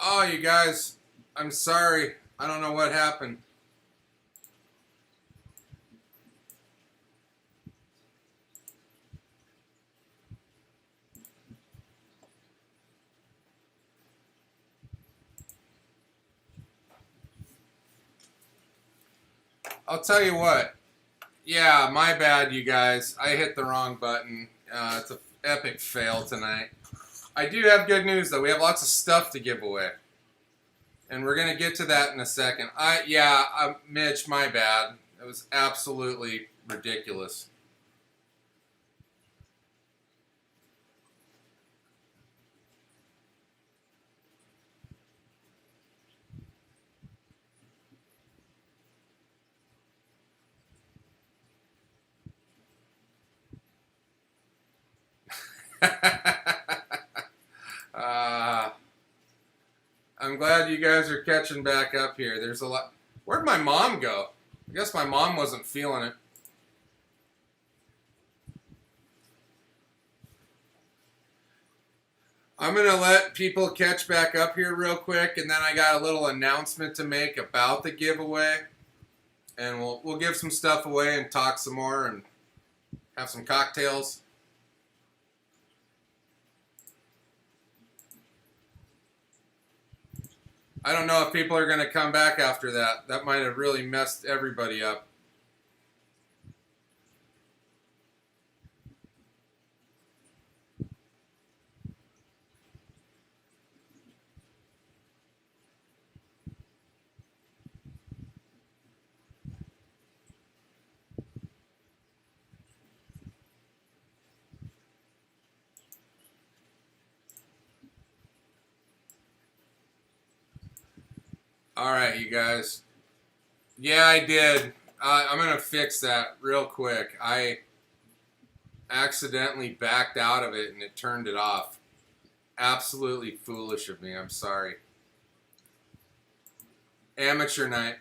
Oh, you guys, I'm sorry. I don't know what happened. I'll tell you what. Yeah, my bad, you guys. I hit the wrong button. It's an epic fail tonight. I do have good news, though. We have lots of stuff to give away. And we're going to get to that in a second. Mitch, my bad. It was absolutely ridiculous. I'm glad you guys are catching back up here. There's a lot. Where'd my mom go? I guess my mom wasn't feeling it. I'm going to let people catch back up here real quick, and then I got a little announcement to make about the giveaway. And we'll give some stuff away and talk some more and have some cocktails. I don't know if people are going to come back after that. That might have really messed everybody up. All right, you guys. Yeah, I did. I'm going to fix that real quick. I accidentally backed out of it and it turned it off. Absolutely foolish of me. I'm sorry. Amateur night.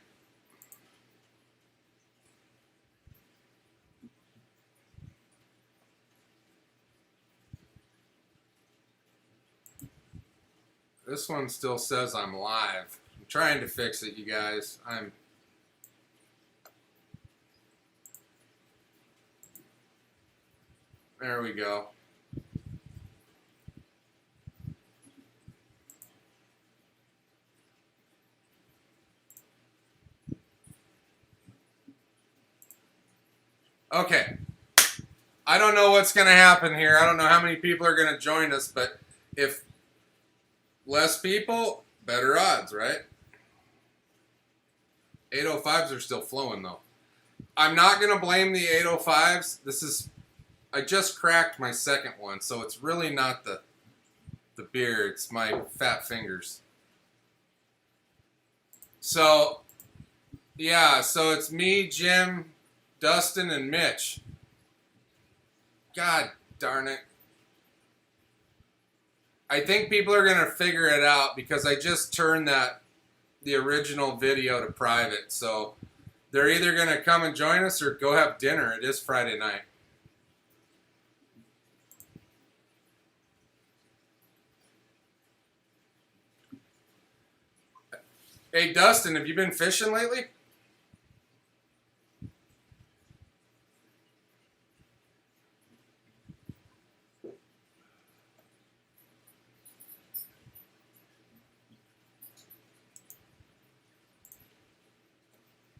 This one still says I'm live. I'm trying to fix it, you guys. There we go. Okay. I don't know what's going to happen here. I don't know how many people are going to join us, but if less people, better odds, right? 805s are still flowing, though. I'm not going to blame the 805s. I just cracked my second one, so it's really not the beer. It's my fat fingers. So, yeah, so it's me, Jim, Dustin, and Mitch. God darn it. I think people are going to figure it out because I just turned the original video to private. So they're either going to come and join us or go have dinner. It is Friday night. Hey, Dustin, have you been fishing lately?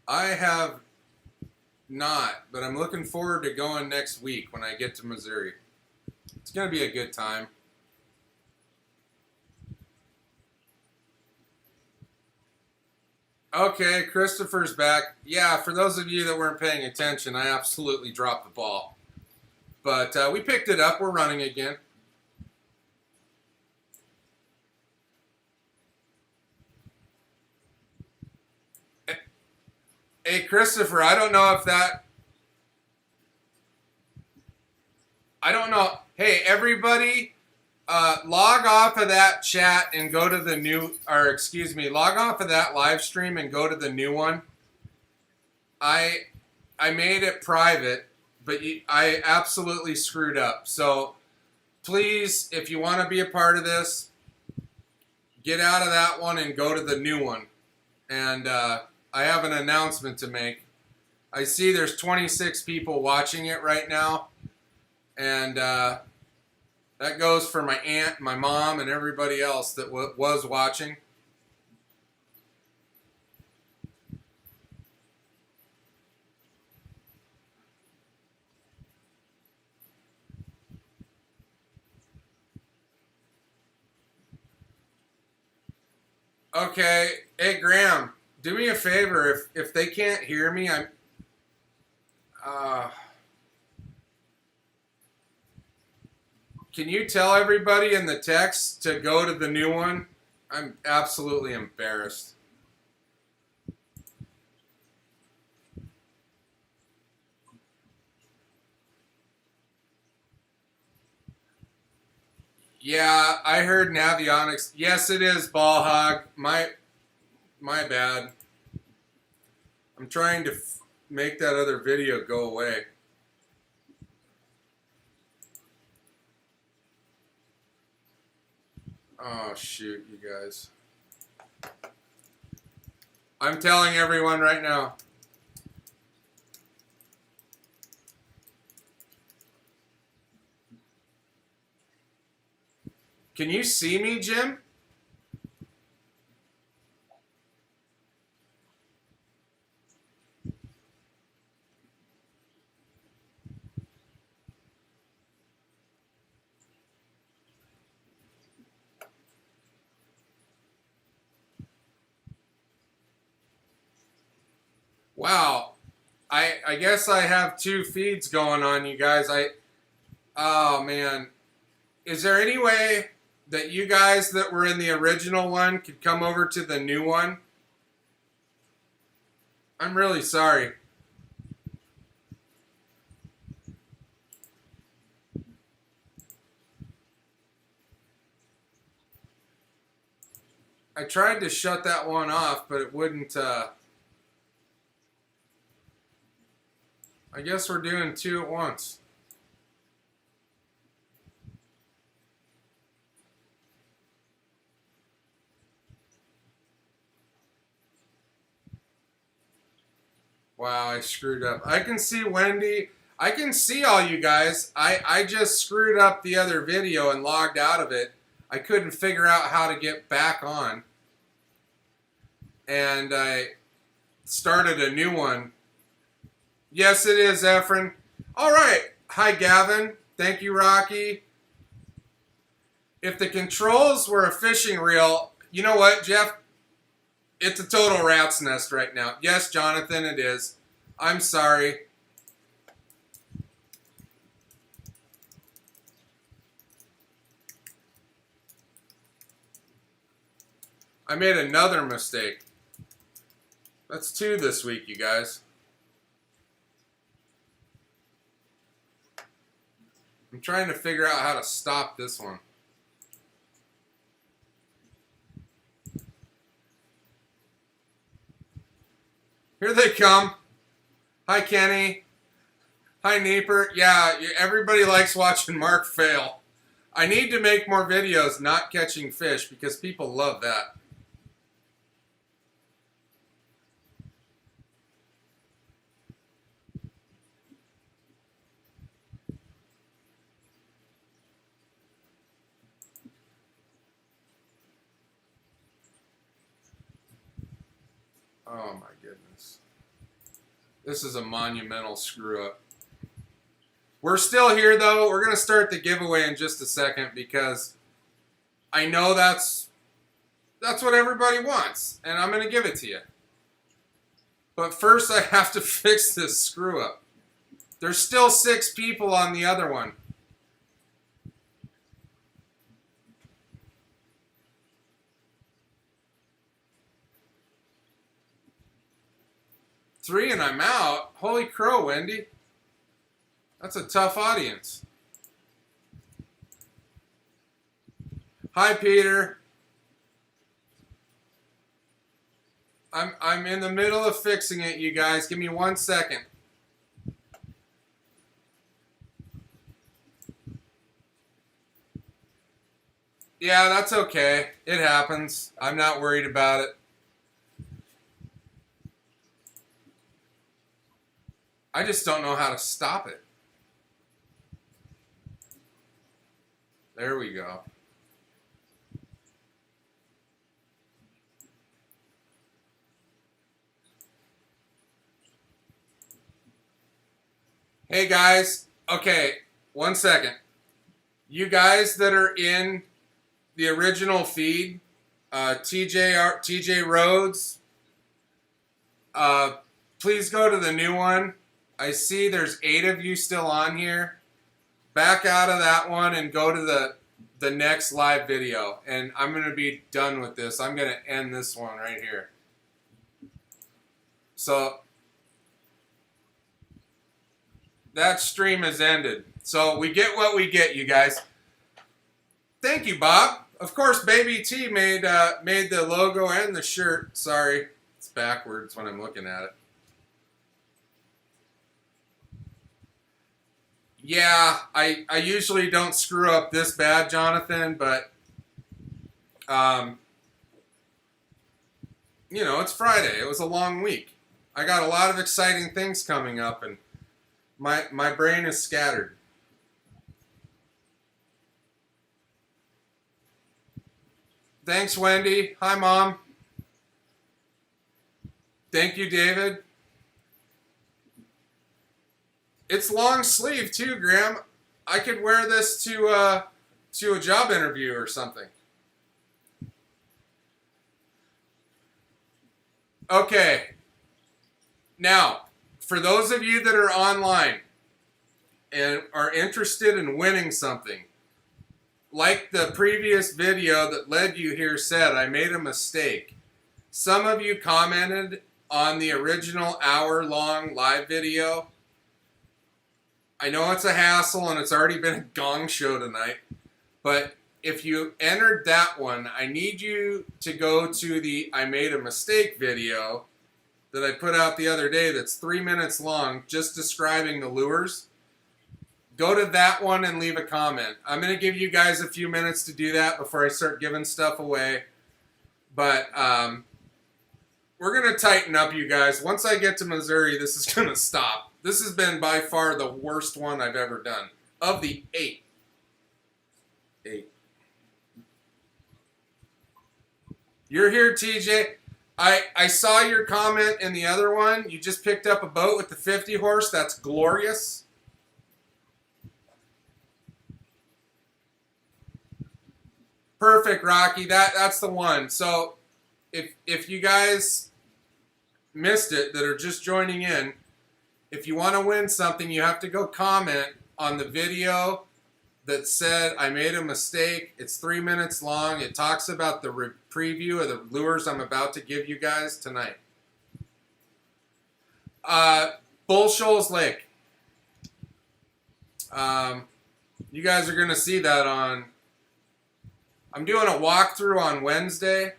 I have not, but I'm looking forward to going next week when I get to Missouri. It's going to be a good time. Okay, Kristopher's back. Yeah, for those of you that weren't paying attention, I absolutely dropped the ball. But we picked it up. We're running again. Hey, Kristopher, I don't know if that... I don't know. Hey, everybody, log off of that chat and go to the new... Or, excuse me, log off of that live stream and go to the new one. I made it private, but I absolutely screwed up. So, please, if you want to be a part of this, get out of that one and go to the new one. And I have an announcement to make. I see there's 26 people watching it right now. And that goes for my aunt, my mom, and everybody else that was watching. Okay, hey Graham, do me a favor. If they can't hear me, can you tell everybody in the text to go to the new one? I'm absolutely embarrassed. Yeah, I heard Navionics. Yes, it is, Ball Hog. My bad. I'm trying to make that other video go away. Oh, shoot, you guys. I'm telling everyone right now. Can you see me, Jim? Wow. I guess I have two feeds going on, you guys. Oh, man. Is there any way that you guys that were in the original one could come over to the new one? I'm really sorry. I tried to shut that one off, but it wouldn't. I guess we're doing two at once. Wow, I screwed up. I can see Wendy. I can see all you guys. I just screwed up the other video and logged out of it. I couldn't figure out how to get back on. And I started a new one. Yes, it is, Efren. All right. Hi, Gavin. Thank you, Rocky. If the controls were a fishing reel, you know what, Jeff? It's a total rat's nest right now. Yes, Jonathan, it is. I'm sorry. I made another mistake. That's two this week, you guys. I'm trying to figure out how to stop this one. Here they come. Hi, Kenny. Hi, Neeper. Yeah, everybody likes watching Mark fail. I need to make more videos not catching fish because people love that. Oh my goodness. This is a monumental screw up. We're still here though. We're going to start the giveaway in just a second because I know that's what everybody wants and I'm going to give it to you. But first I have to fix this screw up. There's still 6 people on the other one. Three and I'm out. Holy crow, Wendy. That's a tough audience. Hi, Peter. I'm in the middle of fixing it, you guys. Give me 1 second. Yeah, that's okay. It happens. I'm not worried about it. I just don't know how to stop it. There we go. Hey guys, okay, 1 second. You guys that are in the original feed, TJ Rhodes, please go to the new one. I see there's 8 of you still on here. Back out of that one and go to the next live video. And I'm going to be done with this. I'm going to end this one right here. So that stream has ended. So we get what we get, you guys. Thank you, Bob. Of course, Baby T made the logo and the shirt. Sorry, it's backwards when I'm looking at it. Yeah, I usually don't screw up this bad, Jonathan, but you know, it's Friday. It was a long week. I got a lot of exciting things coming up, and my brain is scattered. Thanks, Wendy. Hi, Mom. Thank you, David. It's long sleeve too, Graham. I could wear this to a job interview or something. Okay. Now, for those of you that are online and are interested in winning something, like the previous video that led you here said, I made a mistake. Some of you commented on the original hour-long live video. I know it's a hassle and it's already been a gong show tonight, but if you entered that one, I need you to go to the I made a mistake video that I put out the other day that's 3 minutes long, just describing the lures. Go to that one and leave a comment. I'm going to give you guys a few minutes to do that before I start giving stuff away. But we're going to tighten up, you guys. Once I get to Missouri, this is going to stop. This has been by far the worst one I've ever done. Of the 8. You're here, TJ. I saw your comment in the other one. You just picked up a boat with the 50 horse. That's glorious. Perfect, Rocky. That's the one. So if you guys missed it that are just joining in, if you want to win something, you have to go comment on the video that said I made a mistake. It's 3 minutes long. It talks about the preview of the lures I'm about to give you guys tonight. Bull Shoals Lake. You guys are going to see that on... I'm doing a walkthrough on Wednesday,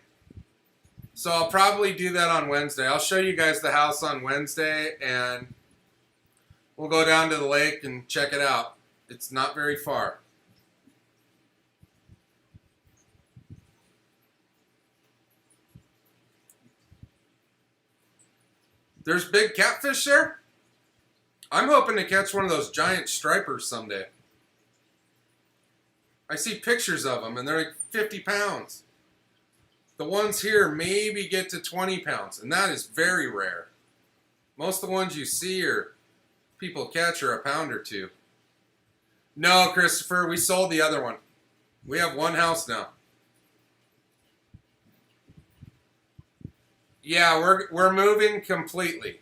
so I'll probably do that on Wednesday. I'll show you guys the house on Wednesday, and we'll go down to the lake and check it out. It's not very far. There's big catfish there? I'm hoping to catch one of those giant stripers someday. I see pictures of them, and they're like 50 pounds. The ones here maybe get to 20 pounds, and that is very rare. Most of the ones you see or people catch are a pound or two. No, Kristopher, we sold the other one. We have one house now. Yeah, we're moving completely.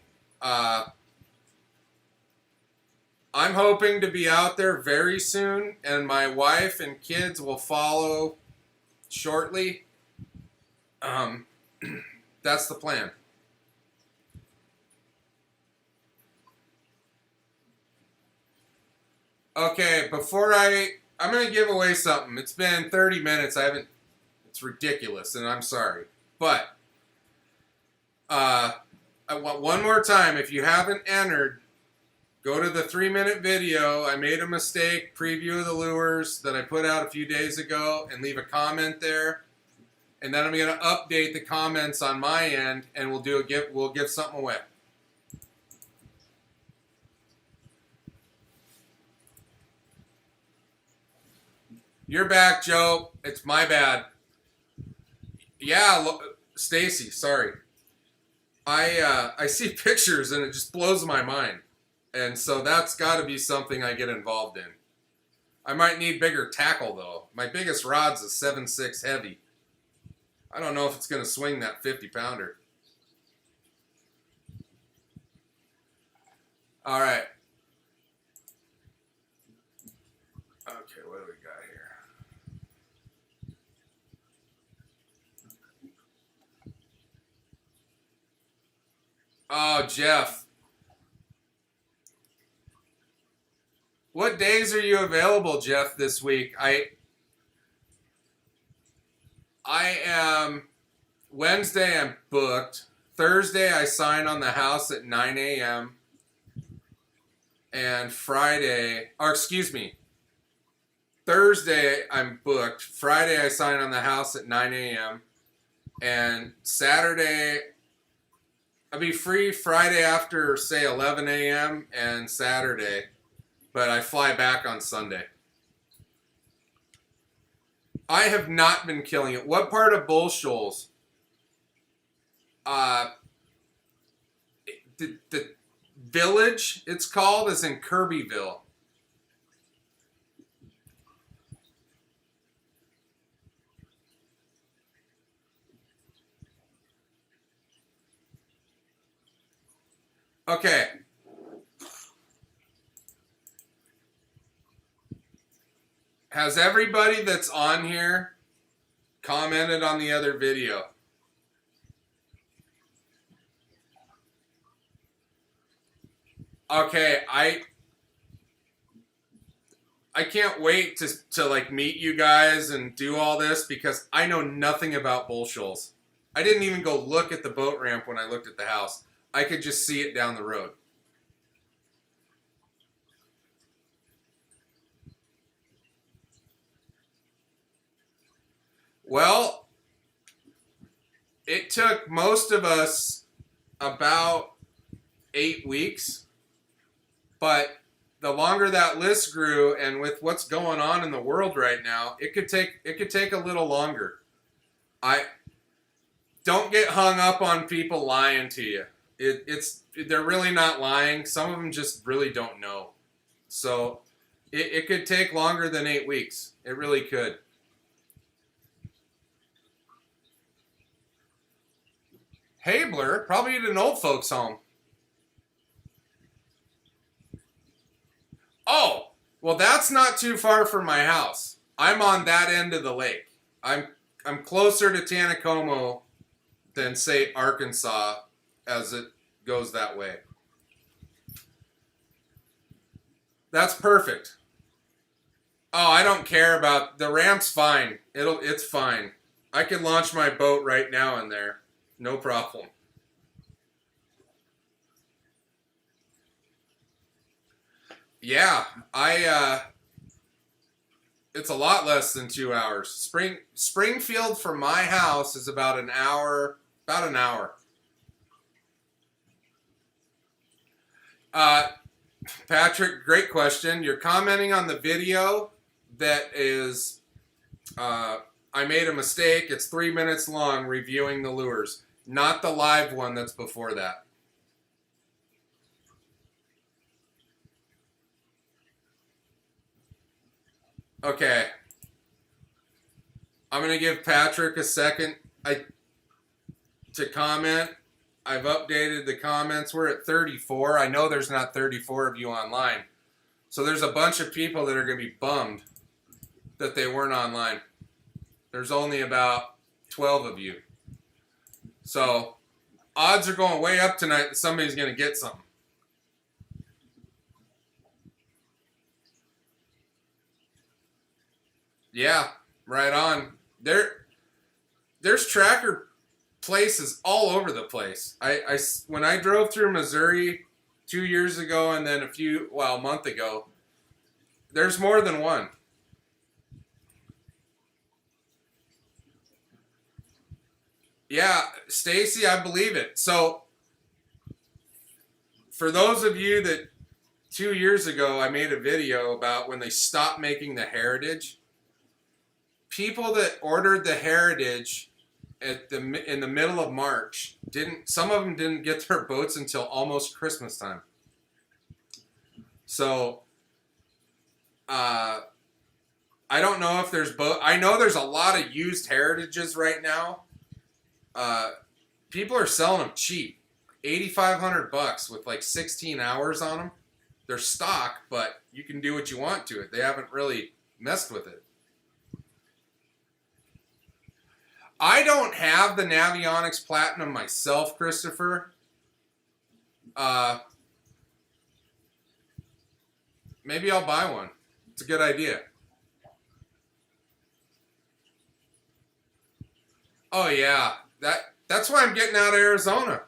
I'm hoping to be out there very soon, and my wife and kids will follow shortly. That's the plan. Okay, before I'm going to give away something. It's been 30 minutes. It's ridiculous, and I'm sorry. But I want one more time, if you haven't entered, Go to the 3-minute video. I made a mistake. Preview of the lures that I put out a few days ago, and leave a comment there. And then I'm going to update the comments on my end, and we'll give something away. You're back, Joe. It's my bad. Yeah, Stacy, sorry. I see pictures and it just blows my mind. And so that's got to be something I get involved in. I might need bigger tackle, though. My biggest rod's a 7.6 heavy. I don't know if it's going to swing that 50-pounder. All right. Okay, what do we got here? Oh, Jeff. What days are you available, Jeff, this week? I am, Wednesday I'm booked. Thursday I sign on the house at 9 a.m. And Friday, or excuse me, Thursday I'm booked. Friday I sign on the house at 9 a.m. And Saturday, I'll be free Friday after, say, 11 a.m. and Saturday. But I fly back on Sunday. I have not been killing it. What part of Bull Shoals? The village, it's called, is in Kirbyville. Okay. Has everybody that's on here commented on the other video? Okay, I can't wait to like meet you guys and do all this because I know nothing about Bull Shoals. I didn't even go look at the boat ramp when I looked at the house. I could just see it down the road. Well, it took most of us about 8 weeks, but the longer that list grew, and with what's going on in the world right now, it could take a little longer. I don't get hung up on people lying to you. They're really not lying. Some of them just really don't know. So it could take longer than 8 weeks. It really could. Habler, probably at an old folks home. Oh, well, that's not too far from my house. I'm on that end of the lake. I'm closer to Tanacomo than, say, Arkansas, as it goes that way. That's perfect. Oh, I don't care about the ramp's fine. It's fine. I can launch my boat right now in there. No problem. Yeah, it's a lot less than 2 hours. Springfield from my house is about an hour. Patrick, great question. You're commenting on the video that is, I made a mistake. It's 3 minutes long reviewing the lures, not the live one that's before that. Okay. I'm going to give Patrick a second to comment. I've updated the comments. We're at 34. I know there's not 34 of you online. So there's a bunch of people that are going to be bummed that they weren't online. There's only about 12 of you. So odds are going way up tonight that somebody's going to get something. Yeah, right on. There's tracker places all over the place. When I drove through Missouri 2 years ago and then a month ago. There's more than one. Yeah, Stacy, I believe it. So, for those of you that 2 years ago I made a video about when they stopped making the Heritage, people that ordered the Heritage in the middle of March some of them didn't get their boats until almost Christmas time. So I don't know if there's I know there's a lot of used Heritages right now. People are selling them cheap, $8,500 with like 16 hours on them. They're stock, but you can do what you want to it. They haven't really messed with it. I don't have the Navionics Platinum myself, Kristopher. Maybe I'll buy one. It's a good idea. Oh yeah, that's why I'm getting out of Arizona.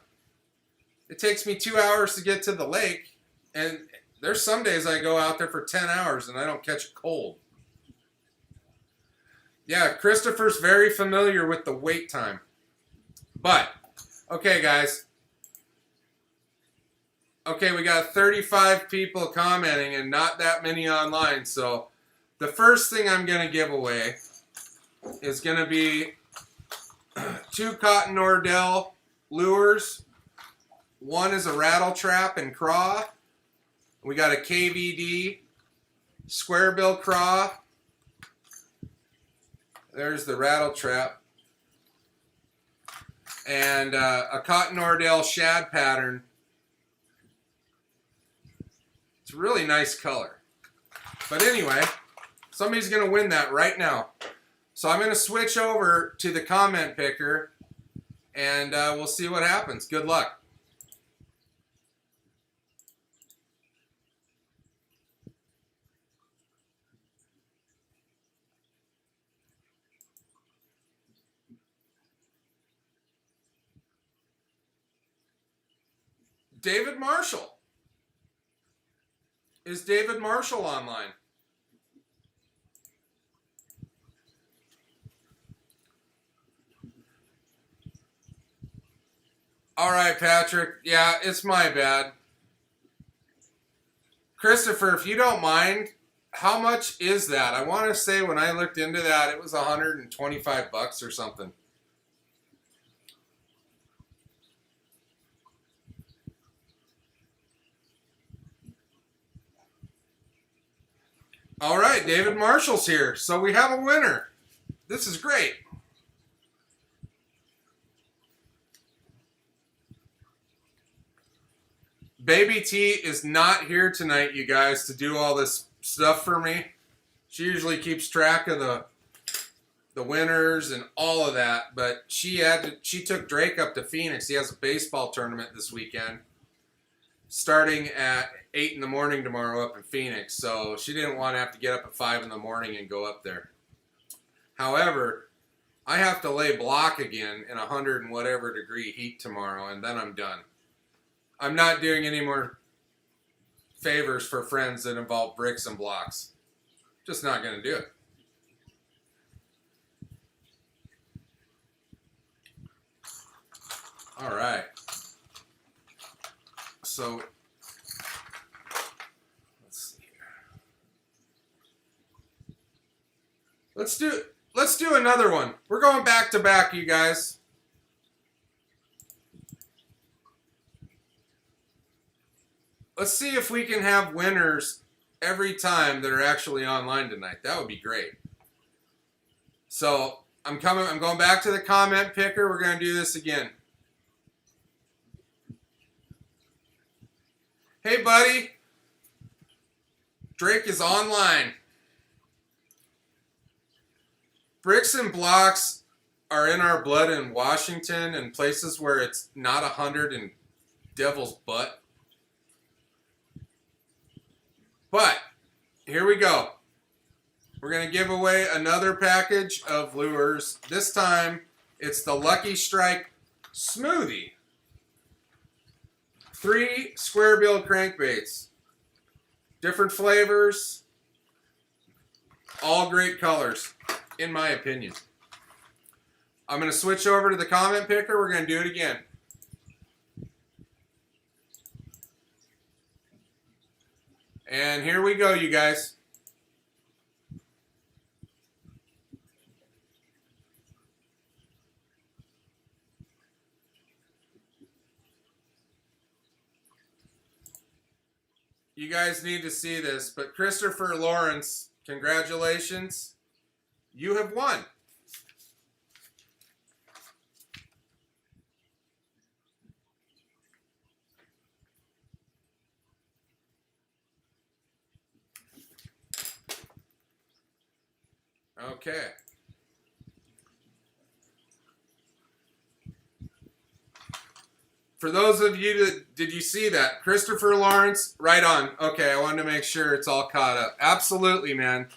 It takes me 2 hours to get to the lake, and there's some days I go out there for 10 hours and I don't catch a cold. Yeah, Kristopher's very familiar with the wait time. But, okay guys. Okay, we got 35 people commenting and not that many online. So, the first thing I'm going to give away is going to be 2 Cotton Nordell lures. One is a rattle trap and craw. We got a KVD square bill craw. There's the rattle trap. And a Cotton Nordell shad pattern. It's a really nice color. But anyway, somebody's going to win that right now. So I'm going to switch over to the comment picker, and we'll see what happens. Good luck. David Marshall. Is David Marshall online? All right, Patrick. Yeah, it's my bad. Kristopher, if you don't mind, how much is that? I want to say when I looked into that, it was $125 or something. All right, David Marshall's here. So we have a winner. This is great. Baby T is not here tonight, you guys, to do all this stuff for me. She usually keeps track of the winners and all of that, but she took Drake up to Phoenix. He has a baseball tournament this weekend, starting at 8 in the morning tomorrow up in Phoenix. So she didn't want to have to get up at 5 in the morning and go up there. However, I have to lay block again in 100 and whatever degree heat tomorrow, and then I'm done. I'm not doing any more favors for friends that involve bricks and blocks. Just not going to do it. All right. So let's see here. Let's do another one. We're going back to back, you guys. Let's see if we can have winners every time that are actually online tonight. That would be great. So I'm going back to the comment picker. We're going to do this again. Hey, buddy. Drake is online. Bricks and blocks are in our blood in Washington and places where it's not 100 and devil's butt. But here we go. We're going to give away another package of lures. This time, it's the Lucky Strike Smoothie. 3 square bill crankbaits. Different flavors. All great colors, in my opinion. I'm going to switch over to the comment picker. We're going to do it again. And here we go, you guys. You guys need to see this, but Kristopher Lawrence, congratulations. You have won. Okay. For those of you that, did you see that? Kristopher Lawrence, right on. Okay, I wanted to make sure it's all caught up. Absolutely, man.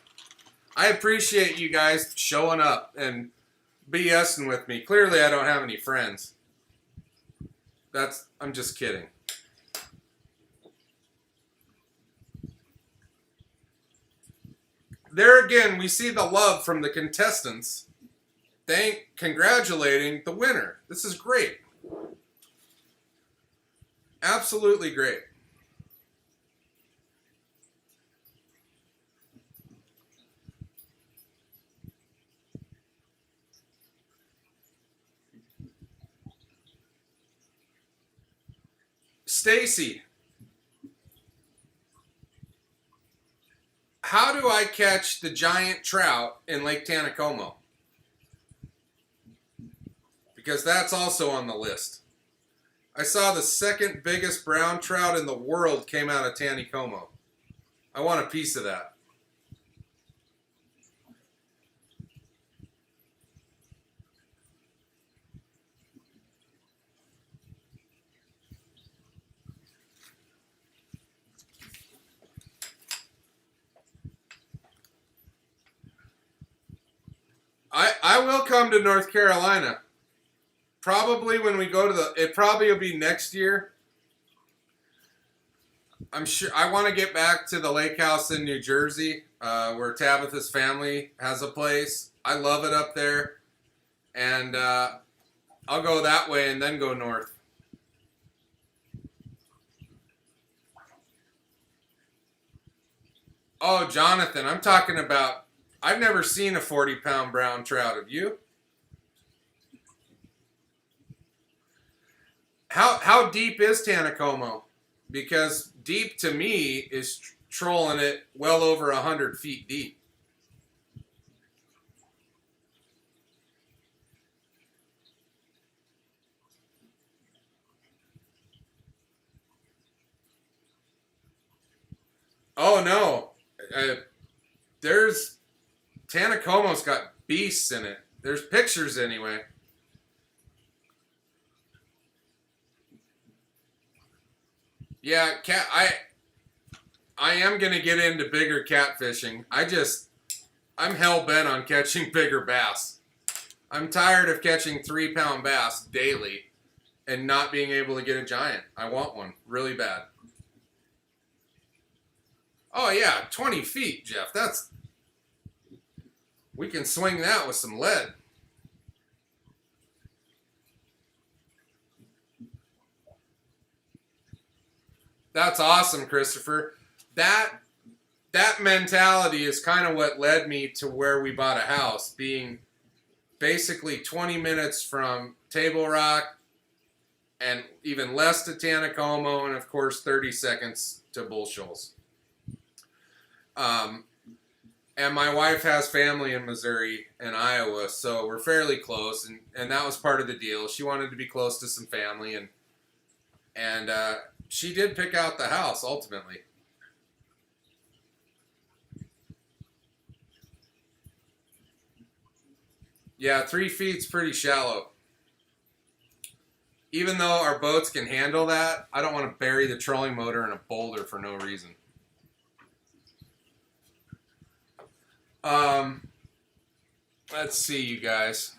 I appreciate you guys showing up and BSing with me. Clearly, I don't have any friends. I'm just kidding. There again, we see the love from the contestants. Congratulating the winner. This is great. Absolutely great. Stacy, how do I catch the giant trout in Lake Taneycomo? Because that's also on the list. I saw the second biggest brown trout in the world came out of Taneycomo. I want a piece of that. I will come to North Carolina. Probably when we go to it probably will be next year. I'm sure I want to get back to the lake house in New Jersey, where Tabitha's family has a place. I love it up there. And I'll go that way and then go north. Oh, Jonathan, I'm talking about, I've never seen a 40-pound brown trout. Have you? How deep is Taneycomo? Because deep to me is trolling it well over 100 feet deep. Oh no, Taneycomo's got beasts in it. There's pictures anyway. Yeah, I am gonna get into bigger catfishing. I'm hell bent on catching bigger bass. I'm tired of catching 3-pound bass daily and not being able to get a giant. I want one really bad. Oh yeah, 20 feet, Jeff. We can swing that with some lead. That's awesome, Kristopher. That mentality is kind of what led me to where we bought a house, being basically 20 minutes from Table Rock and even less to Taneycomo, and of course 30 seconds to Bull Shoals. And my wife has family in Missouri and Iowa, so we're fairly close, and that was part of the deal. She wanted to be close to some family, and she did pick out the house ultimately. Yeah, 3 feet's pretty shallow. Even though our boats can handle that, I don't want to bury the trolling motor in a boulder for no reason. Let's see, you guys.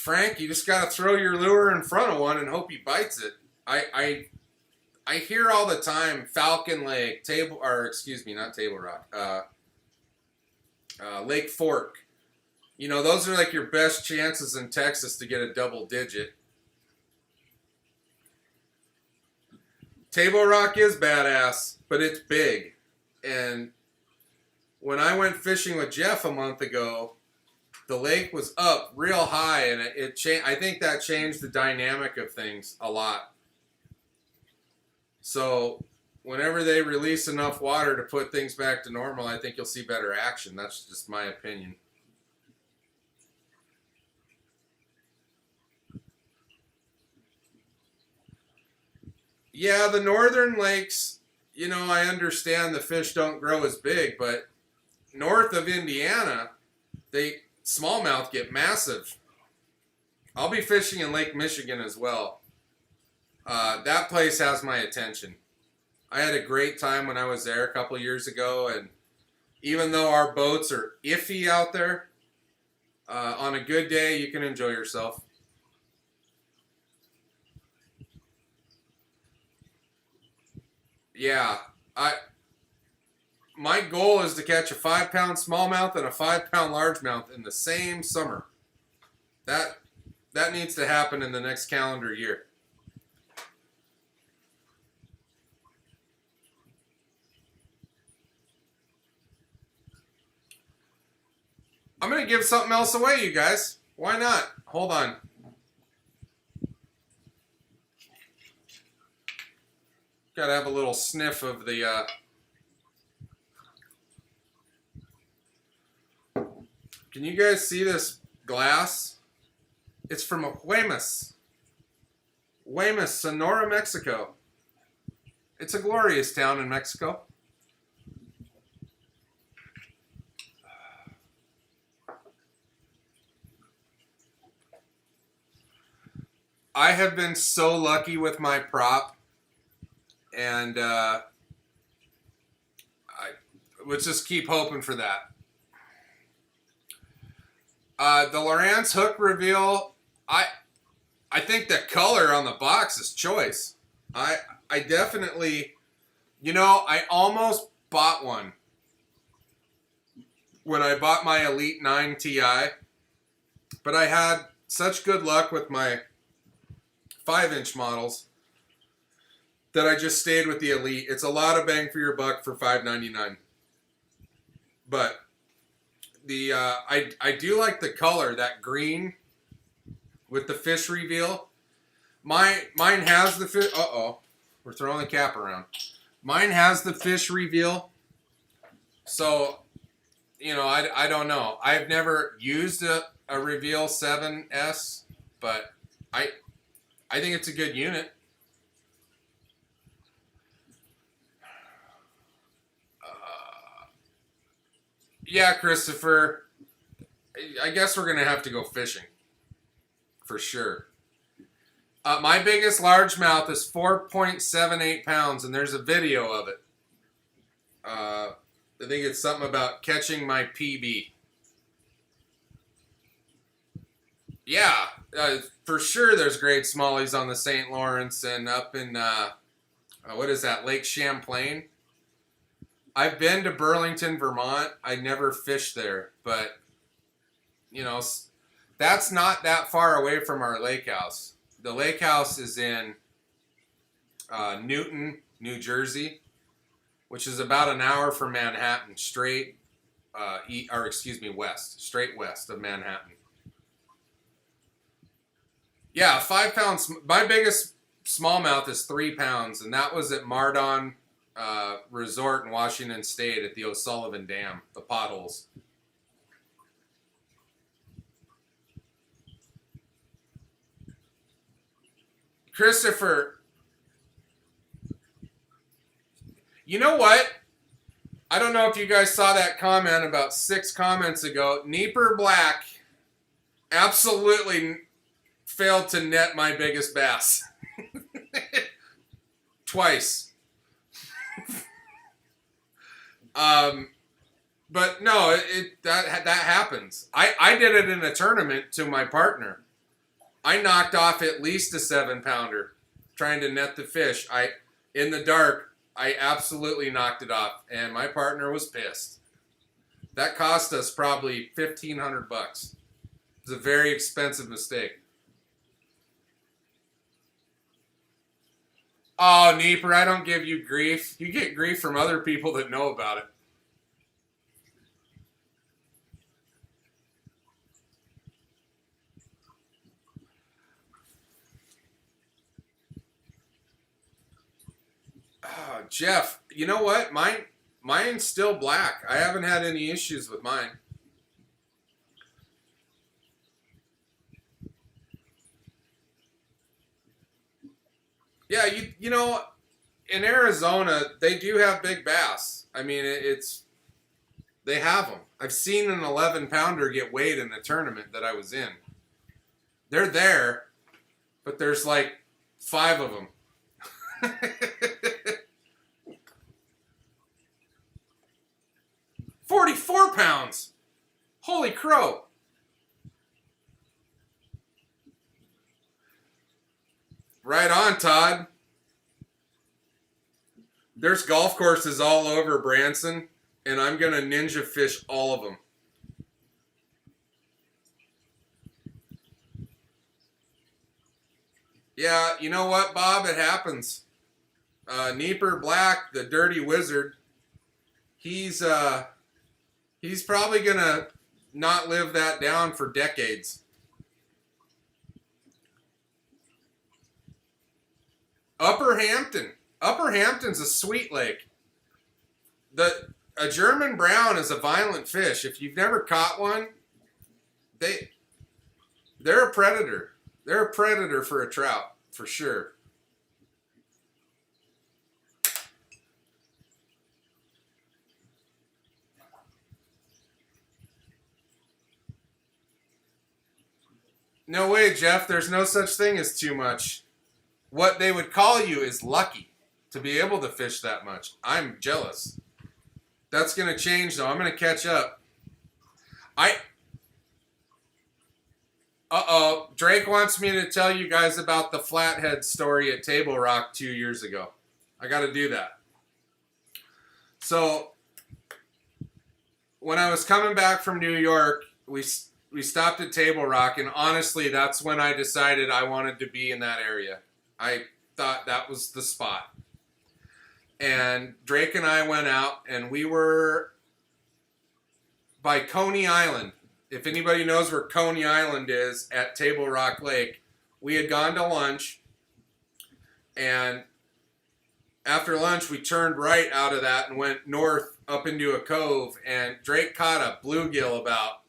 Frank, you just got to throw your lure in front of one and hope he bites it. I hear all the time Falcon Lake, not Table Rock, Lake Fork. You know, those are like your best chances in Texas to get a double digit. Table Rock is badass, but it's big. And when I went fishing with Jeff a month ago, the lake was up real high, and I think that changed the dynamic of things a lot. So whenever they release enough water to put things back to normal, I think you'll see better action. That's just my opinion. Yeah, the northern lakes, you know, I understand the fish don't grow as big, but north of Indiana, smallmouth get massive. I'll be fishing in Lake Michigan as well. That place has my attention. I had a great time when I was there a couple years ago, and even though our boats are iffy out there, on a good day you can enjoy yourself. Yeah, my goal is to catch a 5-pound smallmouth and a 5-pound largemouth in the same summer. That needs to happen in the next calendar year. I'm going to give something else away, you guys. Why not? Hold on. Got to have a little sniff of the... Can you guys see this glass? It's from Guaymas, Sonora, Mexico. It's a glorious town in Mexico. I have been so lucky with my prop, and let's just keep hoping for that. The Lowrance hook reveal, I think the color on the box is choice. I definitely, you know, I almost bought one when I bought my Elite 9 Ti, but I had such good luck with my 5-inch models that I just stayed with the Elite. It's a lot of bang for your buck for $5.99. But the I do like the color, that green with the fish reveal. Mine has the fish. We're throwing the cap around. Mine has the fish reveal. So, you know, I don't know. I've never used a Reveal 7S, but I think it's a good unit. Yeah, Kristopher, I guess we're going to have to go fishing. For sure. My biggest largemouth is 4.78 pounds, and there's a video of it. I think it's something about catching my PB. Yeah, for sure there's great smallies on the St. Lawrence and up in, what is that, Lake Champlain? I've been to Burlington, Vermont. I never fished there, but, you know, that's not that far away from our lake house. The lake house is in Newton, New Jersey, which is about an hour from Manhattan, west, straight west of Manhattan. Yeah, 5 pounds. My biggest smallmouth is 3 pounds, and that was at Mardon Resort in Washington State at the O'Sullivan Dam, the potholes. Kristopher, you know what? I don't know if you guys saw that comment about 6 comments ago. Neeper Black absolutely failed to net my biggest bass. Twice. But no, that happens. I did it in a tournament to my partner. I knocked off at least a 7-pounder trying to net the fish. In the dark, I absolutely knocked it off, and my partner was pissed. That cost us probably $1,500. It was a very expensive mistake. Oh, Neeper, I don't give you grief. You get grief from other people that know about it. Oh, Jeff, you know what? Mine's still black. I haven't had any issues with mine. Yeah, you know, in Arizona, they do have big bass. I mean, they have them. I've seen an 11-pounder get weighed in the tournament that I was in. They're there, but there's like 5 of them. 44 pounds. Holy crow. Right on, Todd. There's golf courses all over Branson, and I'm going to ninja fish all of them. Yeah, you know what, Bob? It happens. Neeper Black, the dirty wizard, he's probably going to not live that down for decades. Upper Hampton. Upper Hampton's a sweet lake. A German brown is a violent fish. If you've never caught one, they're a predator. They're a predator for a trout, for sure. No way, Jeff. There's no such thing as too much. What they would call you is lucky to be able to fish that much. I'm jealous. That's going to change, though. I'm going to catch up. Drake wants me to tell you guys about the flathead story at Table Rock 2 years ago. I got to do that. So, when I was coming back from New York, we stopped at Table Rock, and honestly, that's when I decided I wanted to be in that area. I thought that was the spot. And Drake and I went out, and we were by Coney Island. If anybody knows where Coney Island is at Table Rock Lake, we had gone to lunch, and after lunch, we turned right out of that and went north up into a cove, and Drake caught a bluegill about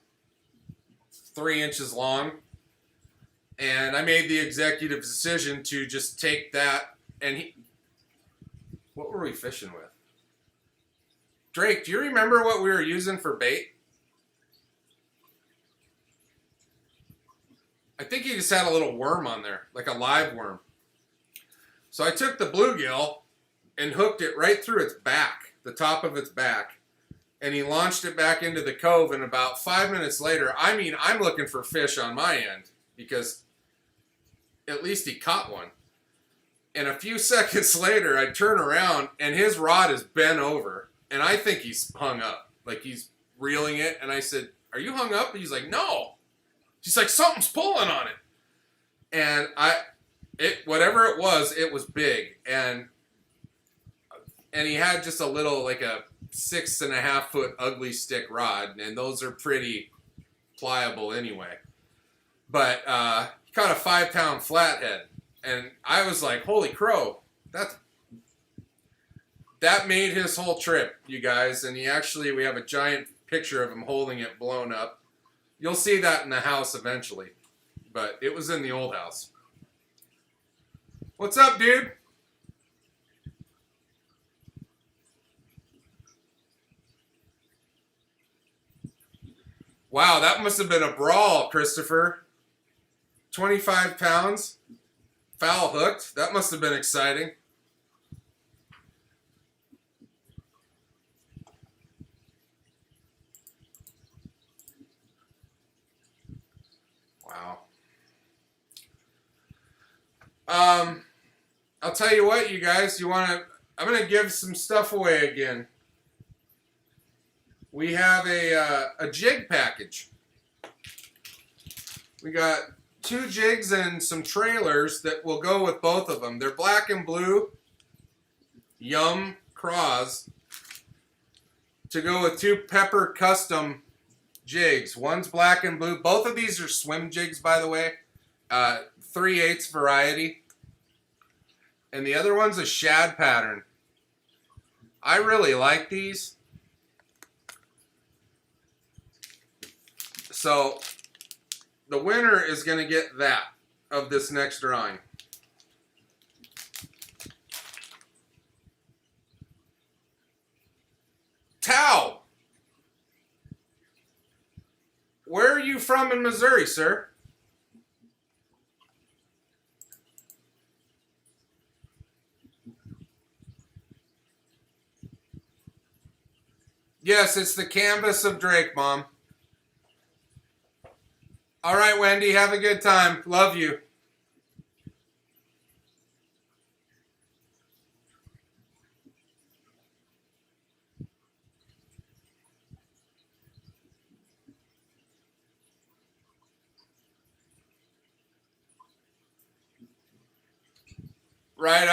3 inches long. And I made the executive decision to just take that, and what were we fishing with? Drake, do you remember what we were using for bait? I think he just had a little worm on there, like a live worm. So I took the bluegill and hooked it right through its back, the top of its back, and he launched it back into the cove, and about 5 minutes later, I mean, I'm looking for fish on my end, because at least he caught one. And a few seconds later, I turn around, and his rod is bent over, and I think he's hung up. Like, he's reeling it, and I said, "Are you hung up?" And he's like, "No." She's like, "Something's pulling on it." And whatever it was big. And he had just a little, like a 6.5-foot ugly stick rod, and those are pretty pliable anyway. But he caught a 5-pound flathead, and I was like, "Holy crow!" That made his whole trip, you guys. And we have a giant picture of him holding it blown up. You'll see that in the house eventually, but it was in the old house. What's up, dude? Wow, that must have been a brawl, Kristopher. 25 pounds, foul hooked. That must have been exciting. Wow. I'll tell you what, you guys. I'm gonna give some stuff away again. We have a jig package. We got 2 jigs and some trailers that will go with both of them. They're black and blue. Yum craws. To go with 2 Pepper custom jigs. One's black and blue. Both of these are swim jigs, by the way. 3/8 variety. And the other one's a shad pattern. I really like these. So the winner is going to get that of this next drawing. Tao, where are you from in Missouri, sir? Yes, it's the canvas of Drake, Mom. All right, Wendy, have a good time. Love you. Right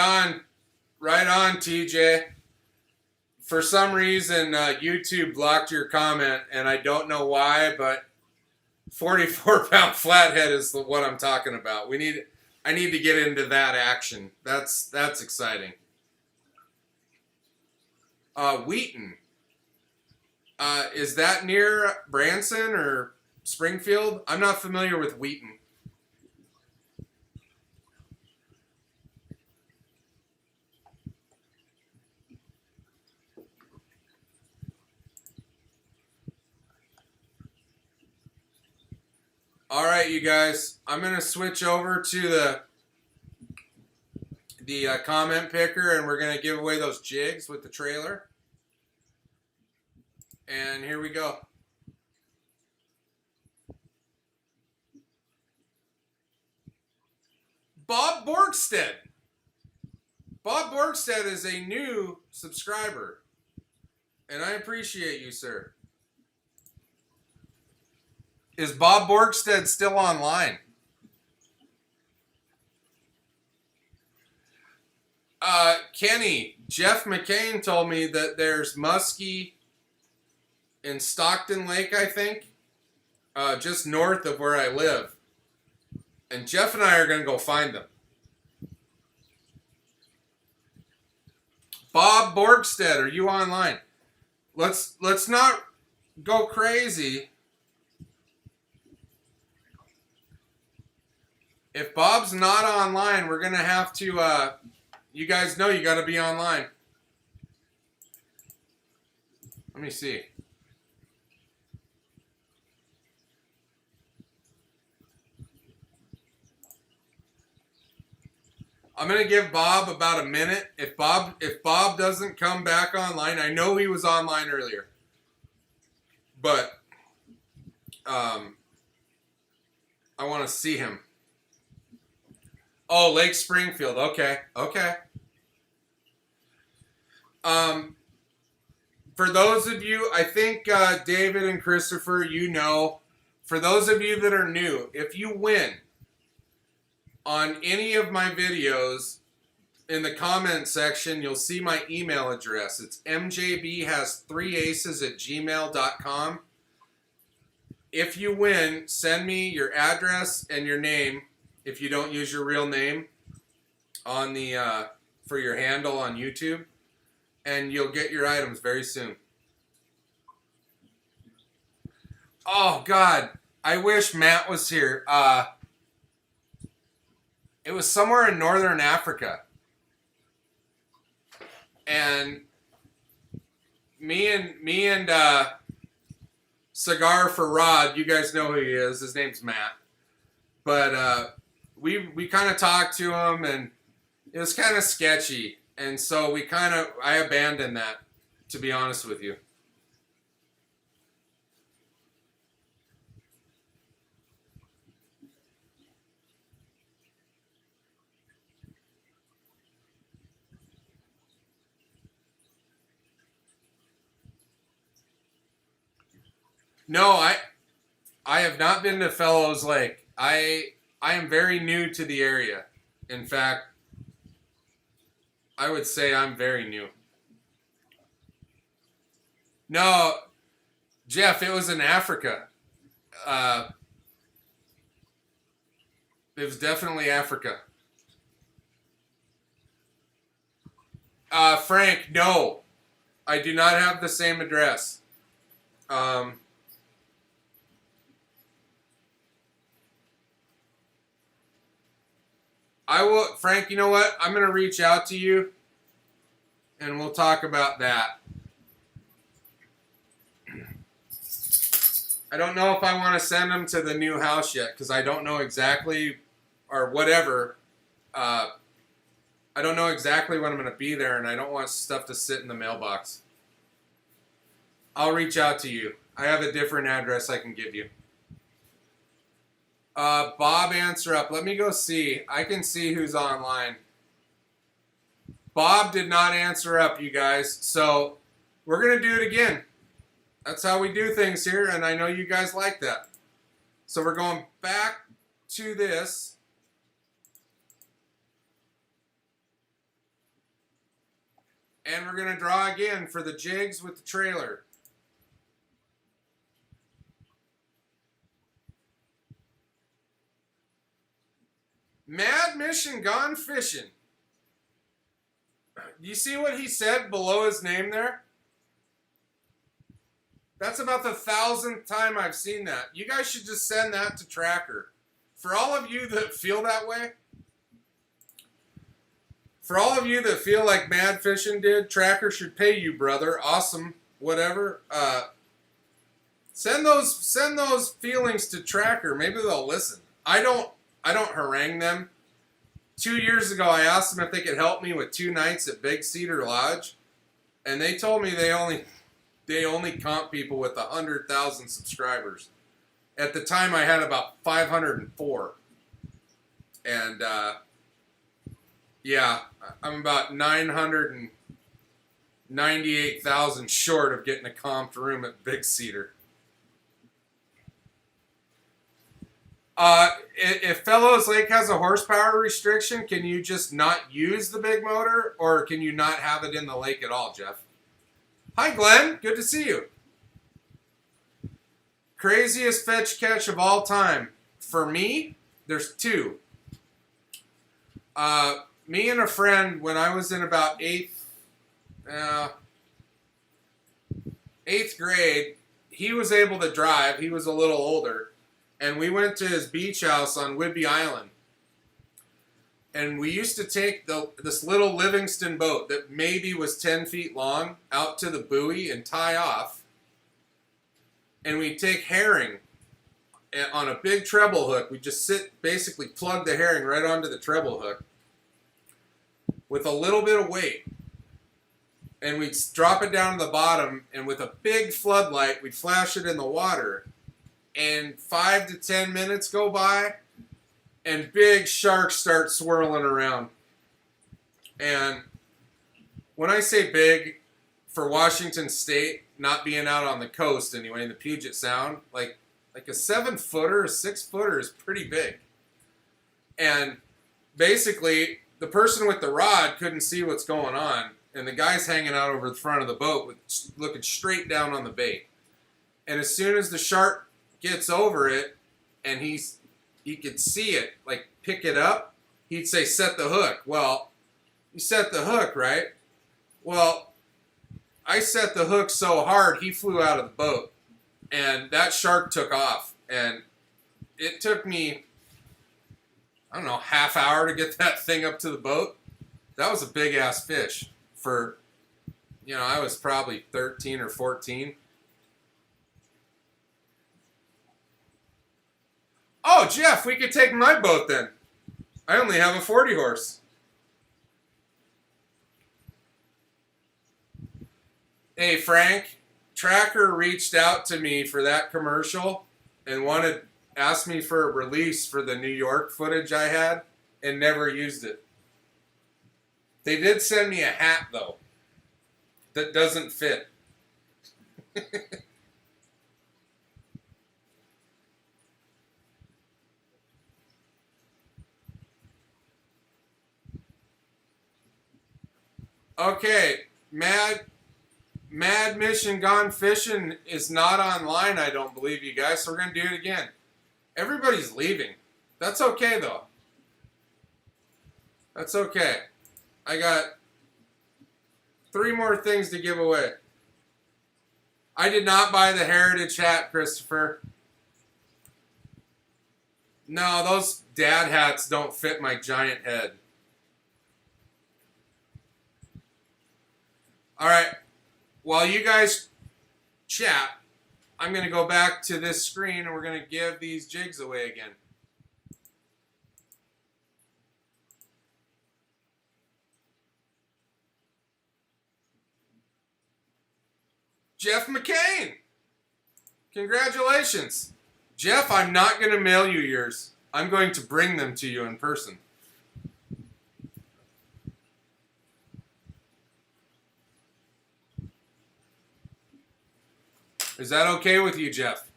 on, TJ. For some reason, YouTube blocked your comment, and I don't know why, but 44-pound flathead is what I'm talking about. I need to get into that action. That's exciting. Wheaton. Is that near Branson or Springfield? I'm not familiar with Wheaton. All right, you guys. I'm going to switch over to the comment picker, and we're going to give away those jigs with the trailer. And here we go. Bob Borgstede. Bob Borgstede is a new subscriber, and I appreciate you, sir. Is Bob Borgstede still online? Kenny, Jeff McCain told me that there's muskie in Stockton Lake, I think, just north of where I live. And Jeff and I are going to go find them. Bob Borgstede, are you online? Let's not go crazy. If Bob's not online, we're going to have to, you guys know you got to be online. Let me see. I'm going to give Bob about a minute. If Bob doesn't come back online, I know he was online earlier. But I want to see him. Oh, Lake Springfield. Okay. For those of you, I think David and Kristopher, you know, for those of you that are new, if you win on any of my videos, in the comment section, you'll see my email address. It's mjbhas3aces@gmail.com. If you win, send me your address and your name, if you don't use your real name, on the for your handle on YouTube, and you'll get your items very soon. Oh God, I wish Matt was here. It was somewhere in northern Africa, and me and Cigar for Rod, you guys know who he is. His name's Matt, but we kind of talked to him, and it was kind of sketchy, and so I abandoned that, to be honest with you. No, I have not been to Fellows Lake. I am very new to the area. In fact, I would say I'm very new. No, Jeff, it was in Africa. Uh, it was definitely Africa. Frank, no, I do not have the same address. Um, I will, Frank. You know what? I'm gonna reach out to you, and we'll talk about that. I don't know if I want to send them to the new house yet because I don't know exactly, or whatever. I don't know exactly when I'm going to be there, and I don't want stuff to sit in the mailbox. I'll reach out to you. I have a different address I can give you. Bob, answer up. Let me go see. I can see who's online. Bob did not answer up, you guys. So we're going to do it again. That's how we do things here, and I know you guys like that. So we're going back to this. And we're going to draw again for the jigs with the trailer. Mad Mission Gone Fishing. You see what he said below his name there? That's about the 1,000th time I've seen that. You guys should just send that to Tracker. For all of you that feel that way, for all of you that feel like Mad Fishing did, Tracker should pay you, brother. Awesome, whatever. Send those feelings to Tracker. Maybe they'll listen. I don't harangue them. 2 years ago, I asked them if they could help me with 2 nights at Big Cedar Lodge, and they told me they only comp people with 100,000 subscribers. At the time, I had about 504, and yeah, I'm about 998,000 short of getting a comped room at Big Cedar. If Fellows Lake has a horsepower restriction, can you just not use the big motor, or can you not have it in the lake at all, Jeff? Hi, Glenn. Good to see you. Craziest fetch catch of all time. For me, there's 2. Me and a friend, when I was in about 8th grade, he was able to drive. He was a little older. And we went to his beach house on Whidbey Island. And we used to take this little Livingston boat that maybe was 10 feet long out to the buoy and tie off. And we'd take herring on a big treble hook. We'd just basically plug the herring right onto the treble hook with a little bit of weight. And we'd drop it down to the bottom, and with a big floodlight, we'd flash it in the water. And 5 to 10 minutes go by, and big sharks start swirling around. And when I say big, for Washington State, not being out on the coast anyway, in the Puget Sound, like a 7-footer, a 6-footer is pretty big. And basically, the person with the rod couldn't see what's going on, and the guy's hanging out over the front of the boat looking straight down on the bait. And as soon as the shark gets over it, and he could see it, like pick it up, he'd say, set the hook. Well, you set the hook, right? Well, I set the hook so hard, he flew out of the boat, and that shark took off. And it took me, I don't know, half hour to get that thing up to the boat. That was a big-ass fish for, I was probably 13 or 14. Oh, Jeff, we could take my boat then. I only have a 40 horse. Hey, Frank, Tracker reached out to me for that commercial and asked me for a release for the New York footage I had and never used it. They did send me a hat, though, that doesn't fit. Okay, Mad Mission Gone Fishing is not online, I don't believe, you guys, so we're going to do it again. Everybody's leaving. That's okay, though. That's okay. I got 3 more things to give away. I did not buy the Heritage hat, Kristopher. No, those dad hats don't fit my giant head. All right. While you guys chat, I'm going to go back to this screen and we're going to give these jigs away again. Jeff McCain. Congratulations. Jeff, I'm not going to mail you yours. I'm going to bring them to you in person. Is that okay with you, Jeff?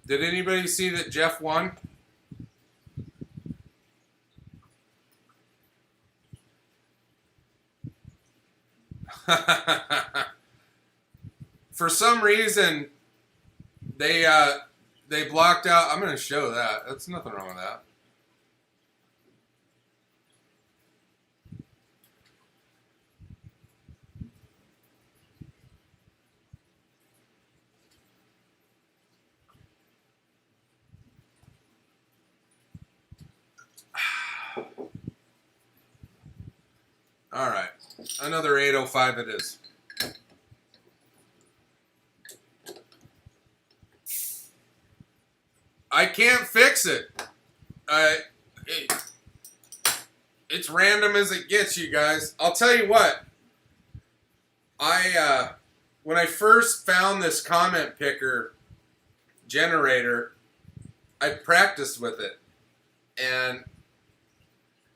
Did anybody see that Jeff won? For some reason, they blocked out. I'm going to show that. That's nothing wrong with that. All right, another 805 it is. I can't fix it. It's random as it gets, you guys. I'll tell you what. When I first found this comment picker generator, I practiced with it, and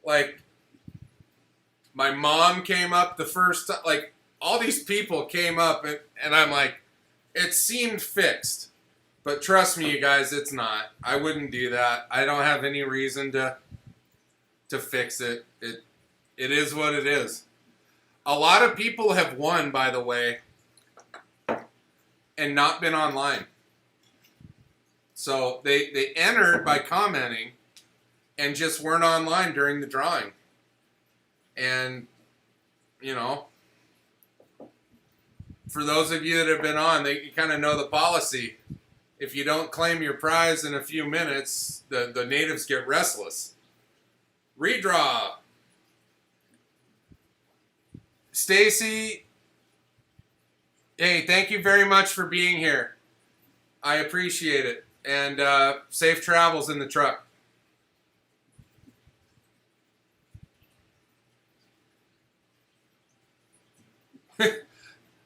like my mom came up the first time. Like all these people came up, and I'm like, it seemed fixed. But trust me, you guys, it's not. I wouldn't do that. I don't have any reason to fix it. It is what it is. A lot of people have won, by the way, and not been online. So they entered by commenting and just weren't online during the drawing. And, you know, for those of you that have been on, you kind of know the policy. If you don't claim your prize in a few minutes, the natives get restless. Redraw. Stacy, hey, thank you very much for being here. I appreciate it. And safe travels in the truck.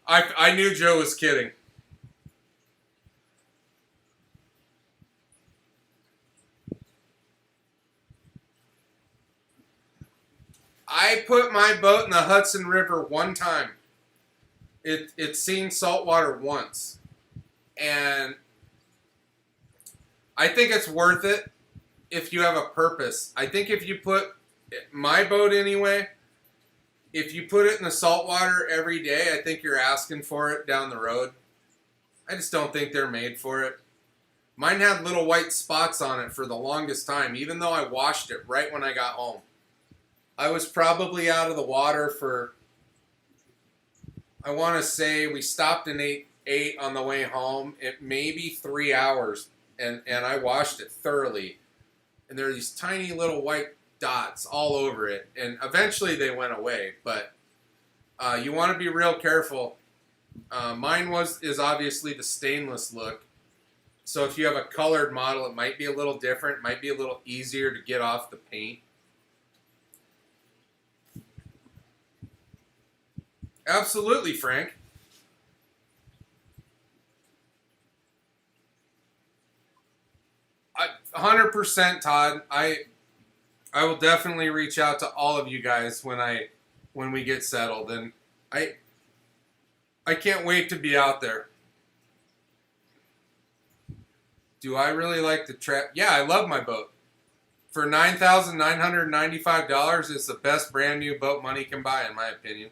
I knew Joe was kidding. I put my boat in the Hudson River one time. It's seen saltwater once. And I think it's worth it if you have a purpose. I think if you put my boat anyway, if you put it in the saltwater every day, I think you're asking for it down the road. I just don't think they're made for it. Mine had little white spots on it for the longest time, even though I washed it right when I got home. I was probably out of the water for, I want to say we stopped and ate on the way home. It maybe 3 hours, and I washed it thoroughly. And there are these tiny little white dots all over it, and eventually they went away. But you want to be real careful. Mine is obviously the stainless look. So if you have a colored model, it might be a little different. It might be a little easier to get off the paint. Absolutely, Frank. I 100%, Todd. I will definitely reach out to all of you guys when we get settled, and I can't wait to be out there. Do I really like the trap? Yeah, I love my boat. For $9,995, it's the best brand new boat money can buy, in my opinion.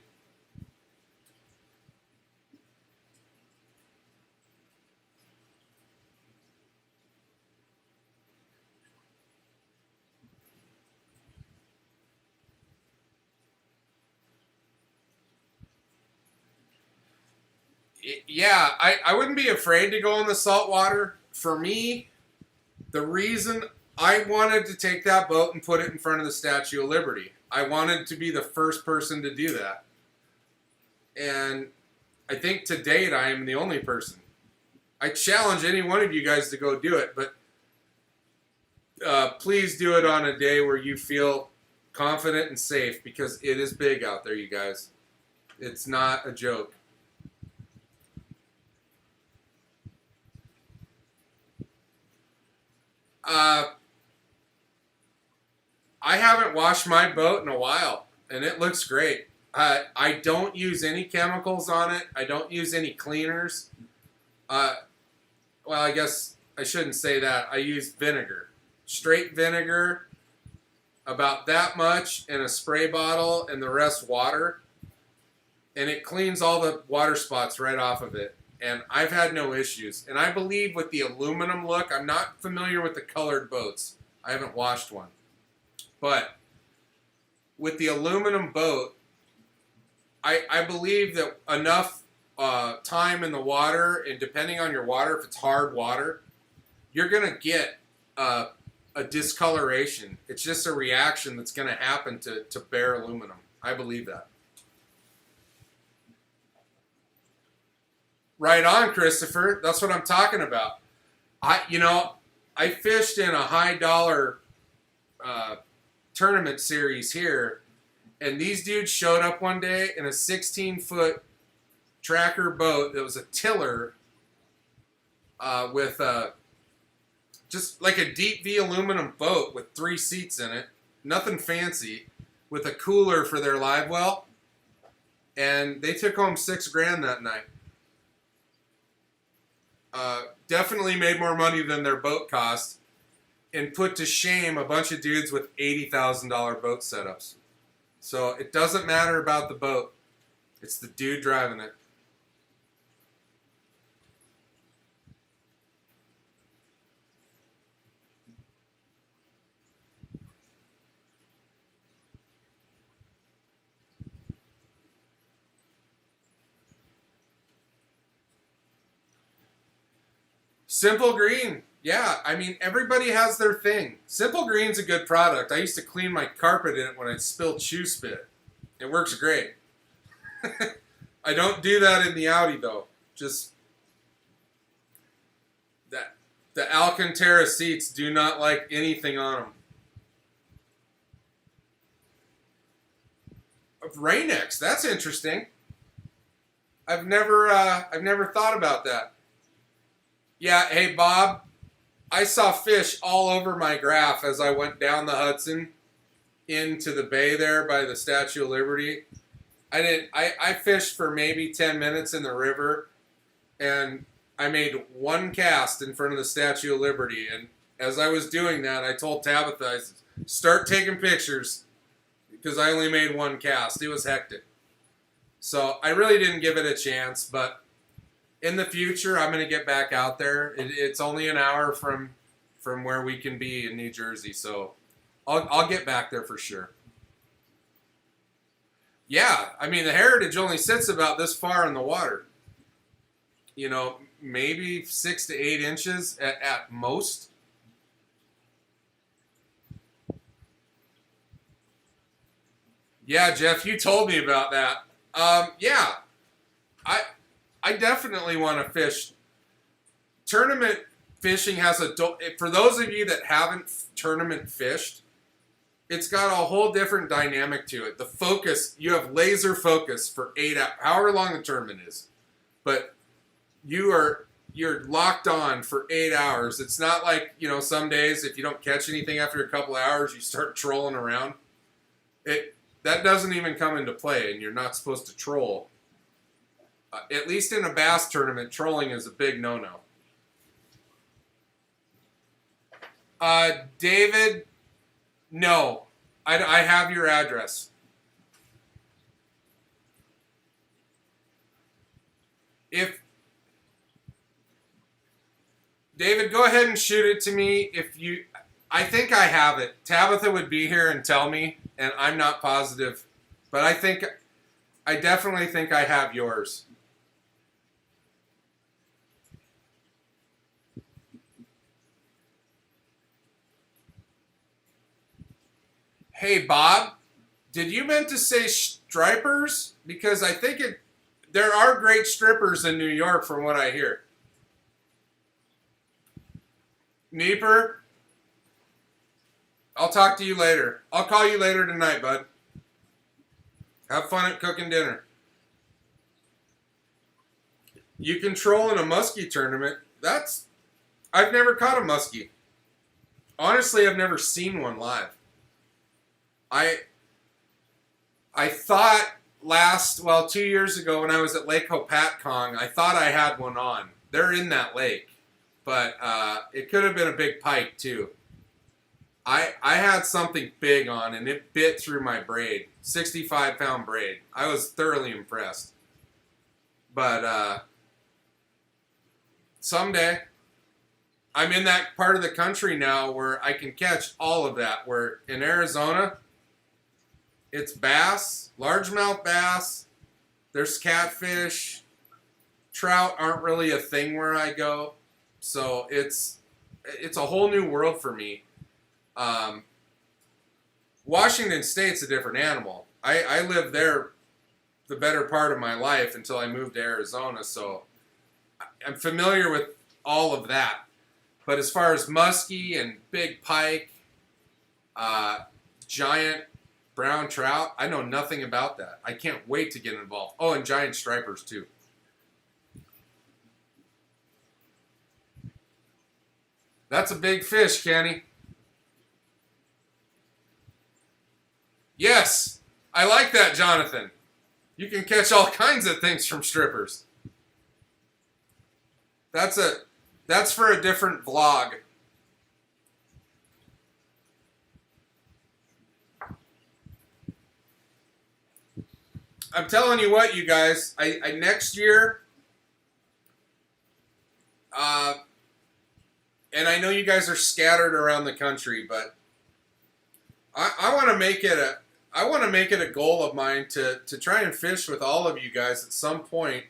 Yeah, I wouldn't be afraid to go in the salt water. For me, the reason I wanted to take that boat and put it in front of the Statue of Liberty, I wanted to be the first person to do that. And I think to date, I am the only person. I challenge any one of you guys to go do it, but please do it on a day where you feel confident and safe, because it is big out there, you guys. It's not a joke. I haven't washed my boat in a while, and it looks great. I don't use any chemicals on it. I don't use any cleaners. Well, I guess I shouldn't say that. I use vinegar. Straight vinegar, about that much in a spray bottle, and the rest water. And it cleans all the water spots right off of it. And I've had no issues. And I believe with the aluminum look, I'm not familiar with the colored boats. I haven't washed one. But with the aluminum boat, I believe that enough time in the water, and depending on your water, if it's hard water, you're going to get a discoloration. It's just a reaction that's going to happen to bare aluminum. I believe that. Right on, Kristopher. That's what I'm talking about. I fished in a high dollar tournament series here, and these dudes showed up one day in a 16-foot tracker boat that was a tiller with just like a deep V aluminum boat with 3 seats in it, nothing fancy, with a cooler for their live well, and they took home $6,000 that night. Definitely made more money than their boat cost, and put to shame a bunch of dudes with $80,000 boat setups. So it doesn't matter about the boat. It's the dude driving it. Simple Green. Yeah, I mean, everybody has their thing. Simple Green's a good product. I used to clean my carpet in it when I spilled shoe spit. It works great. I don't do that in the Audi, though. Just that the Alcantara seats do not like anything on them. Rain-X, that's interesting. I've never thought about that. Yeah, hey Bob, I saw fish all over my graph as I went down the Hudson into the bay there by the Statue of Liberty. I fished for maybe 10 minutes in the river, and I made one cast in front of the Statue of Liberty. And as I was doing that, I told Tabitha, I said, start taking pictures, because I only made one cast. It was hectic. So I really didn't give it a chance, but in the future, I'm going to get back out there. It's only an hour from where we can be in New Jersey, so I'll get back there for sure. Yeah, I mean, the Heritage only sits about this far in the water. You know, maybe 6 to 8 inches at most. Yeah, Jeff, you told me about that. Yeah, I definitely want to fish. Tournament fishing has for those of you that haven't tournament fished, it's got a whole different dynamic to it. The focus, you have laser focus for 8 hours, however long the tournament is, but you're locked on for 8 hours. It's not like, you know, some days if you don't catch anything after a couple hours, you start trolling around. That doesn't even come into play, and you're not supposed to troll. At least in a bass tournament, trolling is a big no-no. David, No, I have your address. If David, go ahead and shoot it to me. If you, I think I have it. Tabitha would be here and tell me, and I'm not positive, but I definitely think I have yours. Hey, Bob, did you meant to say stripers? Because I think there are great strippers in New York from what I hear. Neeper, I'll talk to you later. I'll call you later tonight, bud. Have fun at cooking dinner. You controlling a muskie tournament? I've never caught a muskie. Honestly, I've never seen one live. I thought 2 years ago when I was at Lake Hopatcong, I thought I had one on. They're in that lake, but it could have been a big pike too. I had something big on and it bit through my braid, 65-pound braid. I was thoroughly impressed. But someday, I'm in that part of the country now where I can catch all of that. Where in Arizona, it's bass, largemouth bass, there's catfish, trout aren't really a thing where I go. So it's a whole new world for me. Washington State's a different animal. I lived there the better part of my life until I moved to Arizona, so I'm familiar with all of that. But as far as muskie and big pike, giant brown trout, I know nothing about that. I can't wait to get involved. Oh, and giant stripers too. That's a big fish, Kenny. Yes, I like that, Jonathan. You can catch all kinds of things from strippers. That's for a different vlog. I'm telling you what, you guys, I next year, and I know you guys are scattered around the country, but I want to make it a goal of mine to try and fish with all of you guys at some point,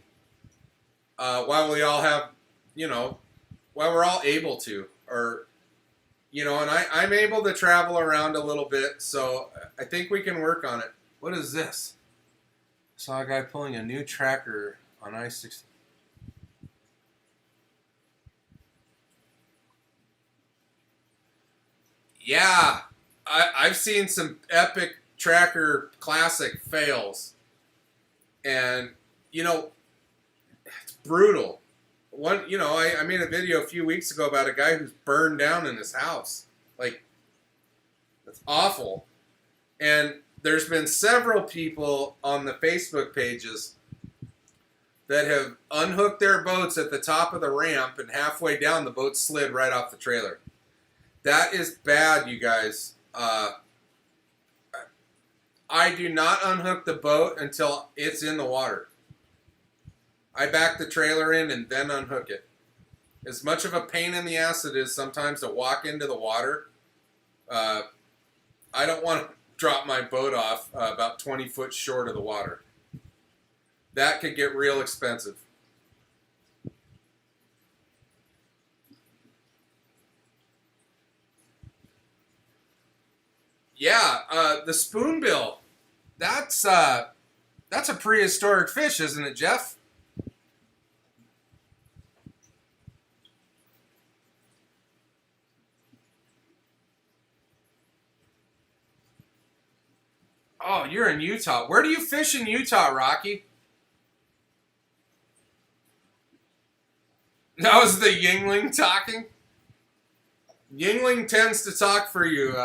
while we all have, while we're all able to, or, and I'm able to travel around a little bit, so I think we can work on it. What is this? Saw a guy pulling a new tracker on I-60. Yeah, I've seen some epic tracker classic fails, and it's brutal. I made a video a few weeks ago about a guy who's burned down in his house. Like, it's awful. And there's been several people on the Facebook pages that have unhooked their boats at the top of the ramp, and halfway down the boat slid right off the trailer. That is bad, you guys. I do not unhook the boat until it's in the water. I back the trailer in and then unhook it. As much of a pain in the ass it is sometimes to walk into the water, I don't want to drop my boat off about 20 foot short of the water. That could get real expensive. Yeah, the spoonbill. That's a prehistoric fish, isn't it, Jeff? Oh, you're in Utah. Where do you fish in Utah, Rocky? That was the Yingling talking? Yingling tends to talk for you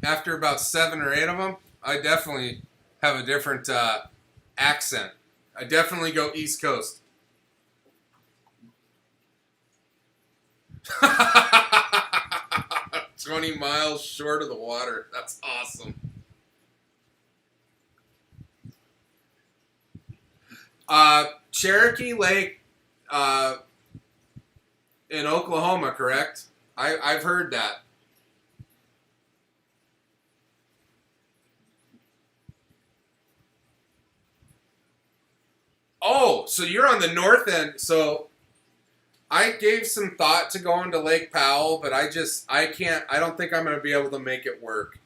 after about 7 or 8 of them. I definitely have a different accent. I definitely go East Coast. 20 miles short of the water. That's awesome. Cherokee Lake in Oklahoma, correct? I've heard that. Oh, so you're on the north end. So I gave some thought to going to Lake Powell, but I can't, I don't think I'm going to be able to make it work.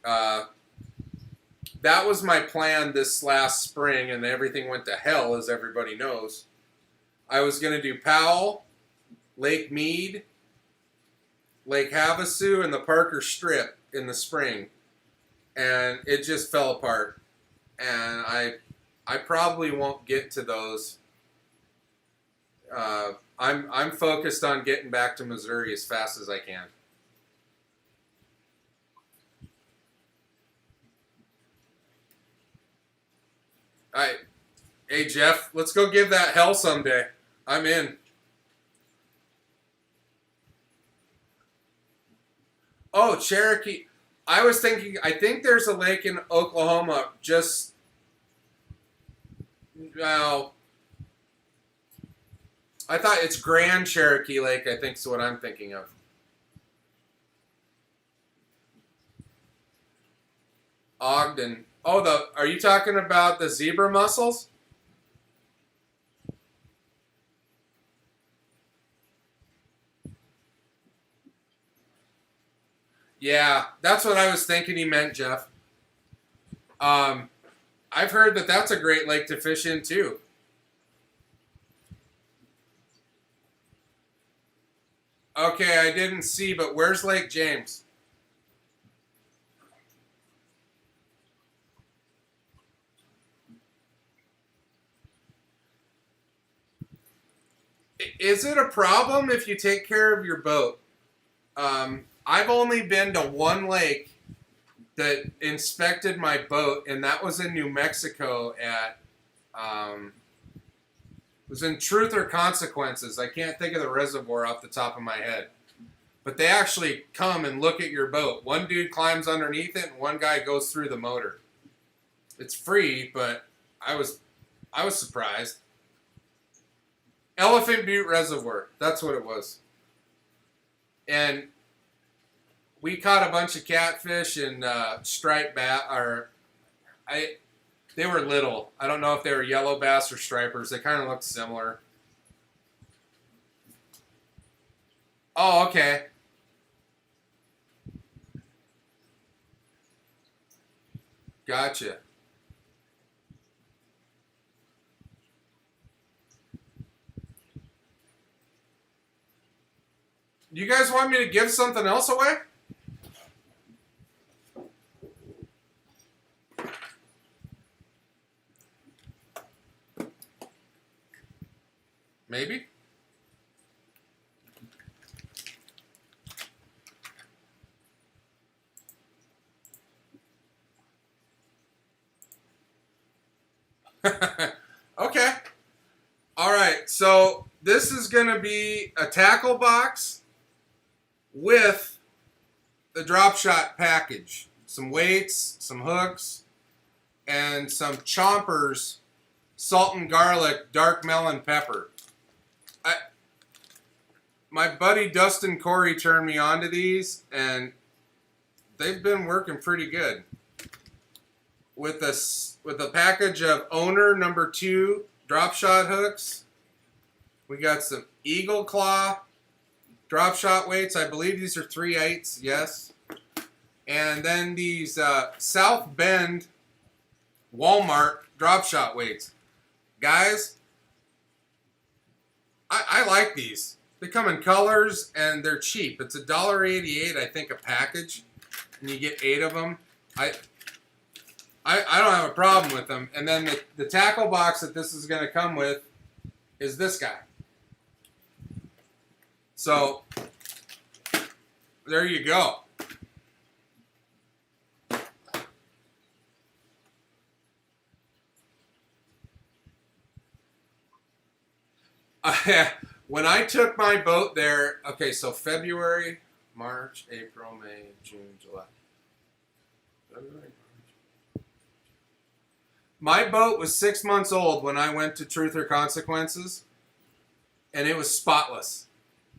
That was my plan this last spring, and everything went to hell, as everybody knows. I was going to do Powell, Lake Mead, Lake Havasu, and the Parker Strip in the spring. And it just fell apart. And I probably won't get to those. I'm focused on getting back to Missouri as fast as I can. All right. Hey, Jeff, let's go give that hell someday. I'm in. Oh, Cherokee. I was thinking, I think there's a lake in Oklahoma just, well, I thought it's Grand Cherokee Lake, I think is what I'm thinking of. Ogden. Oh, are you talking about the zebra mussels? Yeah, that's what I was thinking he meant, Jeff. I've heard that that's a great lake to fish in, too. Okay, I didn't see, but where's Lake James? Is it a problem if you take care of your boat? I've only been to one lake that inspected my boat, and that was in New Mexico at, it was in Truth or Consequences. I can't think of the reservoir off the top of my head. But they actually come and look at your boat. One dude climbs underneath it, and one guy goes through the motor. It's free, but I was surprised. Elephant Butte Reservoir. That's what it was. And we caught a bunch of catfish and striped bass. They were little. I don't know if they were yellow bass or stripers. They kind of looked similar. Oh, okay. Gotcha. You guys want me to give something else away? Maybe? Okay. All right. So this is going to be a tackle box with the drop shot package. Some weights, some hooks, and some Chompers salt and garlic dark melon pepper. My buddy Dustin Corey turned me on to these, and they've been working pretty good. With a package of Owner #2 drop shot hooks, we got some Eagle Claw drop shot weights. I believe these are 3/8, yes. And then these South Bend Walmart drop shot weights. Guys, I like these. They come in colors and they're cheap. It's $1.88, I think, a package, and you get 8 of them. I don't have a problem with them. And then the tackle box that this is going to come with is this guy. So there you go. When I took my boat there, okay, so February, March, April, May, June, July. February, March. My boat was 6 months old when I went to Truth or Consequences, and it was spotless.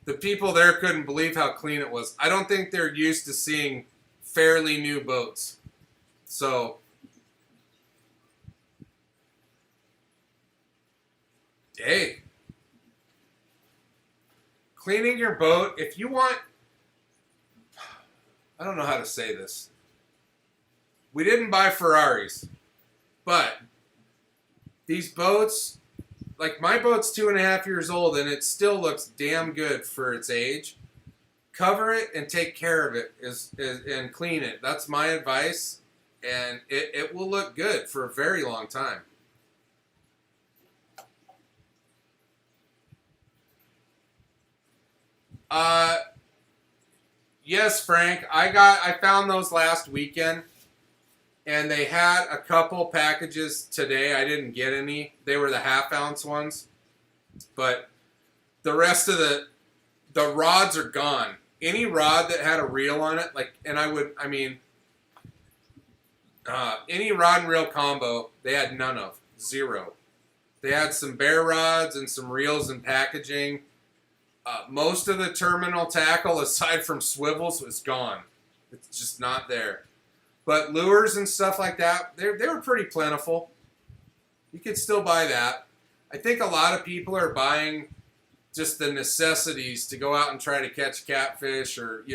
The people there couldn't believe how clean it was. I don't think they're used to seeing fairly new boats. So, hey, cleaning your boat, if you want, I don't know how to say this. We didn't buy Ferraris, but these boats, like my boat's 2.5 years old and it still looks damn good for its age. Cover it and take care of it and clean it. That's my advice, and it will look good for a very long time. Yes, Frank, I found those last weekend, and they had a couple packages today. I didn't get any. They were the half-ounce ones, but the rest of the rods are gone. Any rod that had a reel on it, any rod and reel combo, they had none of. Zero. They had some bare rods and some reels and packaging. Most of the terminal tackle, aside from swivels, was gone. It's just not there. But lures and stuff like that, they were pretty plentiful. You could still buy that. I think a lot of people are buying just the necessities to go out and try to catch catfish, or,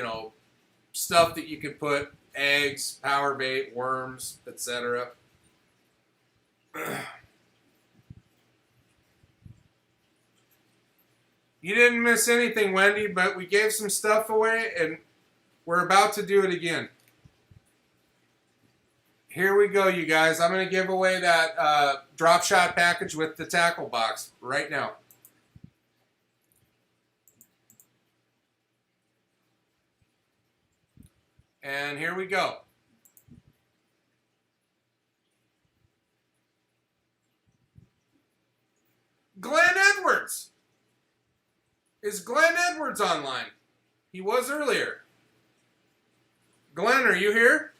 stuff that you could put eggs, power bait, worms, etc. You didn't miss anything, Wendy, but we gave some stuff away, and we're about to do it again. Here we go, you guys. I'm going to give away that drop shot package with the tackle box right now. And here we go. Glenn Edwards. Is Glenn Edwards online? He was earlier. Glenn, are you here?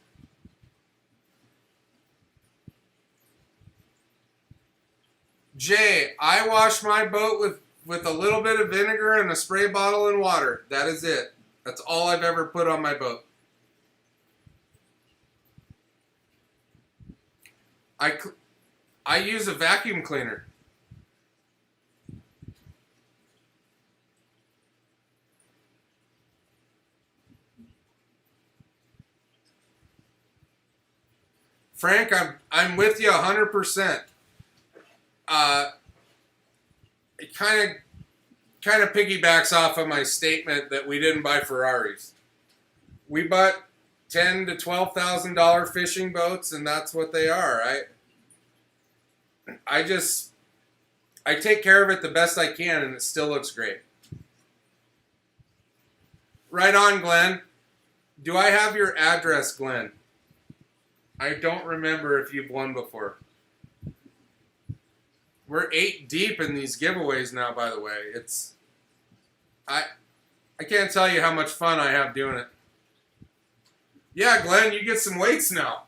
Jay, I wash my boat with a little bit of vinegar and a spray bottle and water. That is it. That's all I've ever put on my boat. I use a vacuum cleaner. Frank, I'm with you 100%. It kind of piggybacks off of my statement that we didn't buy Ferraris. We bought $10,000 to $12,000 fishing boats, and that's what they are. I take care of it the best I can, and it still looks great. Right on, Glenn. Do I have your address, Glenn? I don't remember if you've won before. We're 8 deep in these giveaways now, by the way. I can't tell you how much fun I have doing it. Yeah, Glenn, you get some weights now.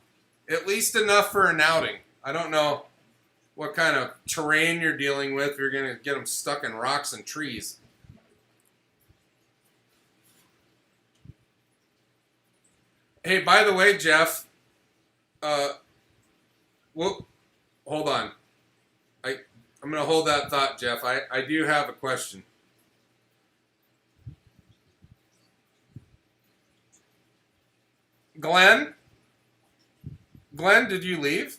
At least enough for an outing. I don't know what kind of terrain you're dealing with. You're going to get them stuck in rocks and trees. Hey, by the way, Jeff, well, hold on. I'm going to hold that thought, Jeff. I do have a question. Glenn, did you leave?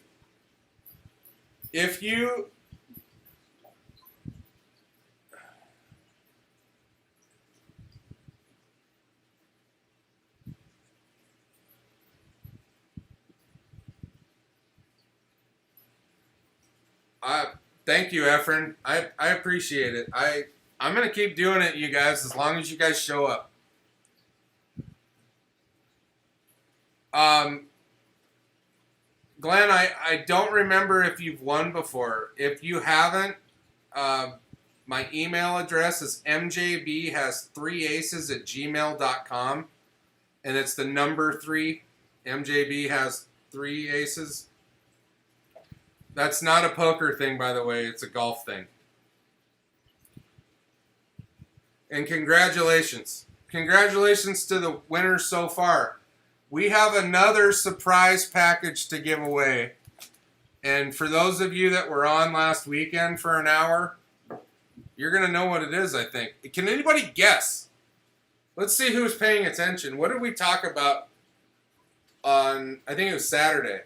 If you... Thank you, Efren. I appreciate it. I'm going to keep doing it, you guys, as long as you guys show up. Glenn, I don't remember if you've won before. If you haven't, My email address is mjbhas3aces@gmail.com. And it's the number 3. MJB has 3 aces. That's not a poker thing, by the way. It's a golf thing. And congratulations. Congratulations to the winners so far. We have another surprise package to give away. And for those of you that were on last weekend for an hour, you're going to know what it is, I think. Can anybody guess? Let's see who's paying attention. What did we talk about on, I think it was Saturday.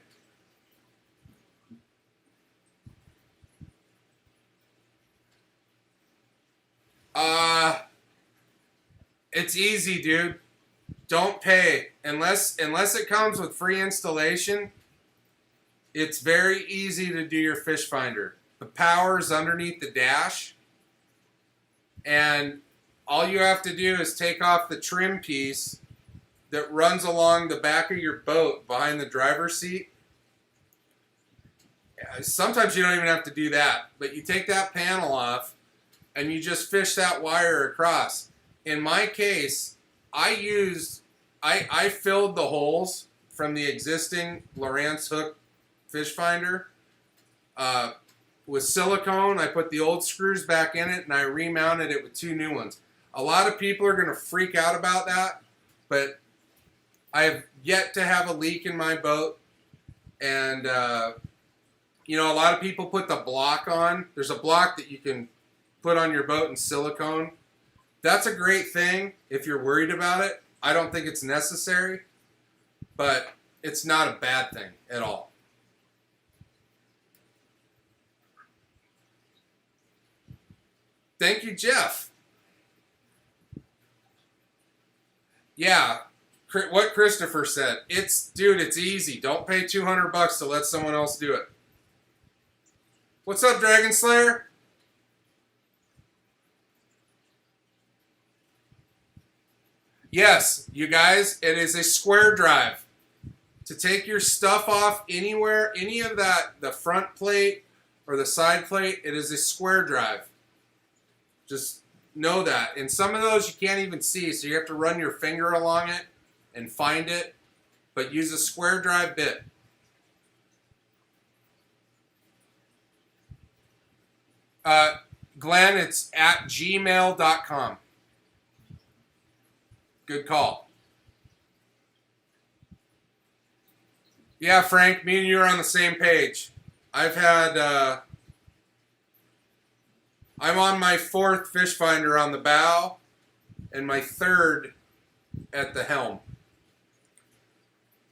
It's easy, dude. Don't pay. Unless it comes with free installation, it's very easy to do your fish finder. The power is underneath the dash. And all you have to do is take off the trim piece that runs along the back of your boat behind the driver's seat. Sometimes you don't even have to do that, but you take that panel off and you just fish that wire across. In my case, I filled the holes from the existing Lowrance hook fish finder with silicone. I put the old screws back in it and I remounted it with 2 new ones. A lot of people are going to freak out about that, but I have yet to have a leak in my boat. And, you know, a lot of people put the block on. There's a block that you can put on your boat in silicone. That's a great thing if you're worried about it. I don't think it's necessary, but it's not a bad thing at all. Thank you, Jeff. Yeah, what Kristopher said. Dude, it's easy. Don't pay $200 to let someone else do it. What's up, Dragon Slayer? Yes, you guys, it is a square drive. To take your stuff off anywhere, any of that, the front plate or the side plate, it is a square drive. Just know that. And some of those you can't even see, so you have to run your finger along it and find it. But use a square drive bit. Glenn, it's at gmail.com. Good call. Yeah, Frank, me and you are on the same page. I'm on my 4th fish finder on the bow and my 3rd at the helm.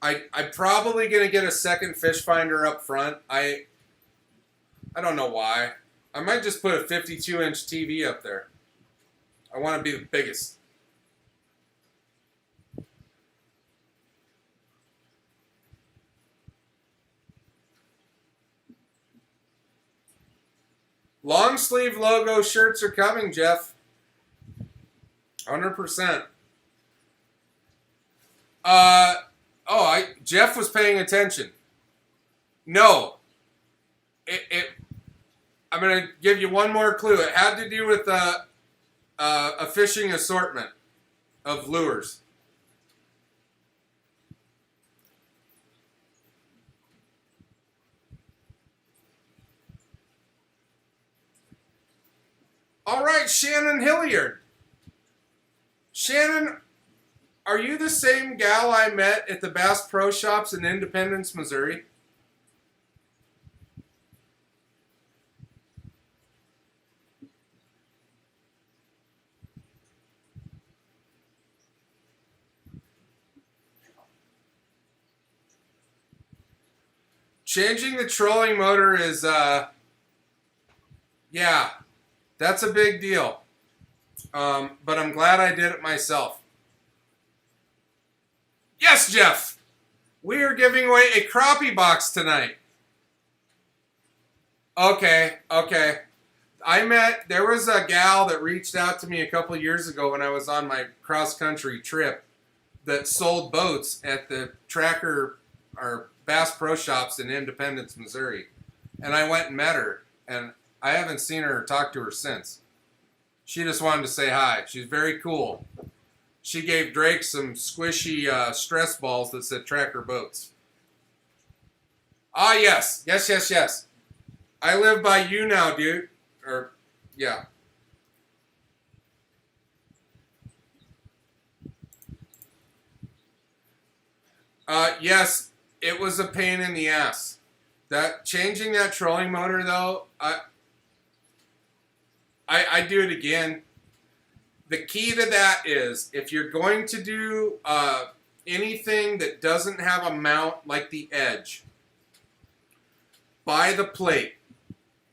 I'm probably going to get a 2nd fish finder up front. I don't know why. I might just put a 52-inch TV up there. I want to be the biggest. Long sleeve logo shirts are coming, Jeff. 100%. Jeff was paying attention. No. I'm going to give you one more clue. It had to do with a fishing assortment of lures. All right, Shannon Hilliard. Shannon, are you the same gal I met at the Bass Pro Shops in Independence, Missouri? Changing the trolling motor is, yeah. That's a big deal. But I'm glad I did it myself. Yes, Jeff! We are giving away a crappie box tonight. Okay. There was a gal that reached out to me a couple years ago when I was on my cross-country trip that sold boats at the Tracker or Bass Pro Shops in Independence, Missouri. And I went and met her, and I haven't seen her or talked to her since. She just wanted to say hi. She's very cool. She gave Drake some squishy stress balls that said Tracker Boats. Ah, yes. Yes, yes, yes. I live by you now, dude. Or, yeah. Yes, it was a pain in the ass. That changing that trolling motor though, I do it again. The key to that is if you're going to do anything that doesn't have a mount like the edge, buy the plate.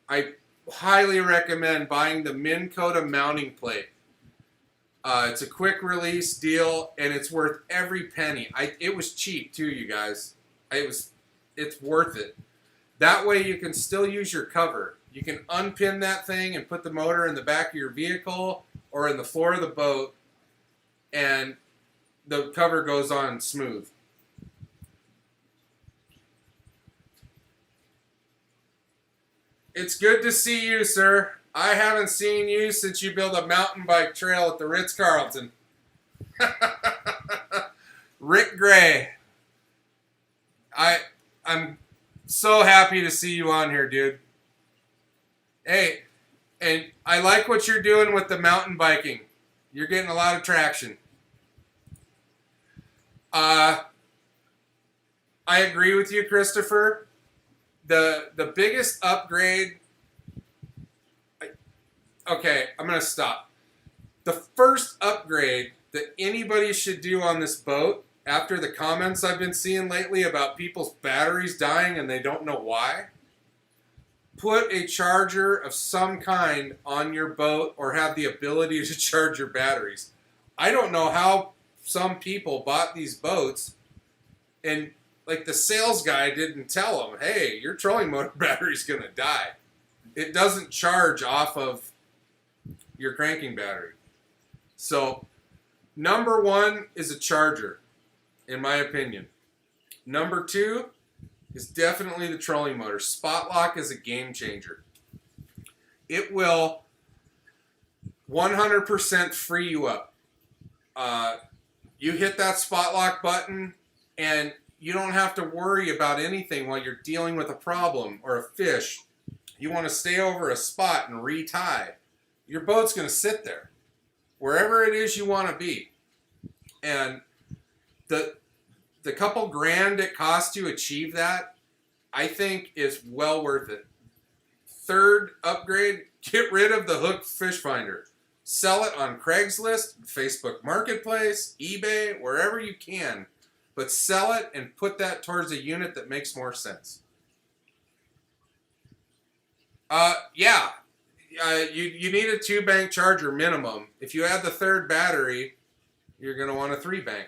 I highly recommend buying the Minn Kota mounting plate. It's a quick release deal, and it's worth every penny. It was cheap too, you guys. It's worth it. That way you can still use your cover. You can unpin that thing and put the motor in the back of your vehicle or in the floor of the boat, and the cover goes on smooth. It's good to see you, sir. I haven't seen you since you built a mountain bike trail at the Ritz-Carlton. Rick Gray. I'm so happy to see you on here, dude. Hey, and I like what you're doing with the mountain biking. You're getting a lot of traction. I agree with you, Kristopher. The biggest upgrade. Okay, I'm gonna stop. The first upgrade that anybody should do on this boat, after the comments I've been seeing lately about people's batteries dying and they don't know why, put a charger of some kind on your boat or have the ability to charge your batteries. I don't know how some people bought these boats and like the sales guy didn't tell them, hey, your trolling motor battery's gonna die. It doesn't charge off of your cranking battery. So, number one is a charger, in my opinion. Number two is definitely the trolling motor. Spot lock is a game changer. It will 100% free you up. You hit that spot lock button and you don't have to worry about anything while you're dealing with a problem or a fish. You want to stay over a spot and retie. Your boat's going to sit there wherever it is you want to be. And the couple grand it costs to achieve that, I think is well worth it. Third upgrade, get rid of the hooked fish finder. Sell it on Craigslist, Facebook Marketplace, eBay, wherever you can. But sell it and put that towards a unit that makes more sense. Yeah. You need a 2-bank charger minimum. If you add the third battery, you're going to want a 3-bank.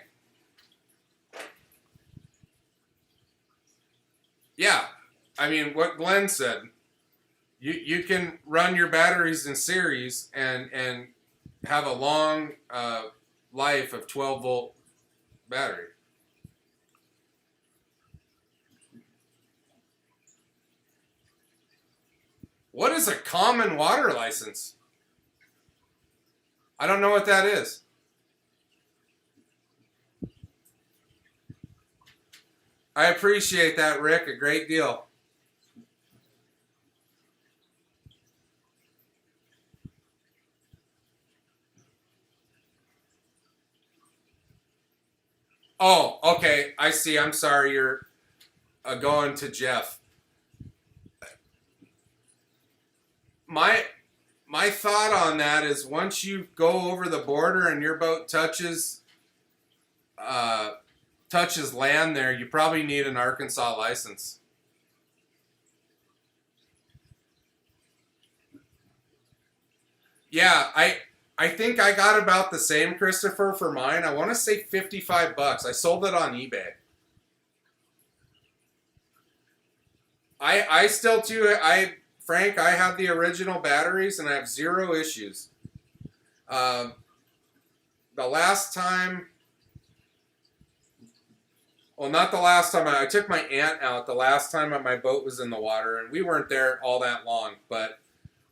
Yeah. I mean, what Glenn said. You can run your batteries in series and have a long life of 12-volt battery. What is a common water license? I don't know what that is. I appreciate that, Rick, a great deal. Oh, okay. I see. I'm sorry you're going to Jeff. My thought on that is once you go over the border and your boat touches land there, you probably need an Arkansas license. Yeah, I think I got about the same, Kristopher, for mine. I want to say $55. I sold it on eBay. I still too. Frank, I have the original batteries and I have zero issues. The last time, well, not the last time, I took my aunt out the last time my boat was in the water, and we weren't there all that long, but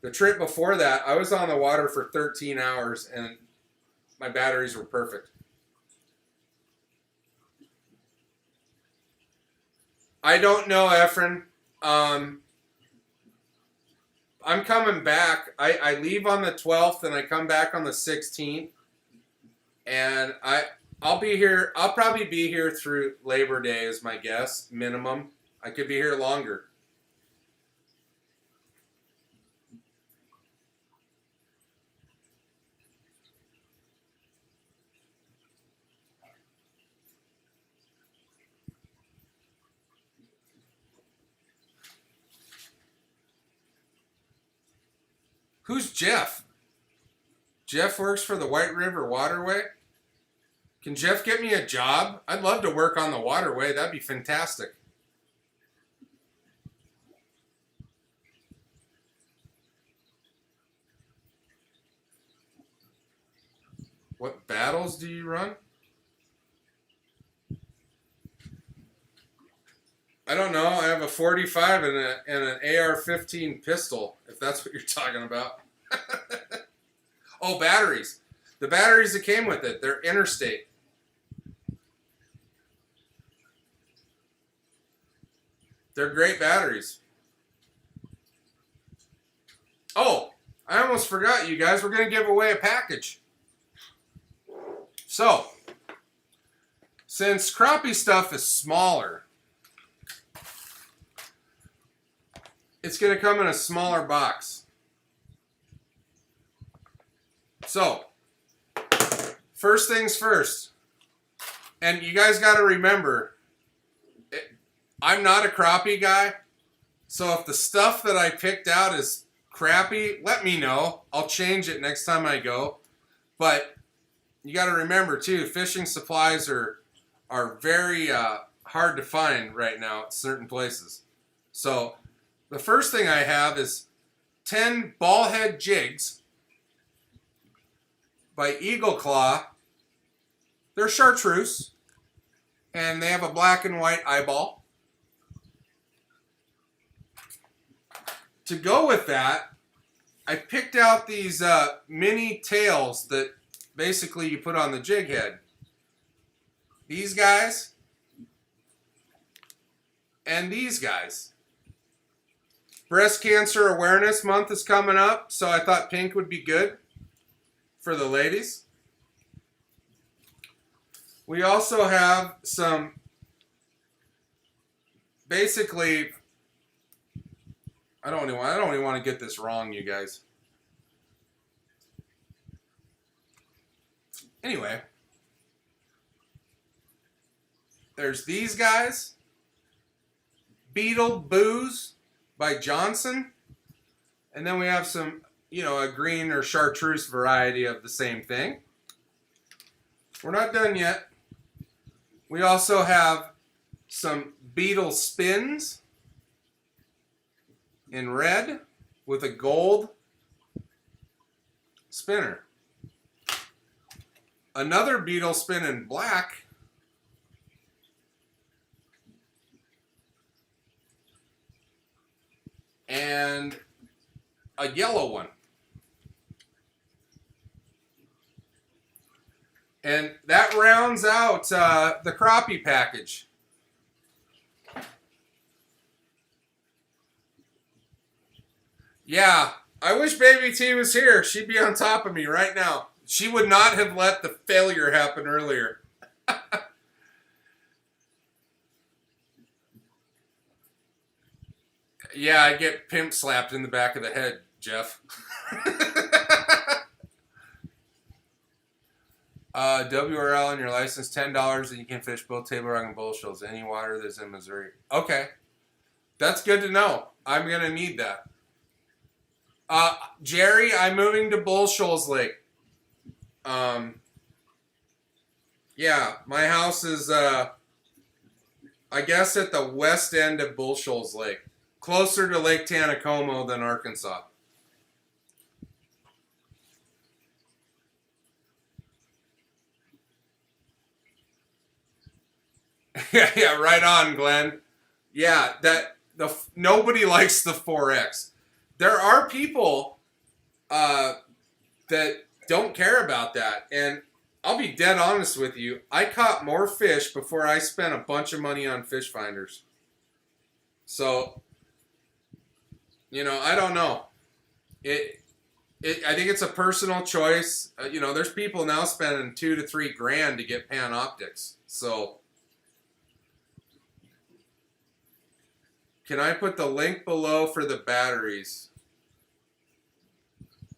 The trip before that, I was on the water for 13 hours and my batteries were perfect. I don't know, Efren. I'm coming back. I leave on the 12th and I come back on the 16th. And I'll be here. I'll probably be here through Labor Day is my guess, minimum. I could be here longer. Who's Jeff? Jeff works for the White River Waterway? Can Jeff get me a job? I'd love to work on the waterway. That'd be fantastic. What battles do you run? I don't know. I have a 45 and an AR-15 pistol, if that's what you're talking about. Oh, batteries. The batteries that came with it, they're interstate. They're great batteries. Oh, I almost forgot, you guys. We're going to give away a package. So, since crappie stuff is smaller, it's going to come in a smaller box. So, first things first. And you guys got to remember, I'm not a crappie guy. So if the stuff that I picked out is crappy, let me know. I'll change it next time I go. But you got to remember too, fishing supplies are very hard to find right now at certain places. So the first thing I have is 10 ball head jigs by Eagle Claw. They're chartreuse and they have a black and white eyeball. To go with that, I picked out these mini tails that basically you put on the jig head. These guys and these guys. Breast Cancer Awareness Month is coming up, so I thought pink would be good for the ladies. We also have some, basically, I don't even want to get this wrong, you guys. Anyway, there's these guys. Beetle Booze by Johnson. And then we have some, a green or chartreuse variety of the same thing. We're not done yet. We also have some Beetle Spins in red with a gold spinner. Another Beetle Spin in black. And a yellow one. And that rounds out the crappie package. Yeah, I wish Baby T was here. She'd be on top of me right now. She would not have let the failure happen earlier. Yeah, I get pimp slapped in the back of the head, Jeff. WRL on your license, $10, and you can fish both table rock and bull shoals, any water that's in Missouri. Okay. That's good to know. I'm going to need that. Jerry, I'm moving to Bull Shoals Lake. Yeah, my house is, I guess at the west end of Bull Shoals Lake. Closer to Lake Taneycomo than Arkansas. Yeah, right on, Glenn. Yeah, nobody likes the 4X. There are people that don't care about that. And I'll be dead honest with you. I caught more fish before I spent a bunch of money on fish finders. So, I don't know. I think it's a personal choice. There's people now spending $2,000 to $3,000 to get Panoptics. So, can I put the link below for the batteries?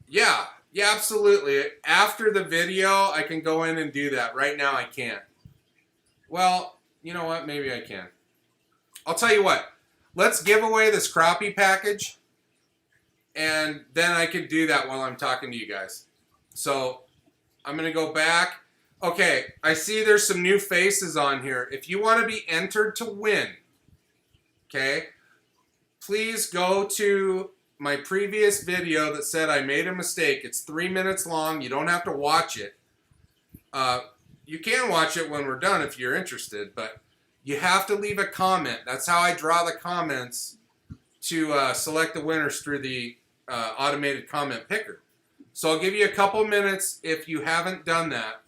Yeah, absolutely. After the video, I can go in and do that. Right now, I can't. Well, you know what? Maybe I can. I'll tell you what. Let's give away this crappie package, and then I can do that while I'm talking to you guys. So, I'm going to go back. Okay, I see there's some new faces on here. If you want to be entered to win, okay, please go to my previous video that said I made a mistake. It's 3 minutes long. You don't have to watch it. You can watch it when we're done if you're interested, but you have to leave a comment. That's how I draw the comments to select the winners through the automated comment picker. So I'll give you a couple minutes if you haven't done that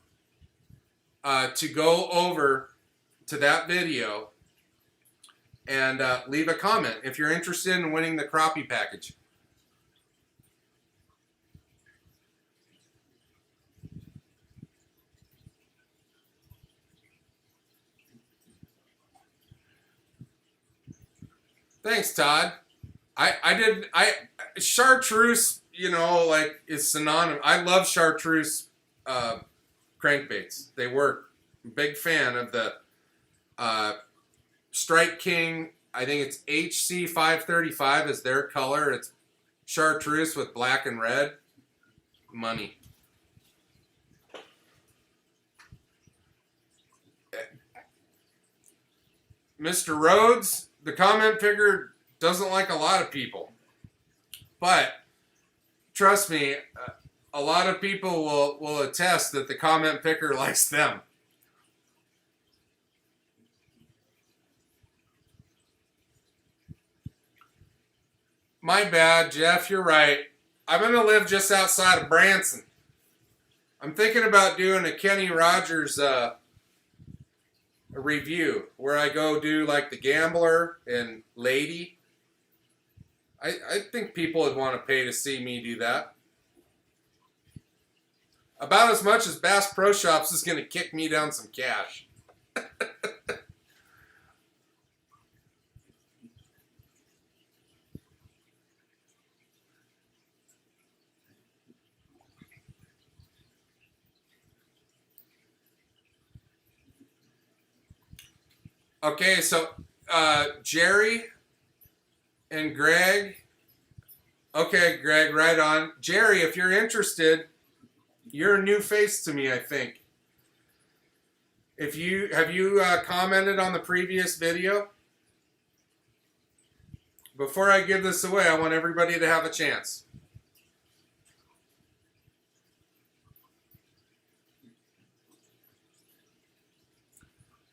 to go over to that video and leave a comment if you're interested in winning the crappie package. Thanks, Todd. Chartreuse, is synonymous. I love chartreuse crankbaits. They work. Big fan of the Strike King. I think it's HC 535 is their color. It's chartreuse with black and red. Money. Mr. Rhodes, the comment picker doesn't like a lot of people. But trust me, a lot of people will attest that the comment picker likes them. My bad, Jeff, you're right. I'm going to live just outside of Branson. I'm thinking about doing a Kenny Rogers a review where I go do like The Gambler and Lady. I think people would want to pay to see me do that. About as much as Bass Pro Shops is going to kick me down some cash. Okay, so Jerry and Greg. Okay, Greg, right on. Jerry, if you're interested, you're a new face to me, I think. Have you commented on the previous video? Before I give this away, I want everybody to have a chance.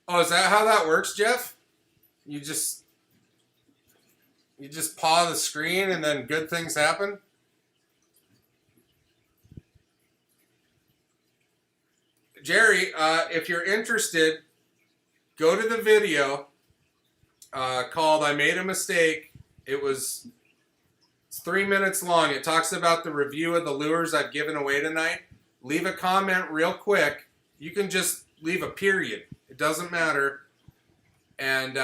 Oh, is that how that works, Jeff? You just paw the screen and then good things happen? Jerry, if you're interested, go to the video called I Made a Mistake. It's 3 minutes long. It talks about the review of the lures I've given away tonight. Leave a comment real quick. You can just leave a period. It doesn't matter. And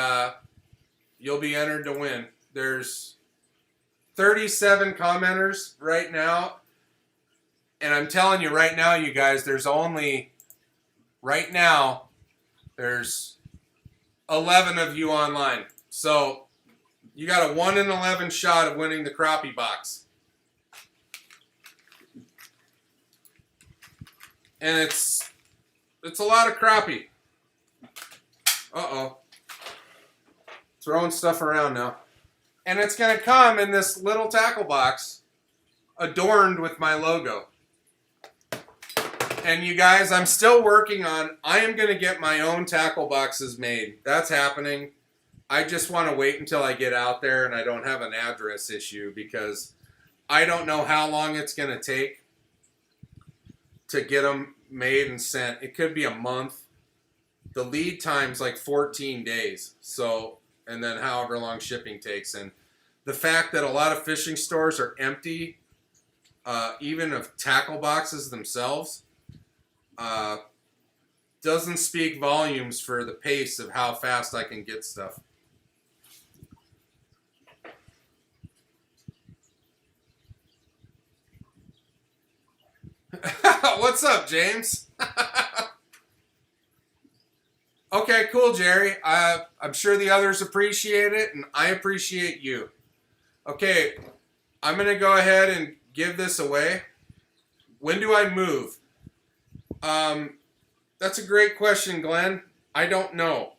you'll be entered to win. There's 37 commenters right now. And I'm telling you right now, you guys, there's 11 of you online. So you got a 1 in 11 shot of winning the crappie box. And it's a lot of crappie. Uh-oh. Throwing stuff around now. And it's going to come in this little tackle box adorned with my logo. And you guys, I'm still working on, I am going to get my own tackle boxes made. That's happening. I just want to wait until I get out there and I don't have an address issue because I don't know how long it's going to take to get them made and sent. It could be a month. The lead time's like 14 days. So, and then however long shipping takes. And the fact that a lot of fishing stores are empty, even of tackle boxes themselves, doesn't speak volumes for the pace of how fast I can get stuff. What's up, James? Okay, cool, Jerry. I'm sure the others appreciate it, and I appreciate you. Okay, I'm going to go ahead and give this away. When do I move? That's a great question, Glenn. I don't know.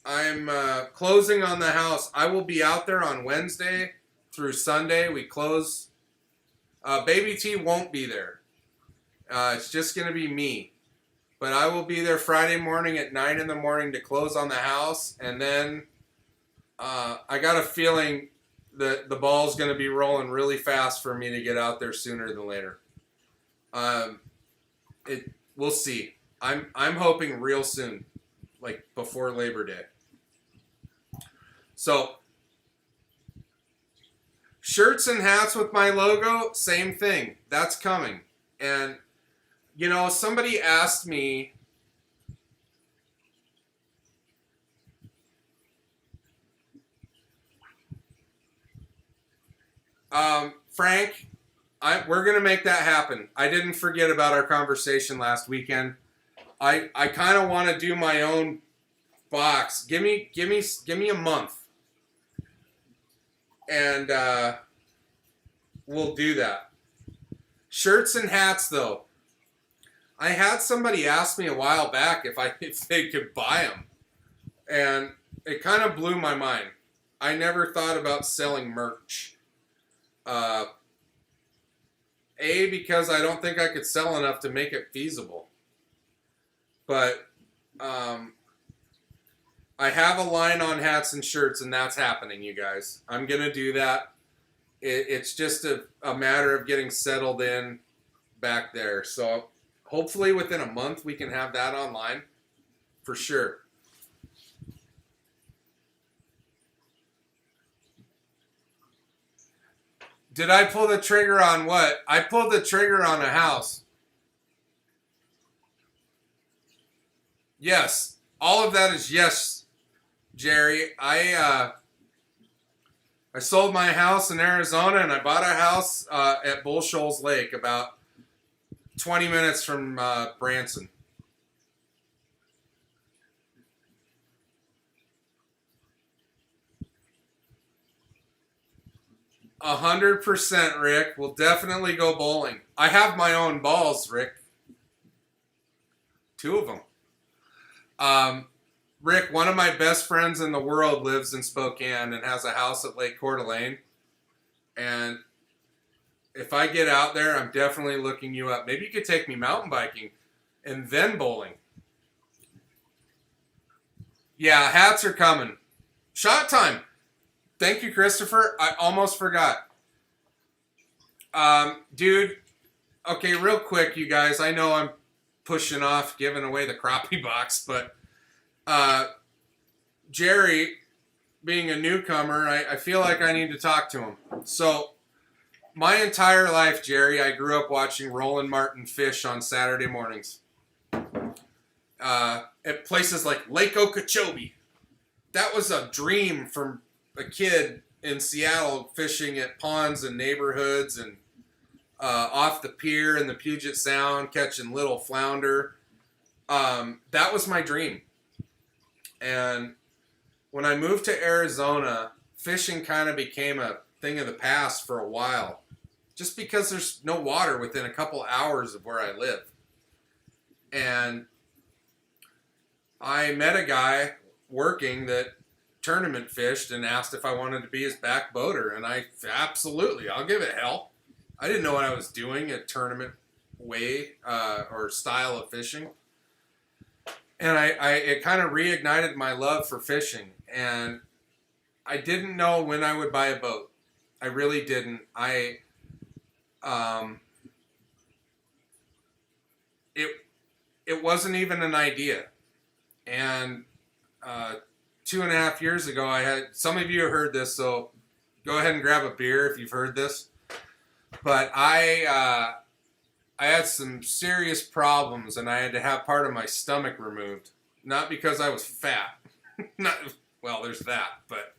I'm closing on the house. I will be out there on Wednesday through Sunday. We close. Baby T won't be there. It's just going to be me. But I will be there Friday morning at 9 in the morning to close on the house. And then I got a feeling that the ball's going to be rolling really fast for me to get out there sooner than later. We'll see. I'm hoping real soon, like before Labor Day. So, shirts and hats with my logo, same thing. That's coming. And, you know, somebody asked me, Frank, we're going to make that happen. I didn't forget about our conversation last weekend. I kind of want to do my own box. Give me a month. And we'll do that. Shirts and hats, though. I had somebody ask me a while back if they could buy them. And it kind of blew my mind. I never thought about selling merch. Because I don't think I could sell enough to make it feasible. But I have a line on hats and shirts, and that's happening, you guys. I'm going to do that. It's just a matter of getting settled in back there. So hopefully within a month we can have that online for sure. Did I pull the trigger on what? I pulled the trigger on a house. Yes. All of that is yes, Jerry. I sold my house in Arizona and I bought a house at Bull Shoals Lake about 20 minutes from Branson. A 100%, Rick. We'll definitely go bowling. I have my own balls, Rick. 2 of them. Rick, one of my best friends in the world lives in Spokane and has a house at Lake Coeur d'Alene. And if I get out there, I'm definitely looking you up. Maybe you could take me mountain biking and then bowling. Yeah, hats are coming. Shot time. Thank you, Kristopher. I almost forgot. Dude, okay, real quick, you guys. I know I'm pushing off giving away the crappie box, but Jerry, being a newcomer, I feel like I need to talk to him. So, my entire life, Jerry, I grew up watching Roland Martin fish on Saturday mornings at places like Lake Okeechobee. That was a dream from a kid in Seattle fishing at ponds and neighborhoods and off the pier in the Puget Sound catching little flounder. That was my dream. And when I moved to Arizona, fishing kind of became a thing of the past for a while. Just because there's no water within a couple hours of where I live. And I met a guy working that tournament fished and asked if I wanted to be his back boater. And I, absolutely, I'll give it hell. I didn't know what I was doing a tournament way or style of fishing. And it kind of reignited my love for fishing. And I didn't know when I would buy a boat. I really didn't. I Um, it wasn't even an idea. And 2.5 years ago, I had, some of you have heard this, so go ahead and grab a beer if you've heard this. But I had some serious problems, and I had to have part of my stomach removed. Not because I was fat. Not, well, there's that, but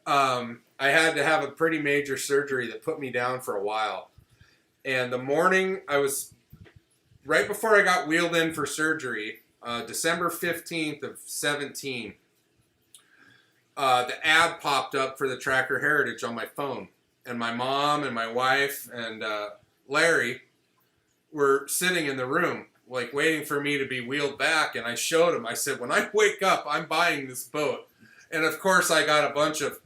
I had to have a pretty major surgery that put me down for a while. And the morning I was, right before I got wheeled in for surgery, December 15th of 17, the ad popped up for the Tracker Heritage on my phone. And my mom and my wife and Larry were sitting in the room, like waiting for me to be wheeled back. And I showed them, I said, when I wake up, I'm buying this boat. And of course I got a bunch of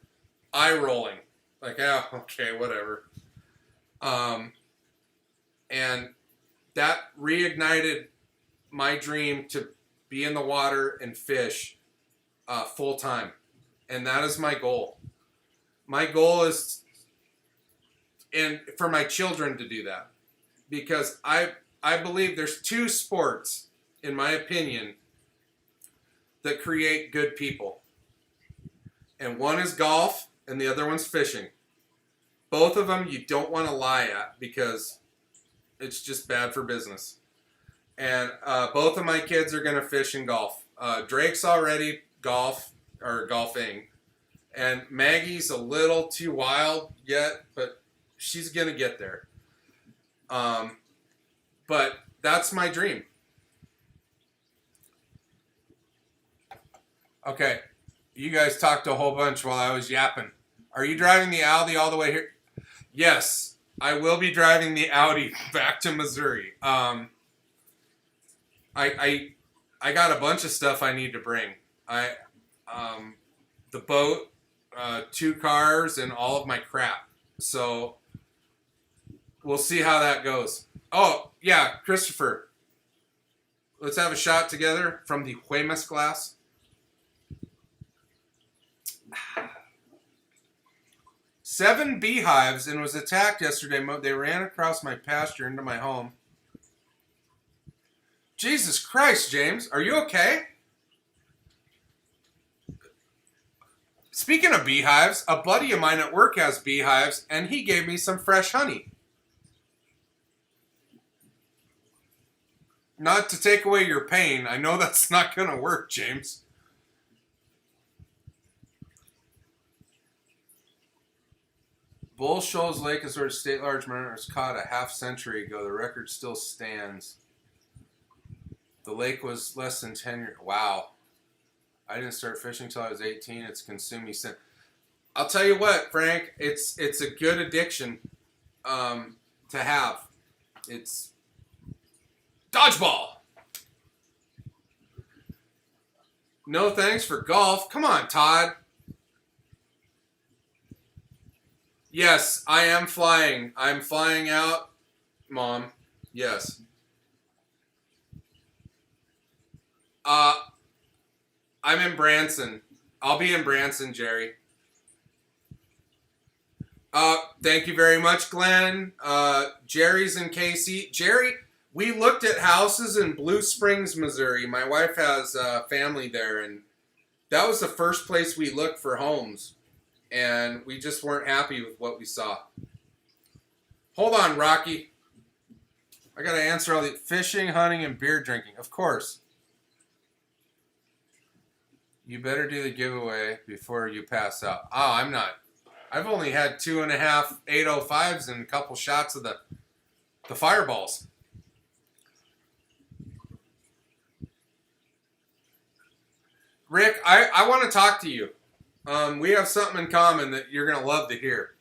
eye rolling. Like, oh, okay, whatever. And that reignited my dream to be in the water and fish full time. And that is my goal. My goal is, and for my children to do that. Because I believe there's two sports, in my opinion, that create good people. And one is golf, and the other one's fishing. Both of them you don't want to lie at because it's just bad for business. And both of my kids are going to fish and golf. Drake's already golfing. And Maggie's a little too wild yet, but she's going to get there. But that's my dream. Okay. You guys talked a whole bunch while I was yapping. Are you driving the Audi all the way here? Yes, I will be driving the Audi back to Missouri. I got a bunch of stuff I need to bring. The boat, 2 cars, and all of my crap. So we'll see how that goes. Oh, yeah, Kristopher. Let's have a shot together from the Huemas glass. Seven beehives and was attacked yesterday. They ran across my pasture into my home. Jesus Christ, James, are you okay? Speaking of beehives, a buddy of mine at work has beehives, and he gave me some fresh honey. Not to take away your pain. I know that's not going to work, James. Bull Shoals Lake is where state large marlin was caught a half-century ago. The record still stands. The lake was less than 10 years. Wow. I didn't start fishing until I was 18. It's consumed me since. I'll tell you what, Frank. It's a good addiction to have. It's dodgeball. No thanks for golf. Come on, Todd. Yes, I am flying. I'm flying out, Mom. Yes. I'm in Branson. I'll be in Branson, Jerry. Thank you very much, Glenn. Jerry's in KC. Jerry, we looked at houses in Blue Springs, Missouri. My wife has family there, and that was the first place we looked for homes. And we just weren't happy with what we saw. Hold on, Rocky. I got to answer all the fishing, hunting, and beer drinking. Of course. You better do the giveaway before you pass out. Oh, I'm not. I've only had 2.5 805s and a couple shots of the fireballs. Rick, I want to talk to you. We have something in common that you're going to love to hear.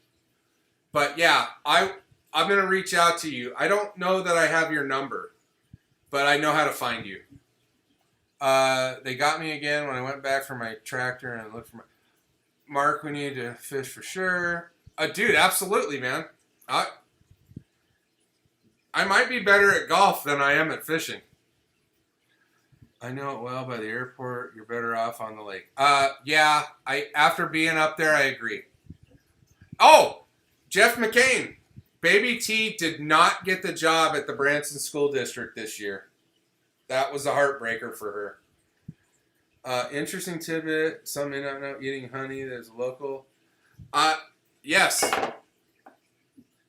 But yeah, I'm going to reach out to you. I don't know that I have your number, but I know how to find you. They got me again when I went back for my tractor and I looked for my... Mark, we need to fish for sure. Dude, absolutely, man. I might be better at golf than I am at fishing. I know it well. By the airport, you're better off on the lake. Yeah, after being up there, I agree. Oh, Jeff McCain, Baby T did not get the job at the Branson School District this year. That was a heartbreaker for her. Interesting tidbit. Some may not know eating honey that's local. Yes.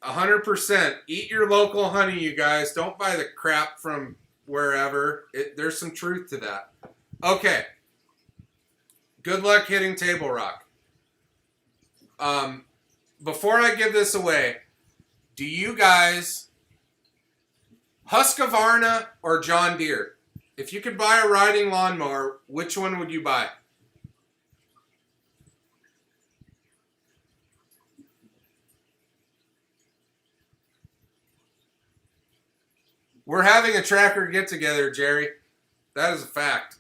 100%. Eat your local honey, you guys. Don't buy the crap from wherever. There's some truth to that. Okay. Good luck hitting Table Rock. Before I give this away, do you guys Husqvarna or John Deere? If you could buy a riding lawnmower, which one would you buy? We're having a tracker get-together, Jerry. That is a fact.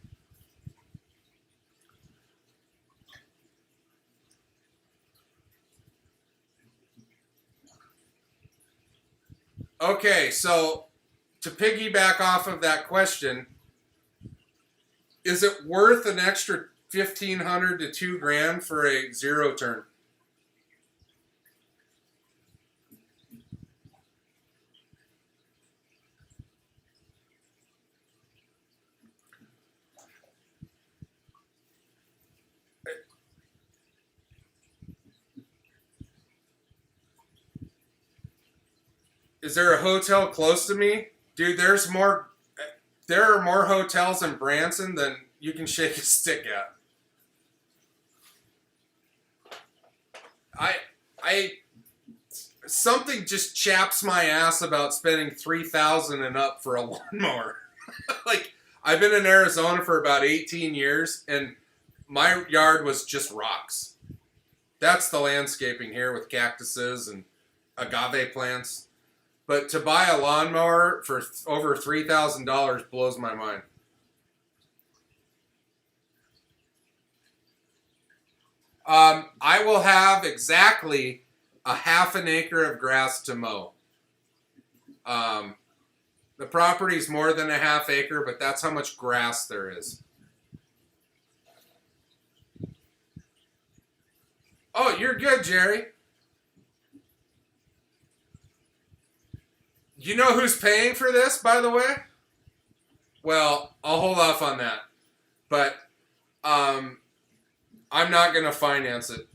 Okay, so to piggyback off of that question, is it worth an extra $1,500 to $2,000 for a zero turn? Is there a hotel close to me? Dude, there are more hotels in Branson than you can shake a stick at. Something just chaps my ass about spending $3,000 and up for a lawnmower. Like, I've been in Arizona for about 18 years, and my yard was just rocks. That's the landscaping here with cactuses and agave plants. But to buy a lawnmower for over $3,000 blows my mind. I will have exactly a half an acre of grass to mow. The property's more than a half acre, but that's how much grass there is. Oh, you're good, Jerry. You know who's paying for this, by the way? Well, I'll hold off on that. But I'm not going to finance it.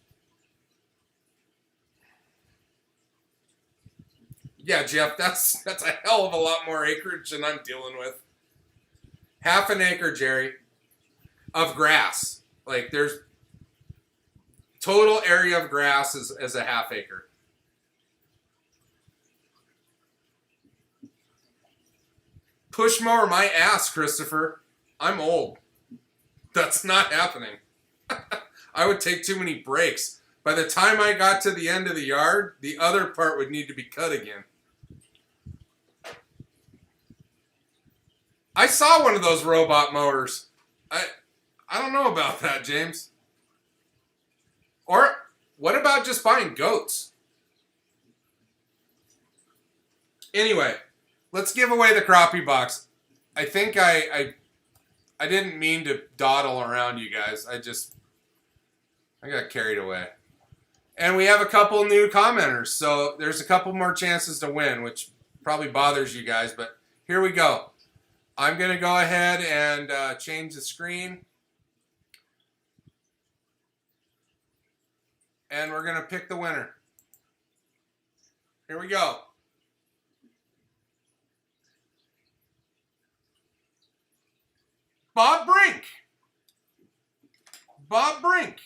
Yeah, Jeff, that's a hell of a lot more acreage than I'm dealing with. Half an acre, Jerry, of grass. Like, there's total area of grass is a half acre. Push mower my ass, Kristopher. I'm old. That's not happening. I would take too many breaks. By the time I got to the end of the yard, the other part would need to be cut again. I saw one of those robot mowers. I don't know about that, James. Or what about just buying goats? Anyway, let's give away the crappie box. I think I didn't mean to dawdle around you guys. I got carried away. And we have a couple new commenters, so there's a couple more chances to win, which probably bothers you guys, but here we go. I'm going to go ahead and change the screen. And we're going to pick the winner. Here we go. Bob Brink. Bob Brink.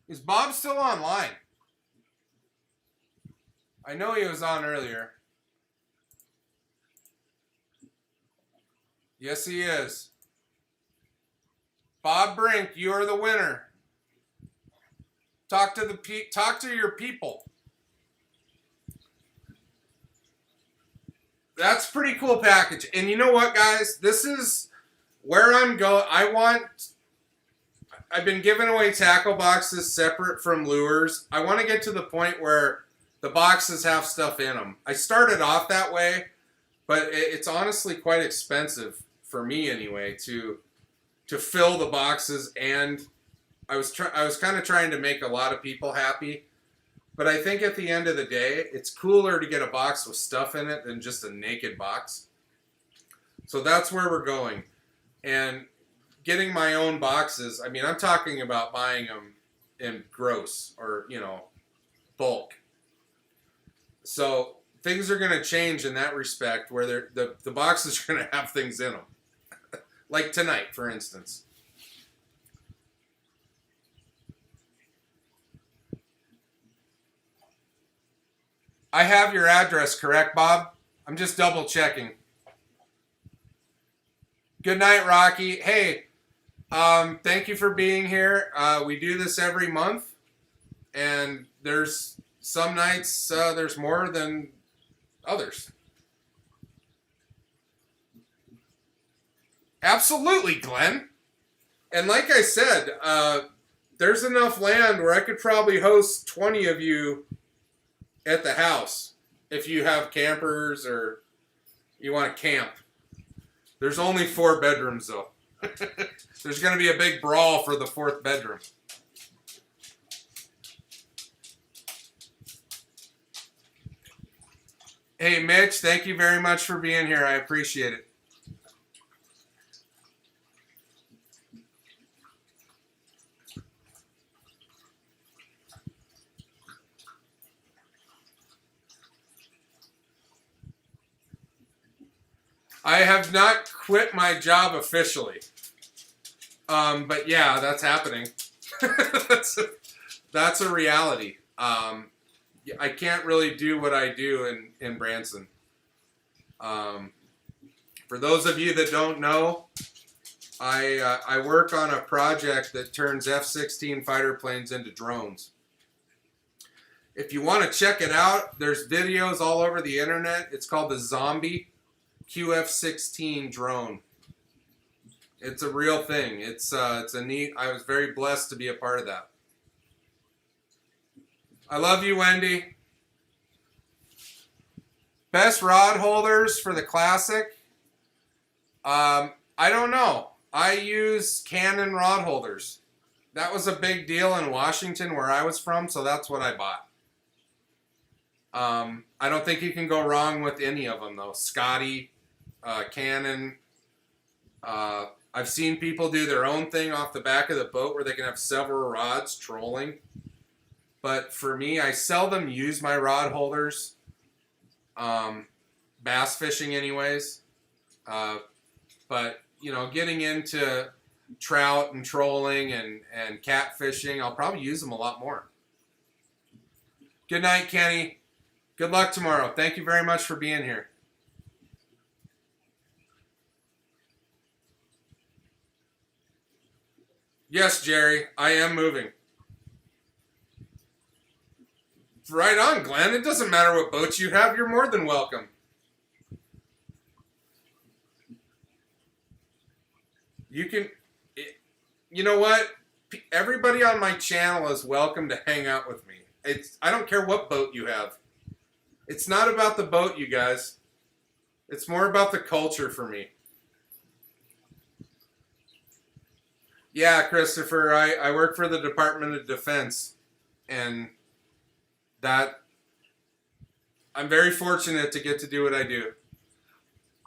Is Bob still online? I know he was on earlier. Yes, he is. Bob Brink, you are the winner. Talk to your people. That's a pretty cool package. And you know what, guys? This is where I'm going. I've been giving away tackle boxes separate from lures. I want to get to the point where the boxes have stuff in them. I started off that way, but it's honestly quite expensive for me anyway to fill the boxes, and I was kind of trying to make a lot of people happy. But I think at the end of the day, it's cooler to get a box with stuff in it than just a naked box. So that's where we're going. And getting my own boxes, I mean, I'm talking about buying them in gross or, bulk. So things are going to change in that respect where the boxes are going to have things in them. Like tonight, for instance. I have your address correct, Bob? I'm just double checking. Good night, Rocky. Hey, thank you for being here. We do this every month, and there's some nights there's more than others. Absolutely, Glenn. And like I said, there's enough land where I could probably host 20 of you at the house if you have campers or you want to camp. There's only 4 bedrooms, though. There's going to be a big brawl for the 4th bedroom. Hey, Mitch, thank you very much for being here. I appreciate it. I have not quit my job officially. But yeah, that's happening. that's a reality. I can't really do what I do in Branson. For those of you that don't know, I work on a project that turns F-16 fighter planes into drones. If you want to check it out, there's videos all over the internet. It's called the Zombie QF-16 drone. It's a real thing. It's a neat. I was very blessed to be a part of that. I love you, Wendy. Best rod holders for the Classic? I don't know. I use Canon rod holders. That was a big deal in Washington where I was from, so that's what I bought. I don't think you can go wrong with any of them, though. Scotty, Canon. I've seen people do their own thing off the back of the boat where they can have several rods trolling. But for me, I seldom use my rod holders. Bass fishing anyways. But, getting into trout and trolling and catfishing, I'll probably use them a lot more. Good night, Kenny. Good luck tomorrow. Thank you very much for being here. Yes, Jerry, I am moving. Right on, Glenn. It doesn't matter what boat you have. You're more than welcome. You can, you know what? Everybody on my channel is welcome to hang out with me. I don't care what boat you have. It's not about the boat, you guys. It's more about the culture for me. Yeah, Kristopher, I work for the Department of Defense, and that I'm very fortunate to get to do what I do.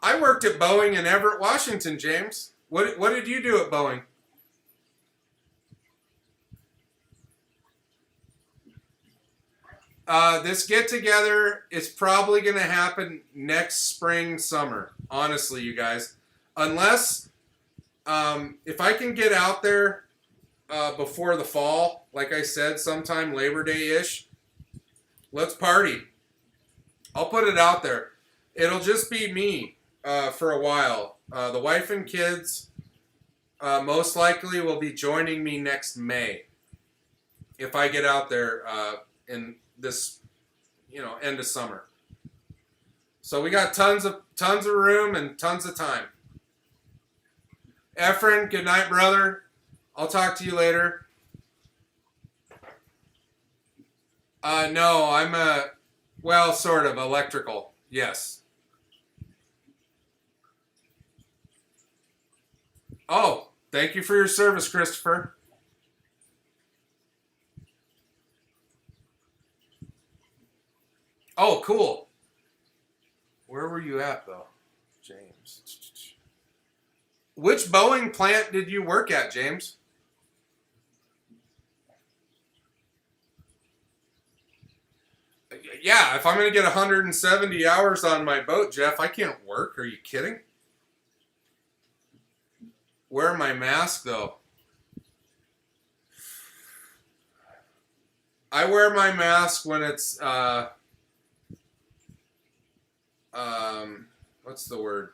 I worked at Boeing in Everett, Washington, James. What did you do at Boeing? This get-together is probably going to happen next spring, summer, honestly, you guys. Unless, if I can get out there before the fall, like I said, sometime Labor Day-ish, let's party. I'll put it out there. It'll just be me for a while. The wife and kids most likely will be joining me next May if I get out there in this, end of summer. So we got tons of room and tons of time. Efren, good night, brother. I'll talk to you later. No, I'm sort of electrical. Yes. Oh, thank you for your service, Kristopher. Oh, cool. Where were you at, though, James? Which Boeing plant did you work at, James? Yeah, if I'm going to get 170 hours on my boat, Jeff, I can't work. Are you kidding? Wear my mask, though. I wear my mask when it's, what's the word?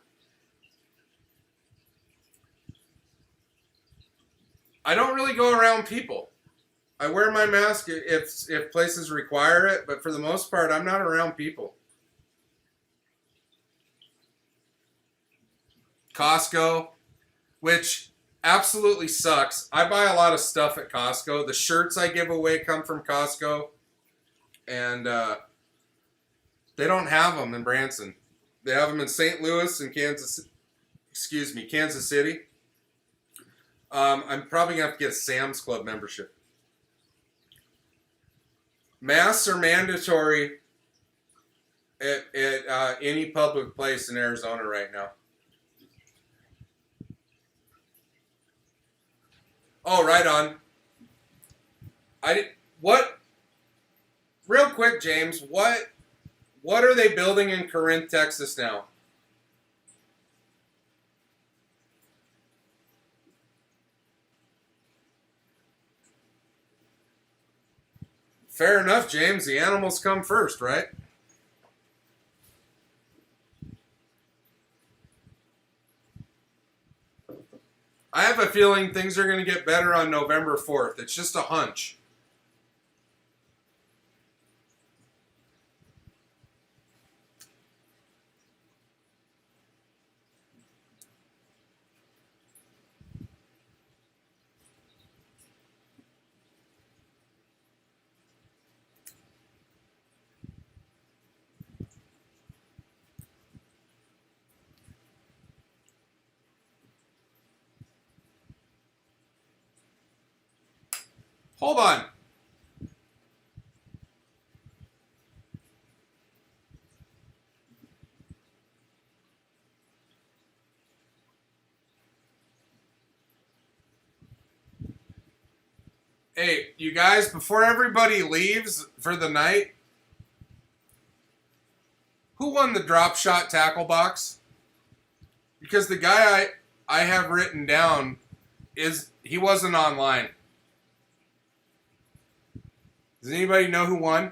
I don't really go around people. I wear my mask if places require it, but for the most part, I'm not around people. Costco, which absolutely sucks. I buy a lot of stuff at Costco. The shirts I give away come from Costco, and they don't have them in Branson. They have them in St. Louis and Kansas City. I'm probably going to have to get a Sam's Club membership. Masks are mandatory at any public place in Arizona right now. Oh, right on. What? Real quick, James. What are they building in Corinth, Texas now? Fair enough, James. The animals come first, right? I have a feeling things are going to get better on November 4th. It's just a hunch. Hold on. Hey, you guys, before everybody leaves for the night, who won the drop shot tackle box? Because the guy I have written down he wasn't online. Does anybody know who won?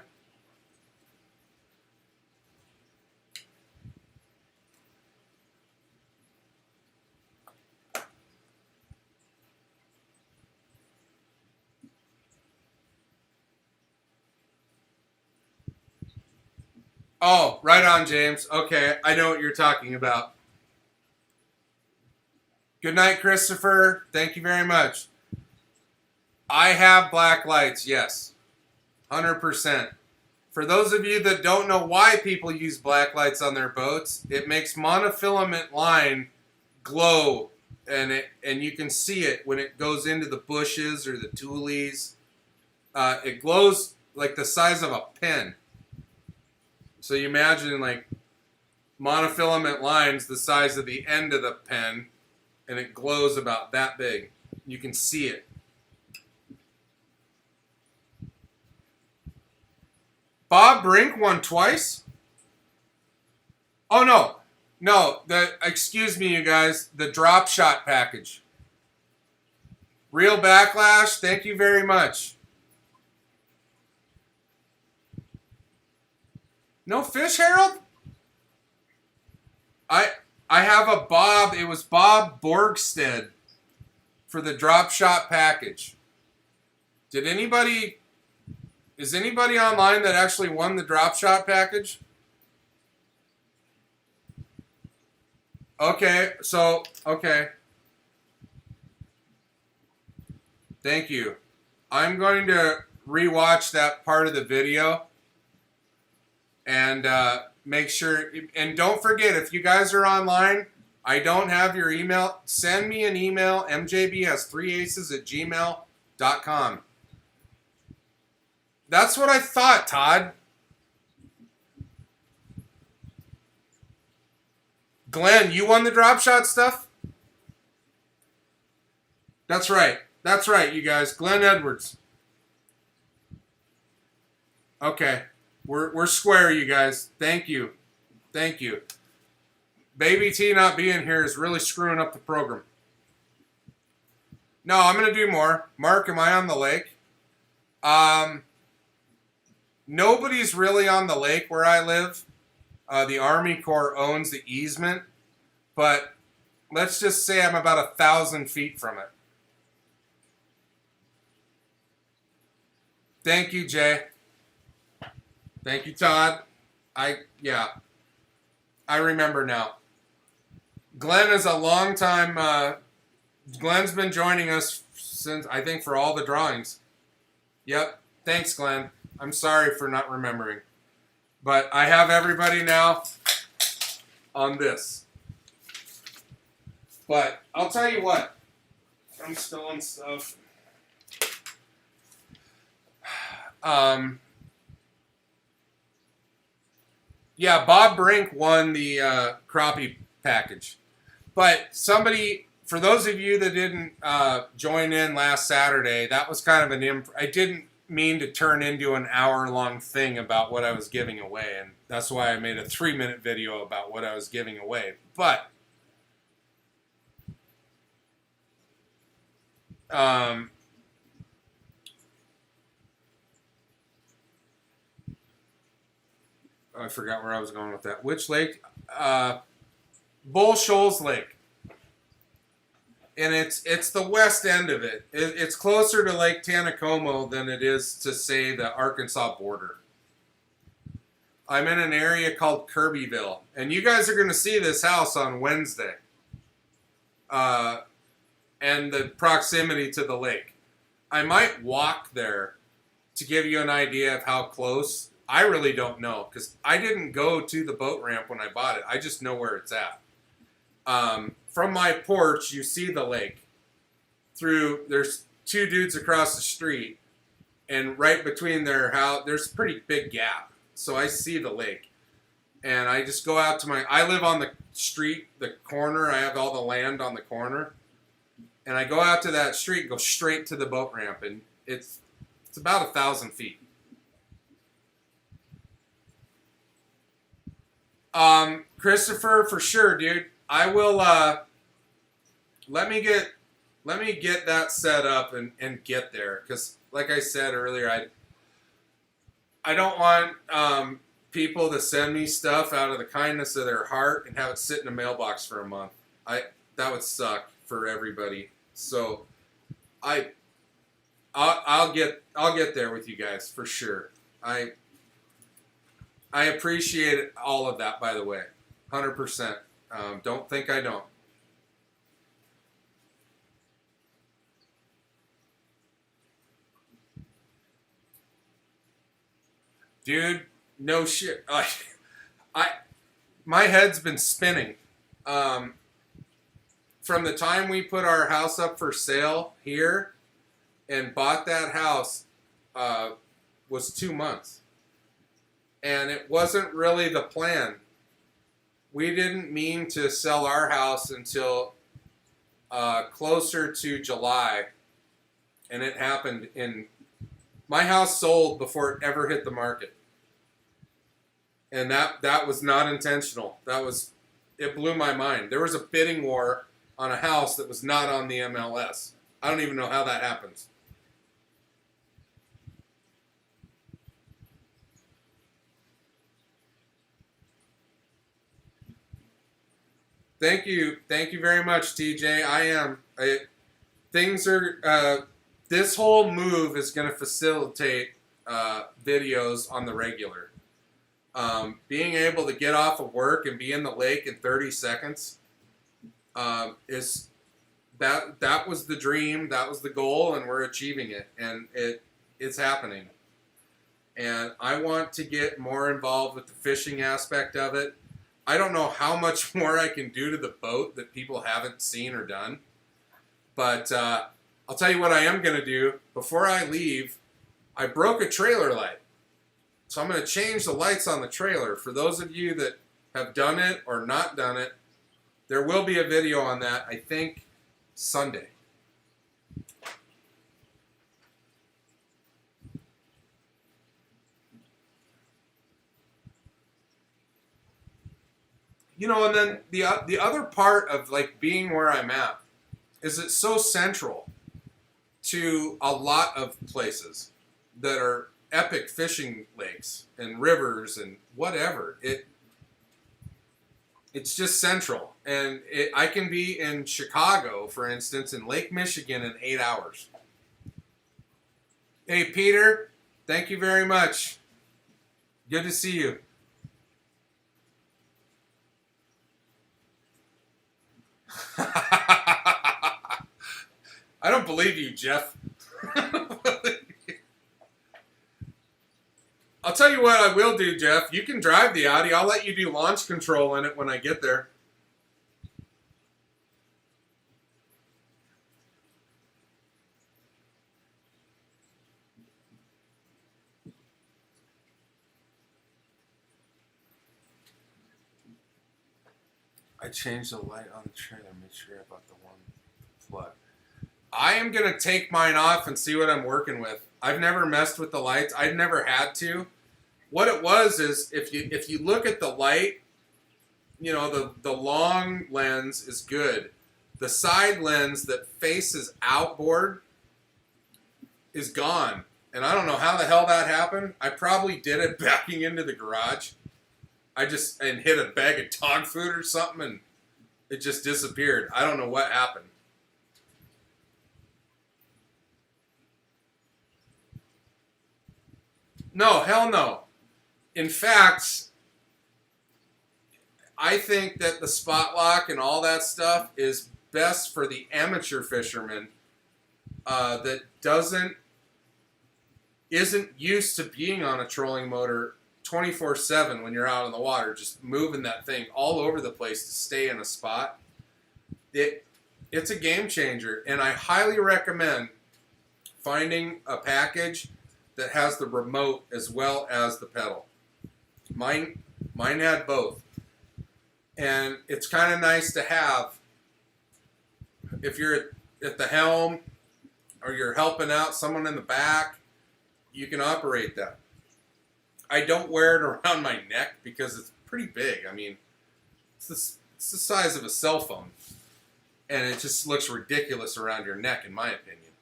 Oh, right on, James. Okay, I know what you're talking about. Good night, Kristopher. Thank you very much. I have black lights, yes. 100%. For those of you that don't know why people use black lights on their boats, it makes monofilament line glow, and you can see it when it goes into the bushes or the tules. It glows like the size of a pen. So you imagine like monofilament lines the size of the end of the pen, and it glows about that big. You can see it. Bob Brink won twice? Oh, no. Excuse me, you guys. The drop shot package. Real Backlash, thank you very much. No fish, Harold? I have a Bob. It was Bob Borgstede for the drop shot package. Is anybody online that actually won the drop shot package? Okay. Thank you. I'm going to rewatch that part of the video and make sure. And don't forget, if you guys are online, I don't have your email. Send me an email, mjbs3aces@gmail.com. That's what I thought, Todd. Glenn, you won the drop shot stuff? That's right. That's right, you guys. Glenn Edwards. Okay. We're square, you guys. Thank you. Thank you. Baby T not being here is really screwing up the program. No, I'm going to do more. Mark, am I on the lake? Nobody's really on the lake where I live. The Army Corps owns the easement, but let's just say I'm about 1,000 feet from it. Thank you, Jay. Thank you, Todd. I remember now. Glenn is a long time, Glenn's been joining us since, I think, for all the drawings. Yep. Thanks, Glenn. I'm sorry for not remembering. But I have everybody now on this. But I'll tell you what. I'm still in stuff. Yeah, Bob Brink won the crappie package. But somebody, for those of you that didn't join in last Saturday, that was kind of I didn't mean to turn into an hour-long thing about what I was giving away, and that's why I made a 3-minute video about what I was giving away. But I forgot where I was going with that. Which lake? Bull Shoals Lake. And it's the west end of it. It's closer to Lake Taneycomo than it is to, say, the Arkansas border. I'm in an area called Kirbyville. And you guys are going to see this house on Wednesday. And the proximity to the lake. I might walk there to give you an idea of how close. I really don't know, because I didn't go to the boat ramp when I bought it. I just know where it's at. From my porch, you see the lake. There's 2 dudes across the street, and right between their house, there's a pretty big gap. So I see the lake. And I just go out to I live on the street, the corner. I have all the land on the corner. And I go out to that street, go straight to the boat ramp, and it's about 1,000 feet. Kristopher, for sure, dude. I will, let me get that set up and get there. Because, like I said earlier, I don't want, people to send me stuff out of the kindness of their heart and have it sit in a mailbox for a month. That would suck for everybody. So, I'll get there with you guys, for sure. I appreciate all of that, by the way. 100%. Don't think I don't. Dude, no shit. My head's been spinning. From the time we put our house up for sale here and bought that house was 2 months. And it wasn't really the plan. We didn't mean to sell our house until closer to July. And it happened my house sold before it ever hit the market. And that was not intentional. It blew my mind. There was a bidding war on a house that was not on the MLS. I don't even know how that happens. Thank you very much, TJ. This whole move is going to facilitate videos on the regular. Being able to get off of work and be in the lake in 30 seconds that was the dream, that was the goal, and we're achieving it, and it's happening. And I want to get more involved with the fishing aspect of it. I don't know how much more I can do to the boat that people haven't seen or done. But I'll tell you what I am going to do. Before I leave, I broke a trailer light. So I'm going to change the lights on the trailer. For those of you that have done it or not done it, There will be a video on that, I think, Sunday. You know, and then the other part of like being where I'm at is it's so central to a lot of places that are epic fishing lakes and rivers and whatever. It's just central, and I can be in Chicago, for instance, in Lake Michigan in 8 hours. Hey, Peter, thank you very much. Good to see you. I don't believe you, Jeff. I'll tell you what I will do, Jeff. You can drive the Audi. I'll let you do launch control in it when I get there. I changed the light on the trailer. Make sure about the one plug. I am going to take mine off and see what I'm working with. I've never messed with the lights. I've never had to. What it was is if you look at the light, you know, the long lens is good. The side lens that faces outboard is gone. And I don't know how the hell that happened. I probably did it backing into the garage. And hit a bag of dog food or something, and it just disappeared. I don't know what happened. No, hell no. In fact, I think that the spot lock and all that stuff is best for the amateur fisherman that isn't used to being on a trolling motor 24/7 when you're out on the water, just moving that thing all over the place to stay in a spot. It's a game changer, and I highly recommend finding a package that has the remote as well as the pedal. Mine had both, and it's kind of nice to have if you're at the helm or you're helping out someone in the back. You can operate that. I don't wear it around my neck because it's pretty big. I mean, it's the size of a cell phone. And it just looks ridiculous around your neck, in my opinion.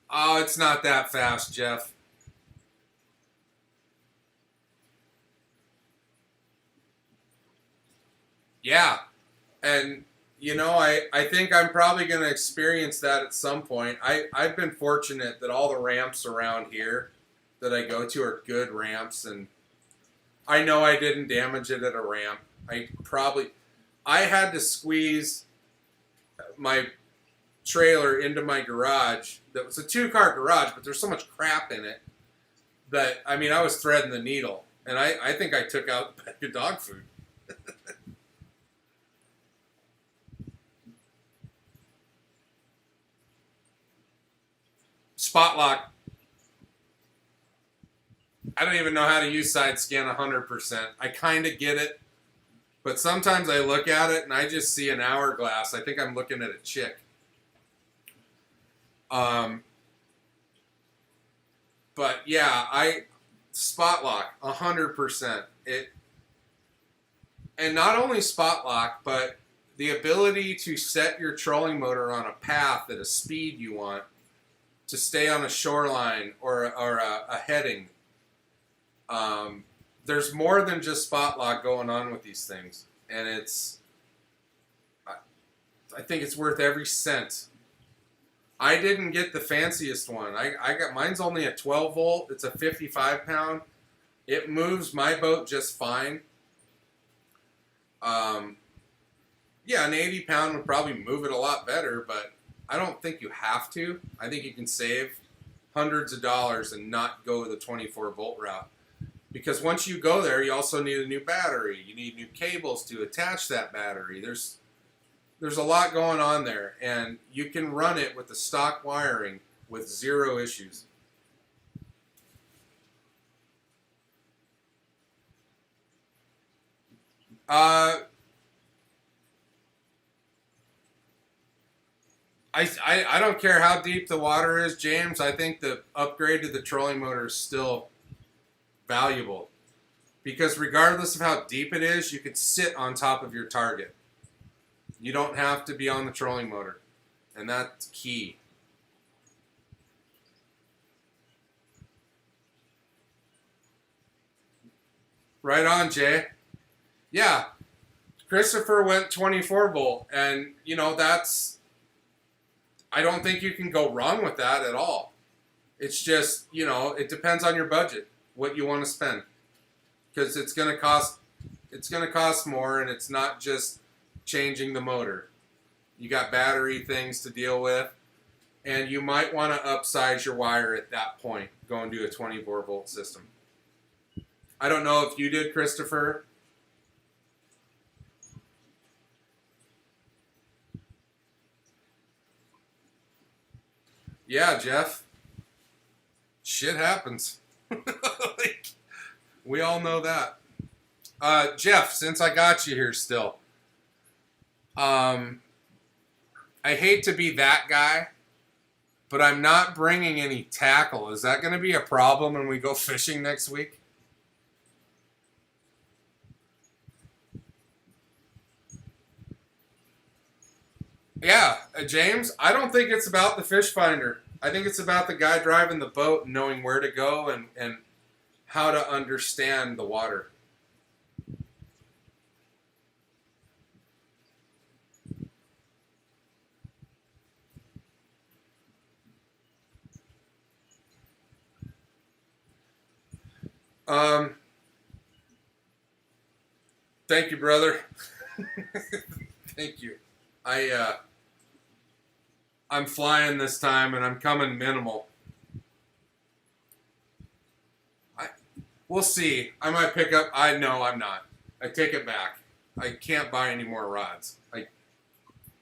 Oh, it's not that fast, Jeff. Yeah. And you know, I think I'm probably going to experience that at some point. I've been fortunate that all the ramps around here that I go to are good ramps, and I know I didn't damage it at a ramp. I had to squeeze my trailer into my garage. That was a 2-car garage, but there's so much crap in it that, I mean, I was threading the needle, and I think I took out the bag of dog food. Spot lock. I don't even know how to use side scan 100%. I kind of get it, but sometimes I look at it and I just see an hourglass. I think I'm looking at a chick. But yeah, spot lock 100%. And not only spot lock, but the ability to set your trolling motor on a path at a speed you want, to stay on a shoreline or a heading. There's more than just spot lock going on with these things, and I think it's worth every cent. I didn't get the fanciest one. I got mine's only a 12 volt. It's a 55 pound. It moves my boat just fine. Yeah, an 80 pound would probably move it a lot better, but I don't think you have to. I think you can save hundreds of dollars and not go the 24 volt route. Because once you go there, you also need a new battery. You need new cables to attach that battery. There's a lot going on there, and you can run it with the stock wiring with zero issues. Uh, I don't care how deep the water is, James. I think the upgrade to the trolling motor is still valuable because regardless of how deep it is, you can sit on top of your target. You don't have to be on the trolling motor, and that's key. Right on, Jay. Yeah, Kristopher went 24 volt, and you know that's. I don't think you can go wrong with that at all. It's just, you know, it depends on your budget, what you want to spend, because it's going to cost. It's going to cost more, and it's not just changing the motor. You got battery things to deal with, and you might want to upsize your wire at that point, going to a 24 volt system. I don't know if you did, Kristopher. Yeah, Jeff. Shit happens. Like, we all know that. Jeff, since I got you here still, I hate to be that guy, but I'm not bringing any tackle. Is that going to be a problem when we go fishing next week? Yeah, James, I don't think it's about the fish finder. I think it's about the guy driving the boat and knowing where to go and how to understand the water. Um, Thank you, brother. Thank you. I'm flying this time, and I'm coming minimal. We'll see. I might pick up. I know I'm not. I take it back. I can't buy any more rods. I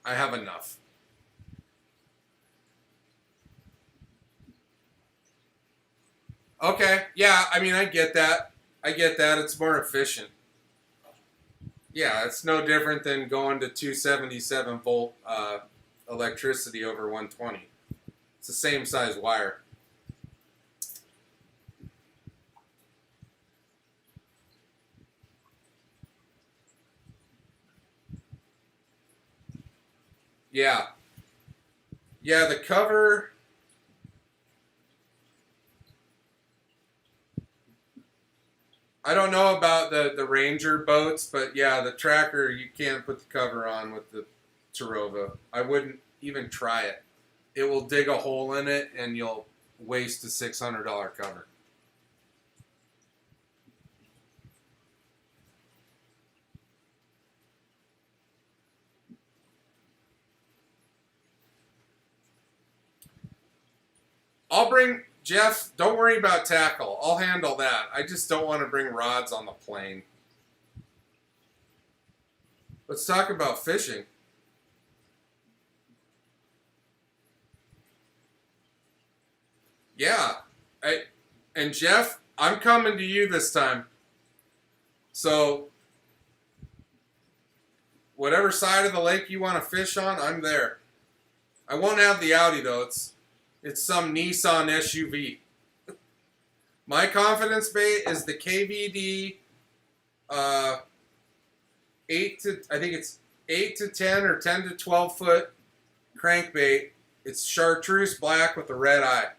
have enough. Okay. Yeah. I mean, I get that. I get that. It's more efficient. Yeah, it's no different than going to 277 volt electricity over 120. It's the same size wire. Yeah. Yeah, the cover. I don't know about the Ranger boats, but yeah, the tracker, you can't put the cover on with the Tarova. I wouldn't even try it. It will dig a hole in it and you'll waste a $600 cover. I'll bring, Jeff, don't worry about tackle. I'll handle that. I just don't want to bring rods on the plane. Let's talk about fishing. Yeah. And Jeff, I'm coming to you this time. So, whatever side of the lake you want to fish on, I'm there. I won't have the Audi though. It's some Nissan SUV. My confidence bait is the KVD 8 to 10 or 10 to 12 foot crankbait. It's chartreuse black with a red eye.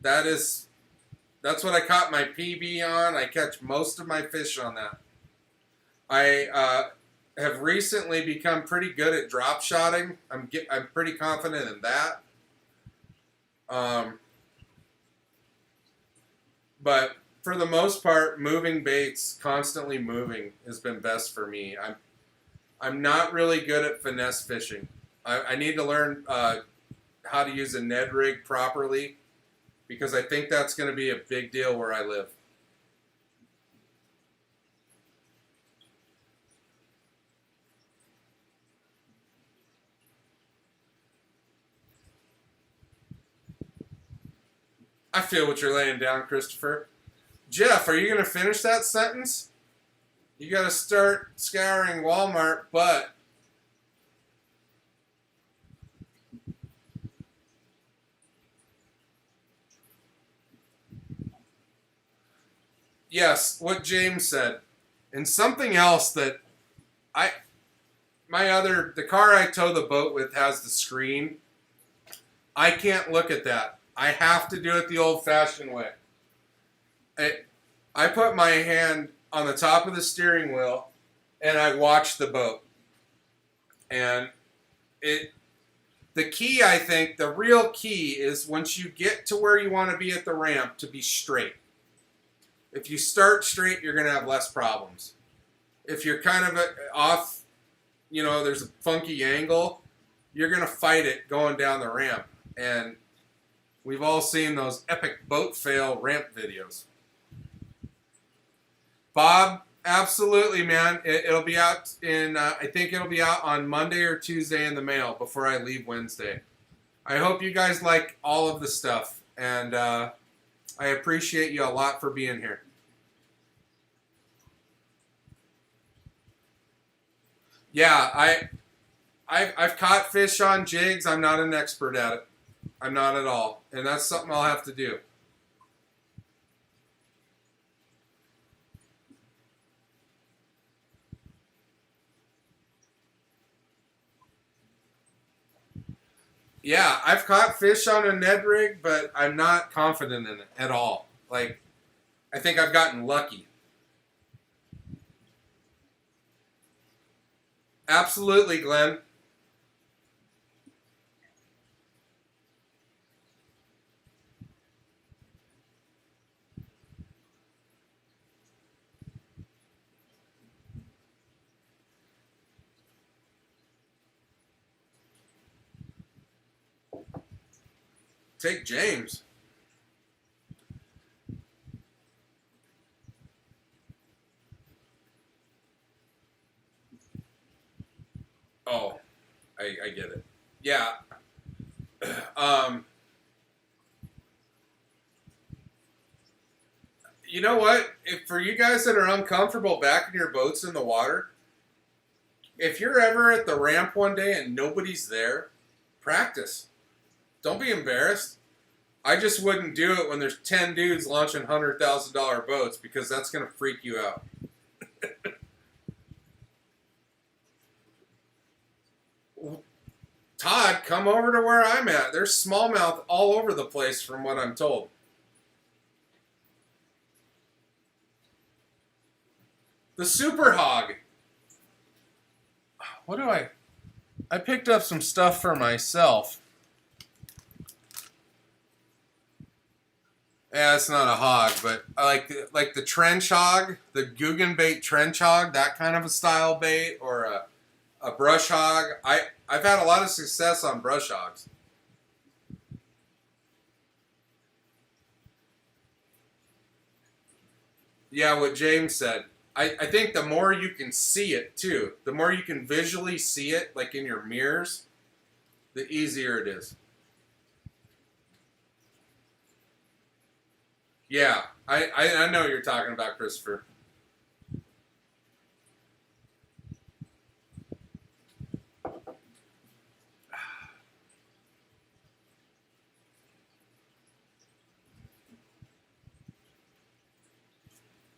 That's what I caught my PB on. I catch most of my fish on that. I have recently become pretty good at drop shotting. I'm pretty confident in that. But for the most part, moving baits, constantly moving, has been best for me. I'm not really good at finesse fishing. I need to learn how to use a Ned rig properly because I think that's going to be a big deal where I live. I feel what you're laying down, Kristopher. Jeff, are you going to finish that sentence? You got to start scouring Walmart, but yes, what James said. And something else that I the car I tow the boat with has the screen. I can't look at that. I have to do it the old-fashioned way. I put my hand on the top of the steering wheel and I watch the boat. And the key, I think, the real key is once you get to where you want to be at the ramp, to be straight. If you start straight, you're going to have less problems. If you're kind of off, there's a funky angle, you're going to fight it going down the ramp. And we've all seen those epic boat fail ramp videos. Bob, absolutely, man. It'll be out I think it'll be out on Monday or Tuesday in the mail before I leave Wednesday. I hope you guys like all of the stuff. And I appreciate you a lot for being here. Yeah, I've caught fish on jigs. I'm not an expert at it. I'm not at all. And that's something I'll have to do. Yeah, I've caught fish on a Ned rig, but I'm not confident in it at all. Like, I think I've gotten lucky. Absolutely, Glenn. Take James. Oh, I get it. Yeah. You know what? If for you guys that are uncomfortable backing your boats in the water, if you're ever at the ramp one day and nobody's there, practice. Don't be embarrassed. I just wouldn't do it when there's 10 dudes launching $100,000 boats because that's going to freak you out. Todd, come over to where I'm at. There's smallmouth all over the place from what I'm told. The super hog. What do I picked up some stuff for myself. Yeah, it's not a hog, but I like the trench hog, the Guggenbait trench hog, that kind of a style bait, or a brush hog. I've had a lot of success on brush hogs. Yeah, what James said. I think the more you can see it too, the more you can visually see it, like in your mirrors, the easier it is. Yeah, I know what you're talking about, Kristopher.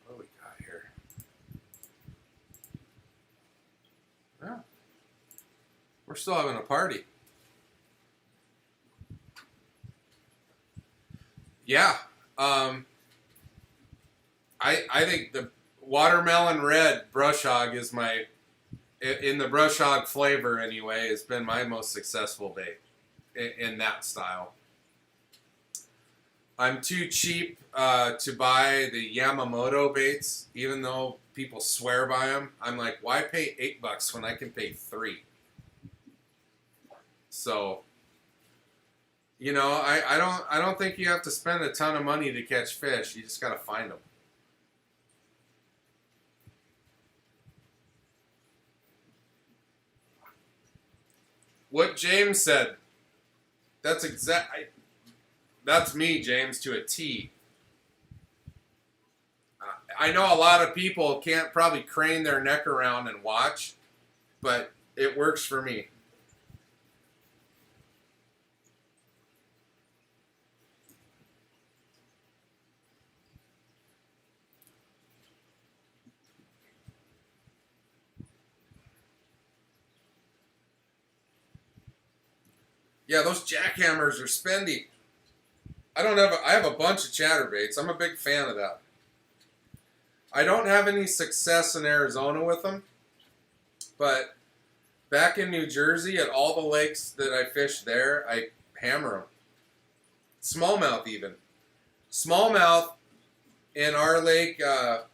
What do we got here? Yeah, we're still having a party. Yeah. Um, I think the watermelon red brush hog is in the brush hog flavor anyway, has been my most successful bait in that style. I'm too cheap to buy the Yamamoto baits, even though people swear by them. I'm like, why pay $8 when I can pay $3? So, I don't think you have to spend a ton of money to catch fish. You just got to find them. What James said. That's me, James, to a T. I know a lot of people can't probably crane their neck around and watch, but it works for me. Yeah, those jackhammers are spendy. I have a bunch of chatterbaits. I'm a big fan of that. I don't have any success in Arizona with them, but back in New Jersey at all the lakes that I fish there, I hammer them. Smallmouth even. Smallmouth in our lake,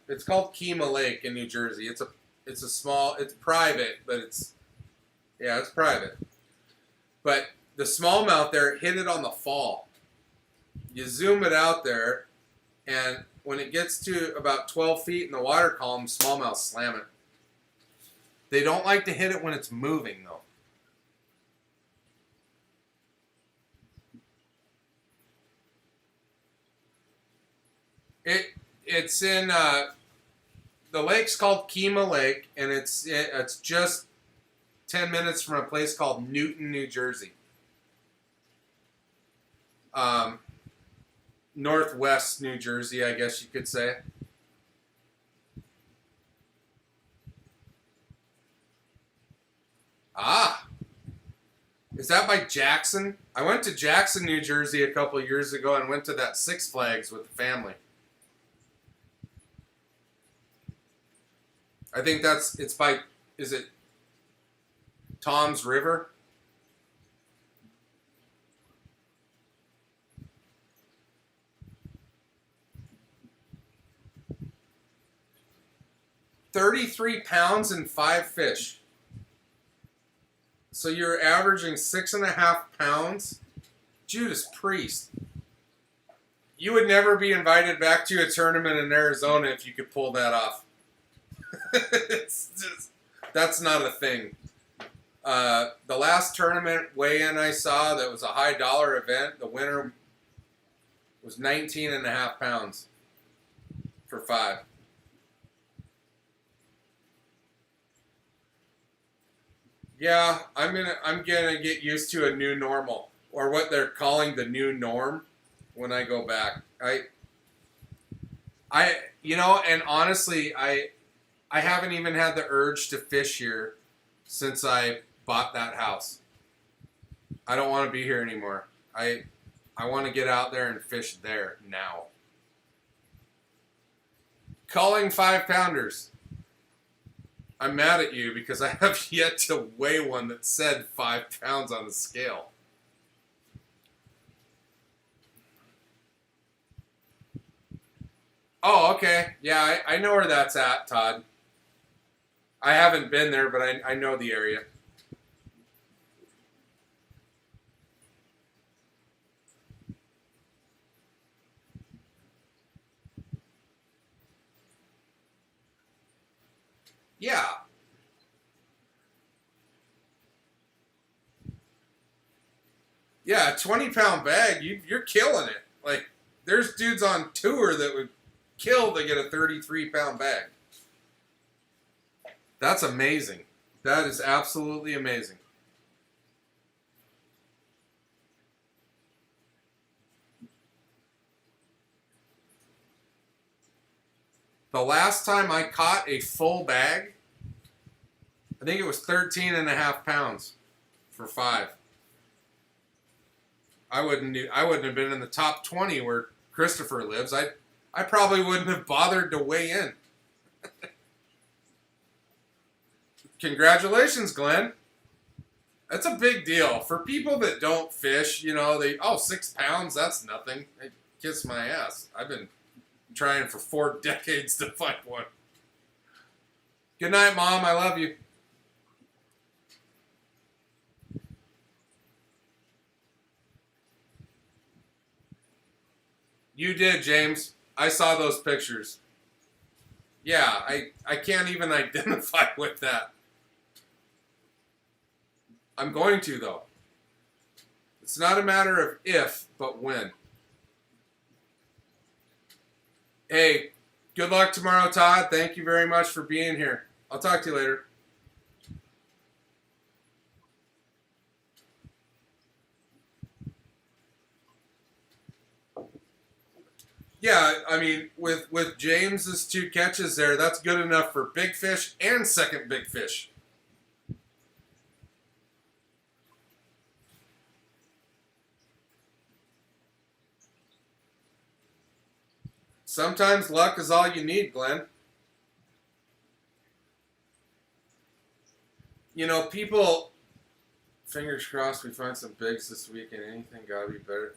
it's called Kima Lake in New Jersey. It's private, but it's private. But the smallmouth there hit it on the fall. You zoom it out there, and when it gets to about 12 feet in the water column, smallmouth slam it. They don't like to hit it when it's moving, though. It's in the lake's called Kima Lake, and it's just 10 minutes from a place called Newton, New Jersey. Northwest New Jersey, I guess you could say. Ah, is that by Jackson? I went to Jackson, New Jersey a couple of years ago and went to that Six Flags with the family. I think is it Tom's River? £33 and 5 fish. So you're averaging 6.5 pounds? Judas Priest. You would never be invited back to a tournament in Arizona if you could pull that off. That's not a thing. The last tournament weigh-in I saw that was a high dollar event, the winner was 19.5 pounds for 5. Yeah, I'm gonna get used to a new normal, or what they're calling the new norm when I go back. And honestly, I haven't even had the urge to fish here since I bought that house. I don't want to be here anymore. I want to get out there and fish there now. Calling 5-pounders. I'm mad at you because I have yet to weigh one that said 5 pounds on the scale. Oh, okay. Yeah, I know where that's at, Todd. I haven't been there, but I know the area. Yeah. Yeah, a 20-pound bag, you're killing it. Like, there's dudes on tour that would kill to get a 33-pound bag. That's amazing. That is absolutely amazing. The last time I caught a full bag, I think it was 13.5 pounds for 5. I wouldn't have been in the top 20 where Kristopher lives. I probably wouldn't have bothered to weigh in. Congratulations, Glenn. That's a big deal. For people that don't fish, 6 pounds, that's nothing. Kiss my ass. I've been trying for 4 decades to find one. Good night, Mom. I love you. You did, James. I saw those pictures. Yeah, I can't even identify with that. I'm going to, though. It's not a matter of if, but when. Hey, Good luck tomorrow, Todd. Thank you very much for being here. I'll talk to you later. Yeah, I mean, with James's 2 catches there, that's good enough for big fish and second big fish. Sometimes luck is all you need, Glenn. You know, people, fingers crossed we find some bigs this week and anything gotta be better.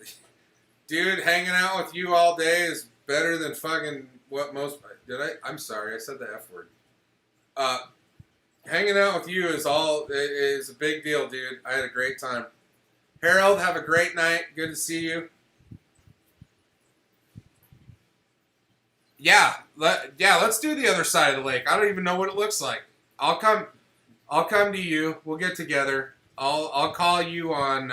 Dude, hanging out with you all day is better than fucking what most, I'm sorry, I said the F word. Hanging out with you is a big deal, dude. I had a great time. Harold, have a great night. Good to see you. Yeah, let's do the other side of the lake. I don't even know what it looks like. I'll come to you. We'll get together. I'll call you on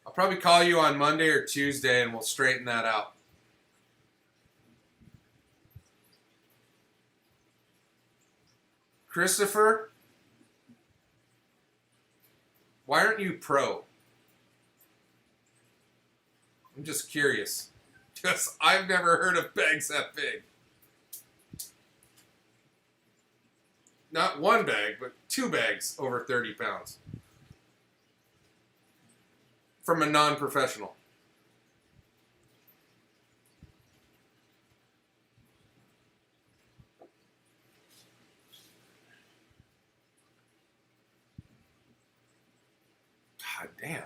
I'll probably call you on Monday or Tuesday and we'll straighten that out. Kristopher, why aren't you pro? I'm just curious. Because I've never heard of bags that big. Not one bag, but 2 bags over 30 pounds. From a non-professional. God damn.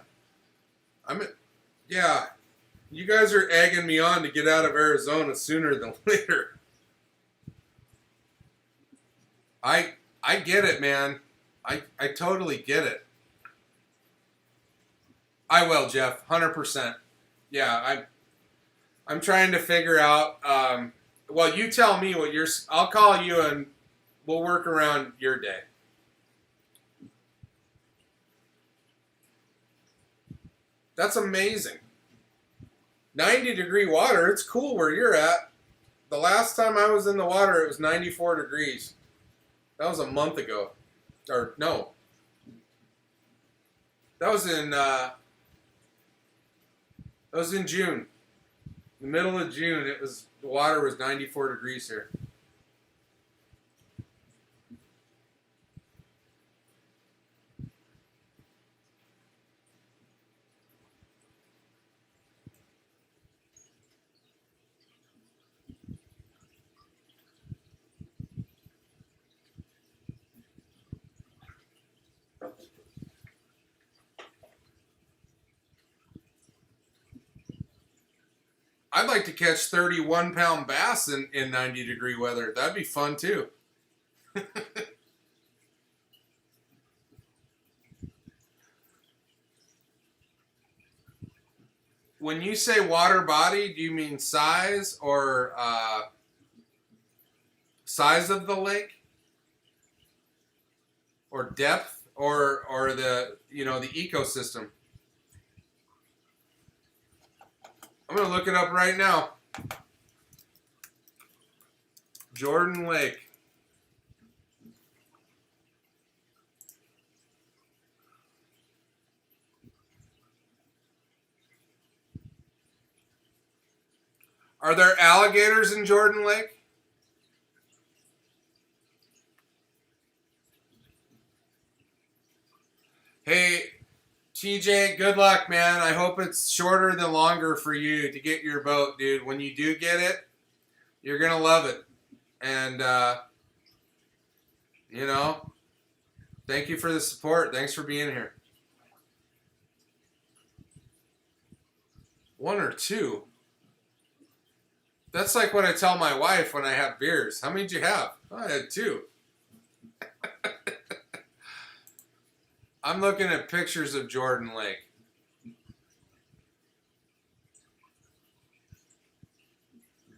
Yeah. You guys are egging me on to get out of Arizona sooner than later. I get it, man. I totally get it. I will, Jeff. 100%. Yeah, I'm trying to figure out. Well, you tell me what you're. I'll call you and we'll work around your day. That's amazing. 90-degree water. It's cool where you're at. The last time I was in the water, it was 94 degrees. That was a month ago. Or, no. That was in June. The middle of June, the water was 94 degrees here. I'd like to catch 31-pound bass in 90-degree weather. That'd be fun, too. When you say water body, do you mean size or size of the lake? Or depth? Or the ecosystem? I'm going to look it up right now. Jordan Lake. Are there alligators in Jordan Lake? Hey, TJ, good luck, man. I hope it's shorter than longer for you to get your boat, dude. When you do get it, you're going to love it. And, thank you for the support. Thanks for being here. 1 or 2? That's like what I tell my wife when I have beers. How many did you have? Oh, I had 2. I'm looking at pictures of Jordan Lake.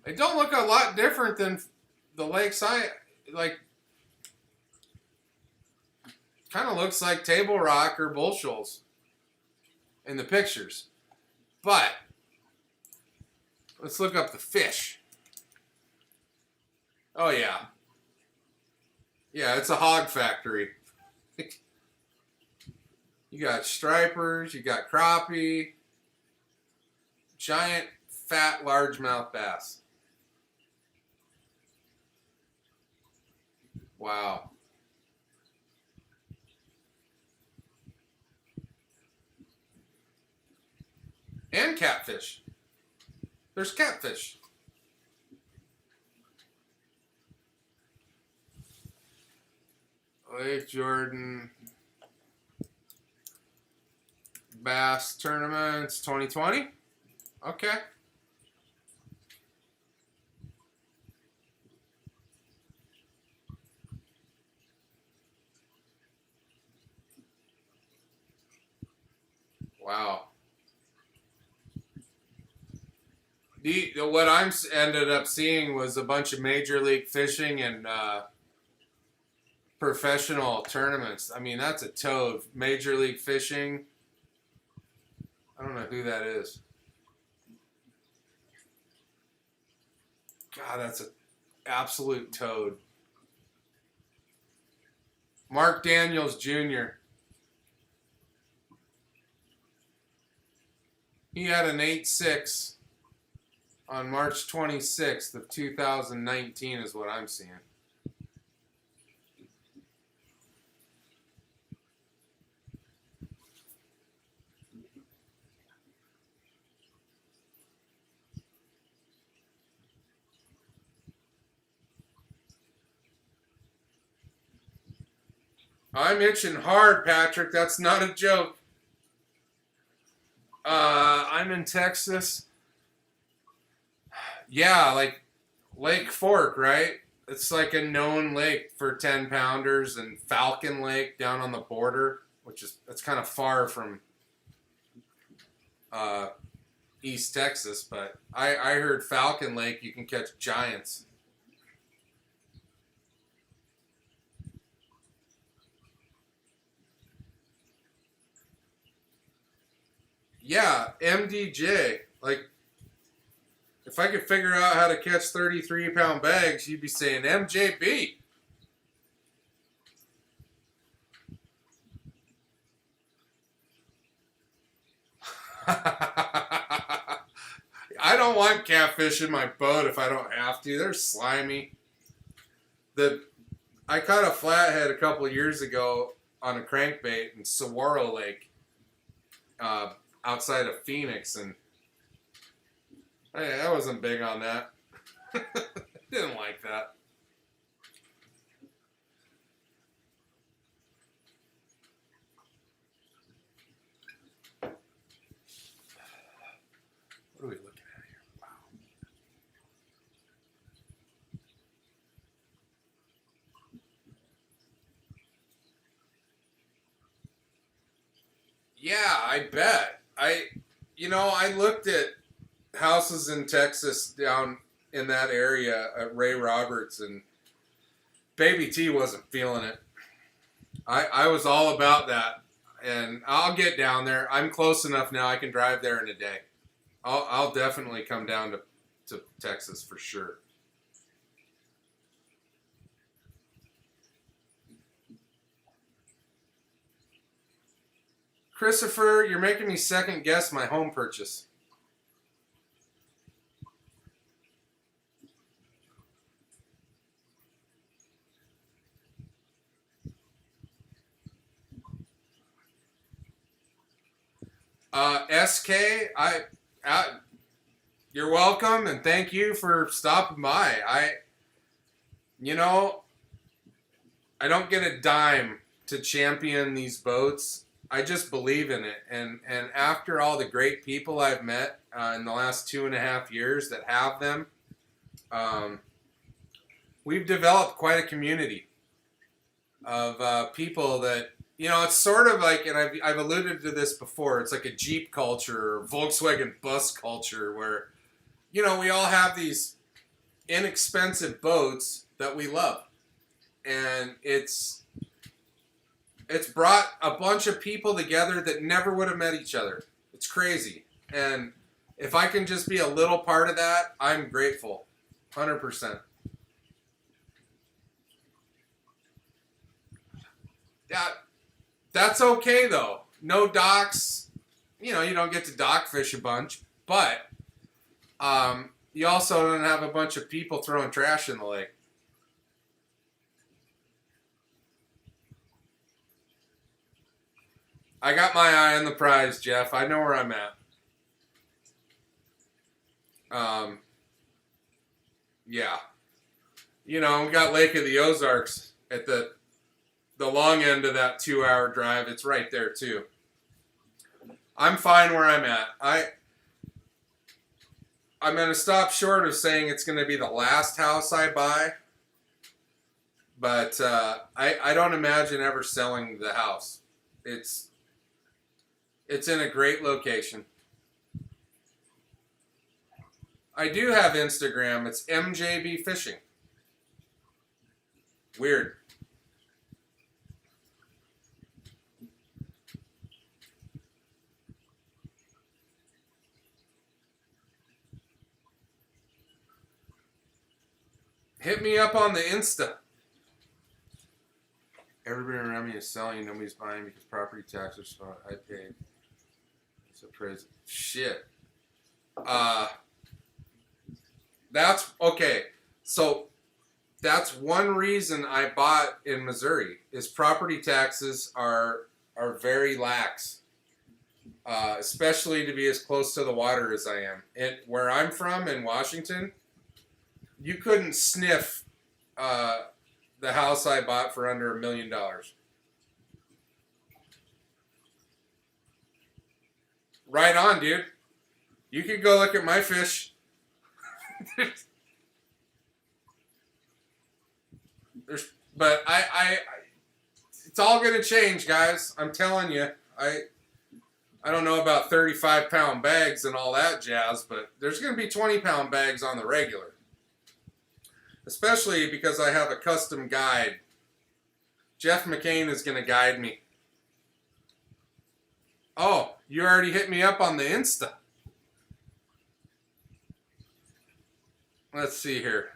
They don't look a lot different than the lakes like. Kind of looks like Table Rock or Bull Shoals in the pictures. But Let's look up the fish. Oh, yeah. Yeah, it's a hog factory. You got stripers, you got crappie, giant, fat, largemouth bass. Wow. And catfish. There's catfish. Lake Jordan Bass Tournaments 2020. Okay. Wow. What I'm ended up seeing was a bunch of Major League Fishing and professional tournaments. I mean, that's a toad. Major League Fishing. I don't know who that is. God, that's an absolute toad. Mark Daniels Jr. He had an 8.6 on March 26th of 2019 is what I'm seeing. I'm itching hard, Patrick. That's not a joke. I'm in Texas. Yeah, like Lake Fork, right? It's like a known lake for 10 pounders, and Falcon Lake down on the border, which is it's kind of far from East Texas, but I heard Falcon Lake you can catch giants. Yeah, MDJ. Like, if I could figure out how to catch 33-pound bags, you'd be saying MJB. I don't want catfish in my boat if I don't have to. They're slimy. I caught a flathead a couple of years ago on a crankbait in Saguaro Lake outside of Phoenix, and I wasn't big on that. Didn't like that. What are we looking at here? Wow. Yeah, I bet. I looked at houses in Texas down in that area at Ray Roberts, and Baby T wasn't feeling it. I was all about that, and I'll get down there. I'm close enough now I can drive there in a day. I'll definitely come down to Texas for sure. Kristopher, you're making me second guess my home purchase. SK, you're welcome, and thank you for stopping by. I don't get a dime to champion these boats. I just believe in it, and after all the great people I've met in the last 2.5 years that have them, we've developed quite a community of people that, it's sort of like, and I've alluded to this before, it's like a Jeep culture or Volkswagen bus culture where, we all have these inexpensive boats that we love. And it's brought a bunch of people together that never would have met each other. It's crazy. And If I can just be a little part of that, I'm grateful. 100%. Yeah, that's okay though. No docks. You know, you don't get to dock fish a bunch, but you also don't have a bunch of people throwing trash in the lake. I got my eye on the prize, Jeff. I know where I'm at. Yeah. You know, we got Lake of the Ozarks at the long end of that 2-hour drive. It's right there too. I'm fine where I'm at. I'm going to stop short of saying it's going to be the last house I buy. But I don't imagine ever selling the house. It's in a great location. I do have Instagram. It's MJB Fishing. Weird. Hit me up on the Insta. Everybody around me is selling. Nobody's buying because property taxes. So I paid. It's a praise. Shit. That's okay. So that's one reason I bought in Missouri is property taxes are very lax, especially to be as close to the water as I am. And where I'm from in Washington, you couldn't sniff the house I bought for under $1 million. Right on, dude. You could go look at my fish. But it's all gonna change, guys. I'm telling you. I don't know about 35-pound bags and all that jazz, but there's gonna be 20-pound bags on the regular. Especially because I have a custom guide. Jeff McCain is gonna guide me. Oh, you already hit me up on the Insta. Let's see here.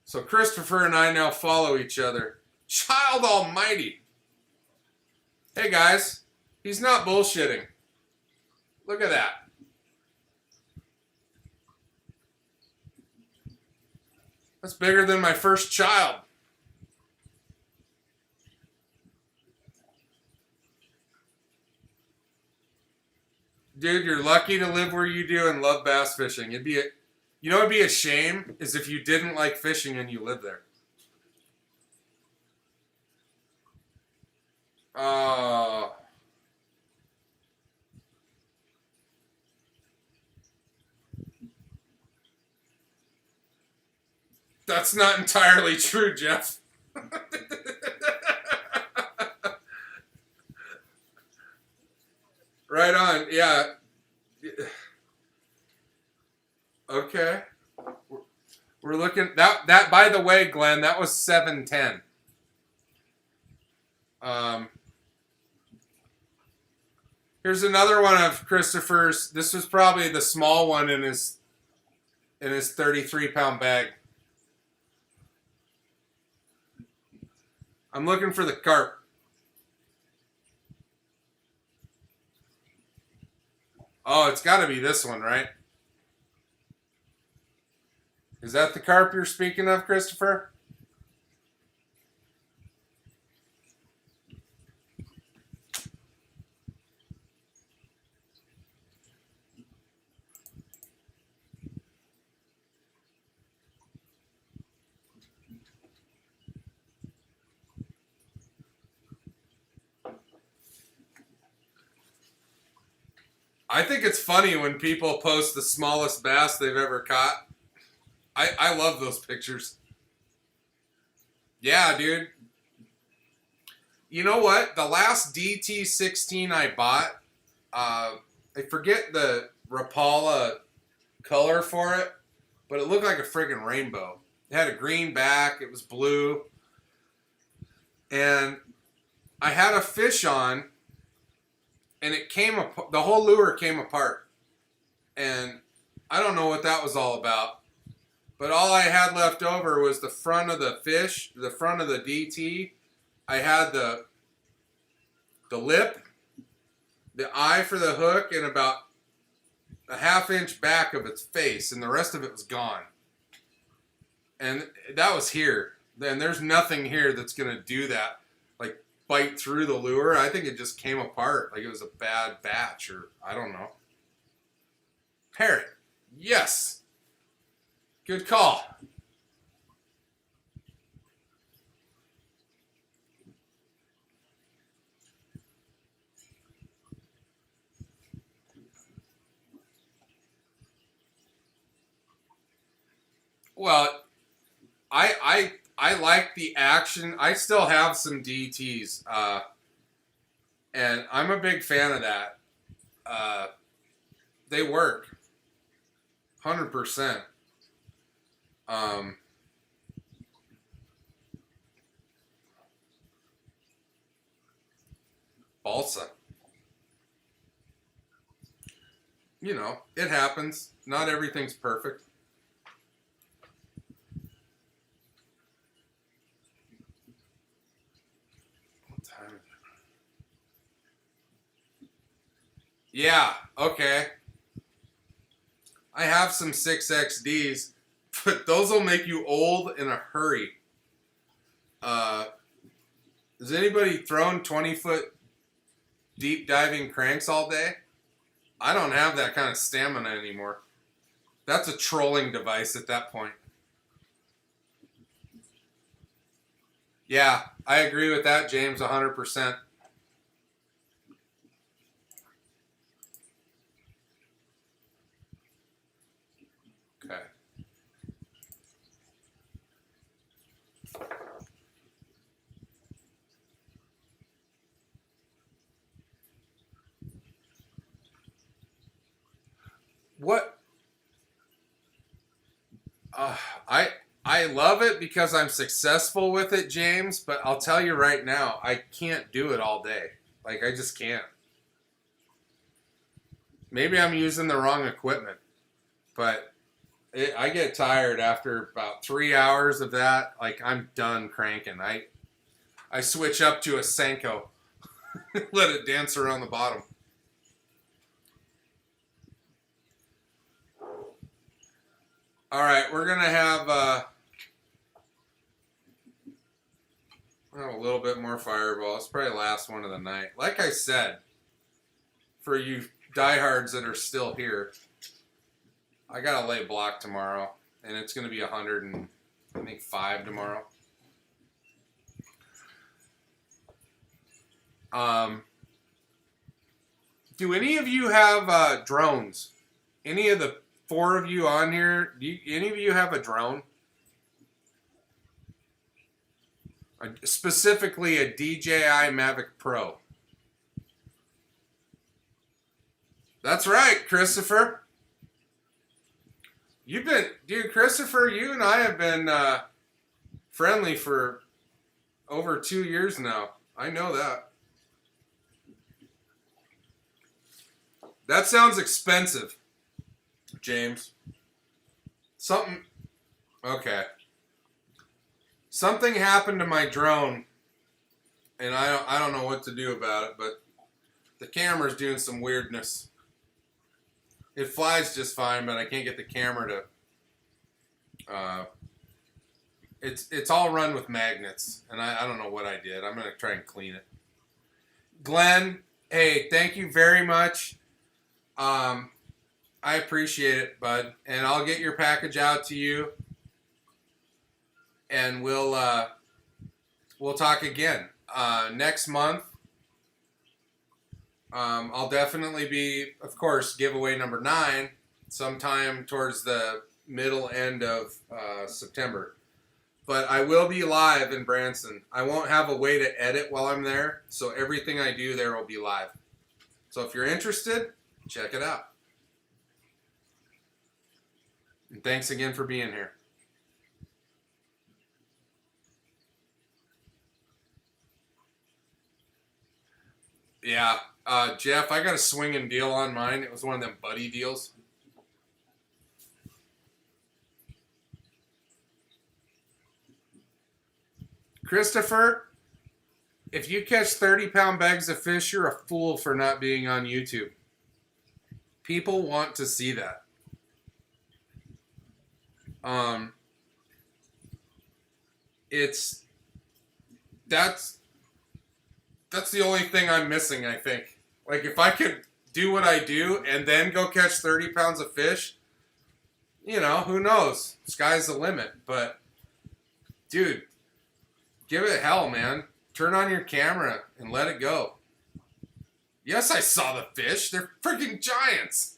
So Kristopher and I now follow each other. Child almighty. Hey guys, he's not bullshitting. Look at that. That's bigger than my first child. Dude, you're lucky to live where you do and love bass fishing. You know what'd be a shame is if you didn't like fishing and you lived there. That's not entirely true, Jeff. Right on, yeah. Okay. We're looking that by the way, Glenn, that was 710. Here's another one of Kristopher's. This was probably the small one in his 33-pound bag. I'm looking for the carp. Oh, it's got to be this one, right? Is that the carp you're speaking of, Kristopher? I think it's funny when people post the smallest bass they've ever caught. I love those pictures. Yeah, dude. You know what? The last DT16 I bought, I forget the Rapala color for it, but it looked like a friggin' rainbow. It had a green back. It was blue. And I had a fish on, and it came apart. The whole lure came apart, and I don't know what that was all about. But all I had left over was the front of the fish, the front of the DT. I had the lip, the eye for the hook, and about a ½ inch back of its face, and the rest of it was gone. And that was here. Then there's nothing here that's going to do that, like bite through the lure. I think it just came apart, like it was a bad batch, or I don't know. Parrot. Yes. Good call. Well, I like the action. I still have some DTs, and I'm a big fan of that. They work, 100%. Balsa. You know, it happens. Not everything's perfect. What time is it? Yeah, okay. I have some 6XDs, but those will make you old in a hurry. Has anybody thrown 20-foot deep diving cranks all day? I don't have that kind of stamina anymore. That's a trolling device at that point. Yeah, I agree with that, James, 100%. Okay. What? I love it because I'm successful with it, James, but I'll tell you right now, I can't do it all day. Like, I just can't. Maybe I'm using the wrong equipment, but I get tired after about 3 hours of that. Like, I'm done cranking. I switch up to a Senko. Let it dance around the bottom. All right, we're going to have a little bit more Fireball. It's probably the last one of the night. Like I said, for you diehards that are still here, I got to lay block tomorrow, and it's going to be 105 tomorrow. Do any of you have drones? Any of the 4 of you on here, any of you have a drone? Specifically a DJI Mavic Pro. That's right, Kristopher. Dude, Kristopher, you and I have been friendly for over 2 years now. I know that. That sounds expensive, James. Okay. Something happened to my drone, and I don't know what to do about it, but the camera's doing some weirdness. It flies just fine, but I can't get the camera to... It's all run with magnets, and I don't know what I did. I'm going to try and clean it. Glenn, hey, thank you very much. I appreciate it, bud. And I'll get your package out to you, and we'll talk again next month. I'll definitely be, of course, giveaway number 9 sometime towards the middle end of September. But I will be live in Branson. I won't have a way to edit while I'm there, so everything I do there will be live. So if you're interested, check it out. And thanks again for being here. Yeah, Jeff, I got a swinging deal on mine. It was one of them buddy deals. Kristopher, if you catch 30-pound bags of fish, you're a fool for not being on YouTube. People want to see that. That's the only thing I'm missing, I think. Like, if I could do what I do and then go catch 30 pounds of fish, you know, who knows? Sky's the limit. But, dude, give it hell, man. Turn on your camera and let it go. Yes, I saw the fish. They're freaking giants.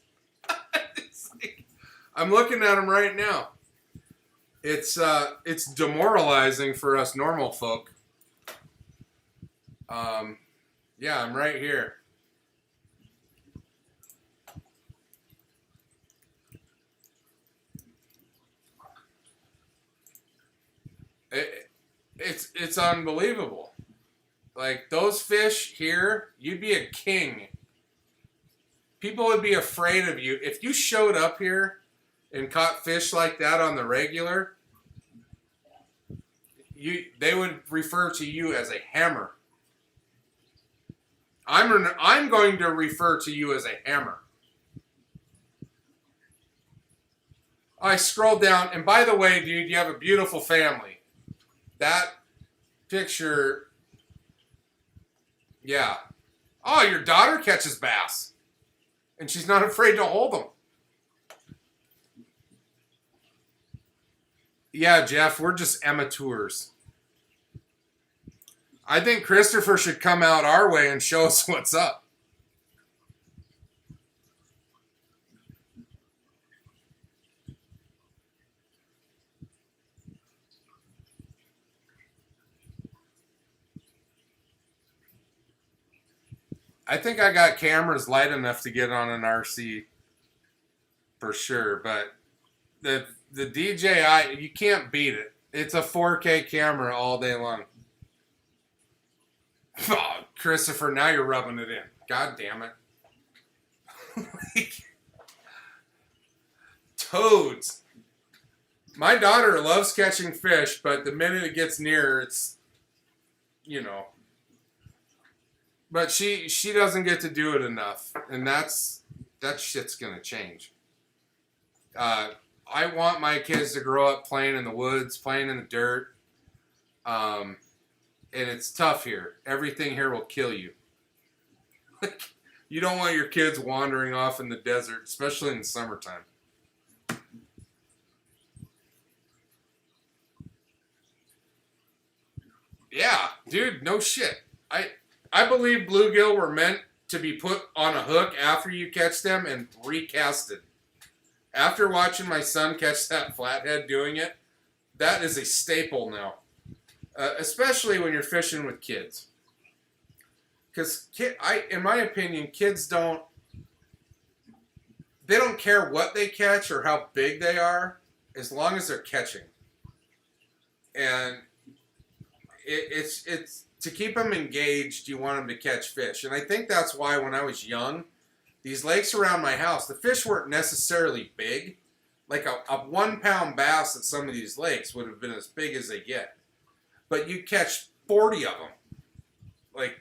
I'm looking at them right now. It's demoralizing for us normal folk. Yeah, I'm right here. It's unbelievable. Like, those fish here, you'd be a king. People would be afraid of you. If you showed up here and caught fish like that on the regular, they would refer to you as a hammer. I'm going to refer to you as a hammer. I scrolled down, and by the way, dude, you have a beautiful family. That picture, yeah. Oh, your daughter catches bass, and she's not afraid to hold them. Yeah, Jeff, we're just amateurs. I think Kristopher should come out our way and show us what's up. I think I got cameras light enough to get on an RC for sure, but the DJI, you can't beat it. It's a 4K camera all day long. Oh, Kristopher, now you're rubbing it in. God damn it. Toads. My daughter loves catching fish, but the minute it gets near, it's, you know. But she doesn't get to do it enough, and that shit's gonna change. I want my kids to grow up playing in the woods, playing in the dirt. And it's tough here. Everything here will kill you. You don't want your kids wandering off in the desert, especially in the summertime. Yeah, dude, no shit. I believe bluegill were meant to be put on a hook after you catch them and recasted. After watching my son catch that flathead doing it, that is a staple now. Especially when you're fishing with kids. Because, in my opinion, kids don't care what they catch or how big they are, as long as they're catching. And it's to keep them engaged, you want them to catch fish. And I think that's why when I was young, these lakes around my house, the fish weren't necessarily big. Like a 1-pound bass at some of these lakes would have been as big as they get. But you catch 40 of them. Like,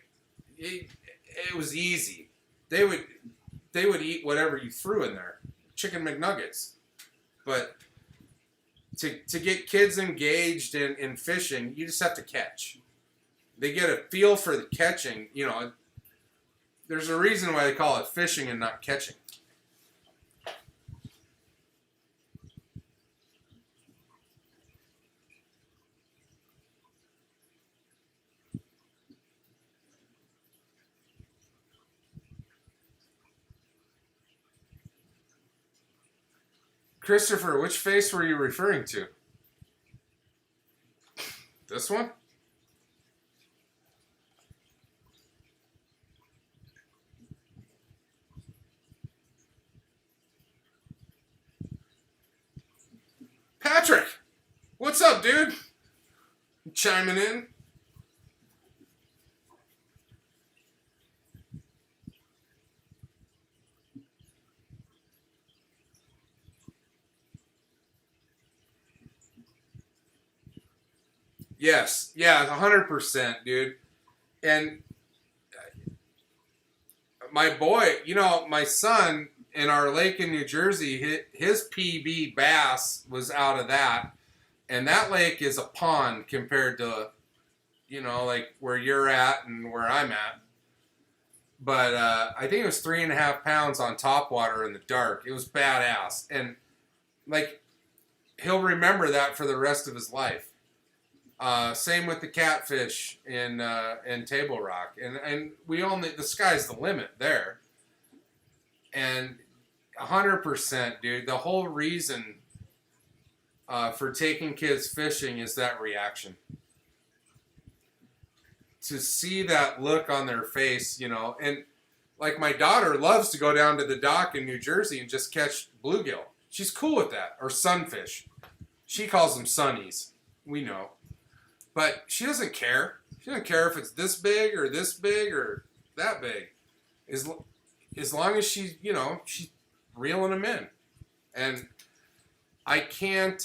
it was easy. They would eat whatever you threw in there. Chicken McNuggets. But to get kids engaged in fishing, you just have to catch. They get a feel for the catching. You know, there's a reason why they call it fishing and not catching. Kristopher, which face were you referring to? This one? Patrick! What's up, dude? Chiming in? Yes, yeah, 100%, dude. And my boy, my son in our lake in New Jersey, his PB bass was out of that. And that lake is a pond compared to, like where you're at and where I'm at. But I think it was 3.5 pounds on top water in the dark. It was badass. And like, he'll remember that for the rest of his life. Same with the catfish in Table Rock, and the sky's the limit there. And 100%, dude. The whole reason for taking kids fishing is that reaction. To see that look on their face, and like my daughter loves to go down to the dock in New Jersey and just catch bluegill. She's cool with that, or sunfish. She calls them sunnies. We know. But she doesn't care. She doesn't care if it's this big or that big. As long as she's reeling them in. And I can't...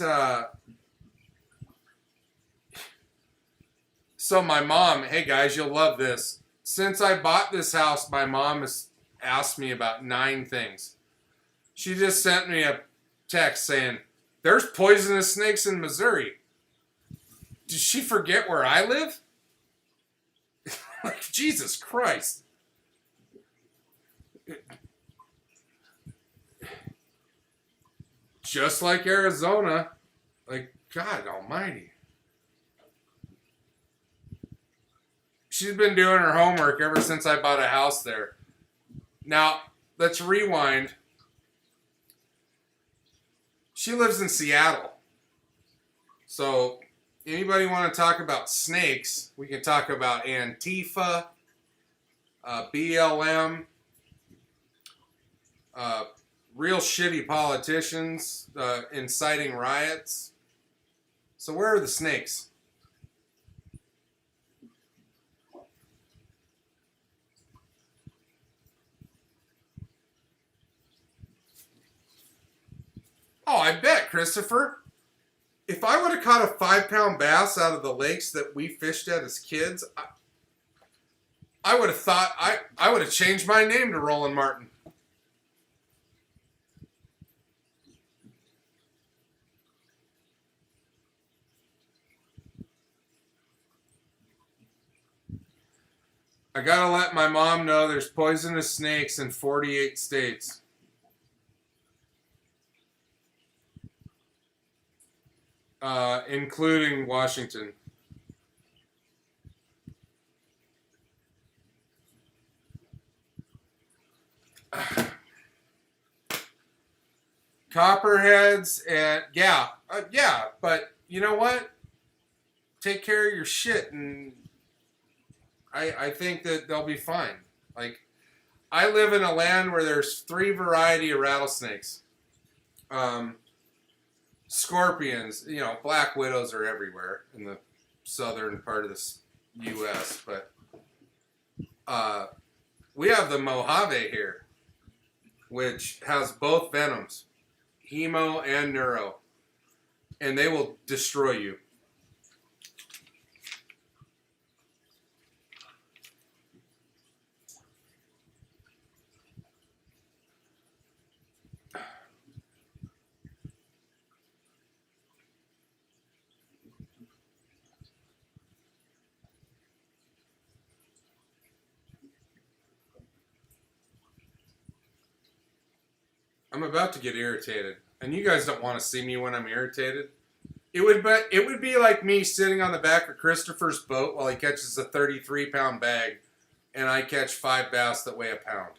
So my mom, hey guys, you'll love this. Since I bought this house, my mom has asked me about 9 things. She just sent me a text saying, there's poisonous snakes in Missouri. Did she forget where I live? Like, Jesus Christ. Just like Arizona. Like, God almighty. She's been doing her homework ever since I bought a house there. Now, let's rewind. She lives in Seattle. So, anybody want to talk about snakes? We can talk about Antifa, BLM, real shitty politicians inciting riots. So where are the snakes? Oh, I bet, Kristopher. If I would have caught a 5-pound bass out of the lakes that we fished at as kids, I would have thought I would have changed my name to Roland Martin. I gotta let my mom know there's poisonous snakes in 48 states. Including Washington. Copperheads and yeah, but you know what? Take care of your shit, and I think that they'll be fine. Like, I live in a land where there's 3 variety of rattlesnakes. Scorpions, black widows are everywhere in the southern part of the U.S., but we have the Mojave here, which has both venoms, hemo and neuro, and they will destroy you. I'm about to get irritated, and you guys don't want to see me when I'm irritated. It would be like me sitting on the back of Kristopher's boat while he catches a 33-pound bag, and I catch 5 bass that weigh a pound.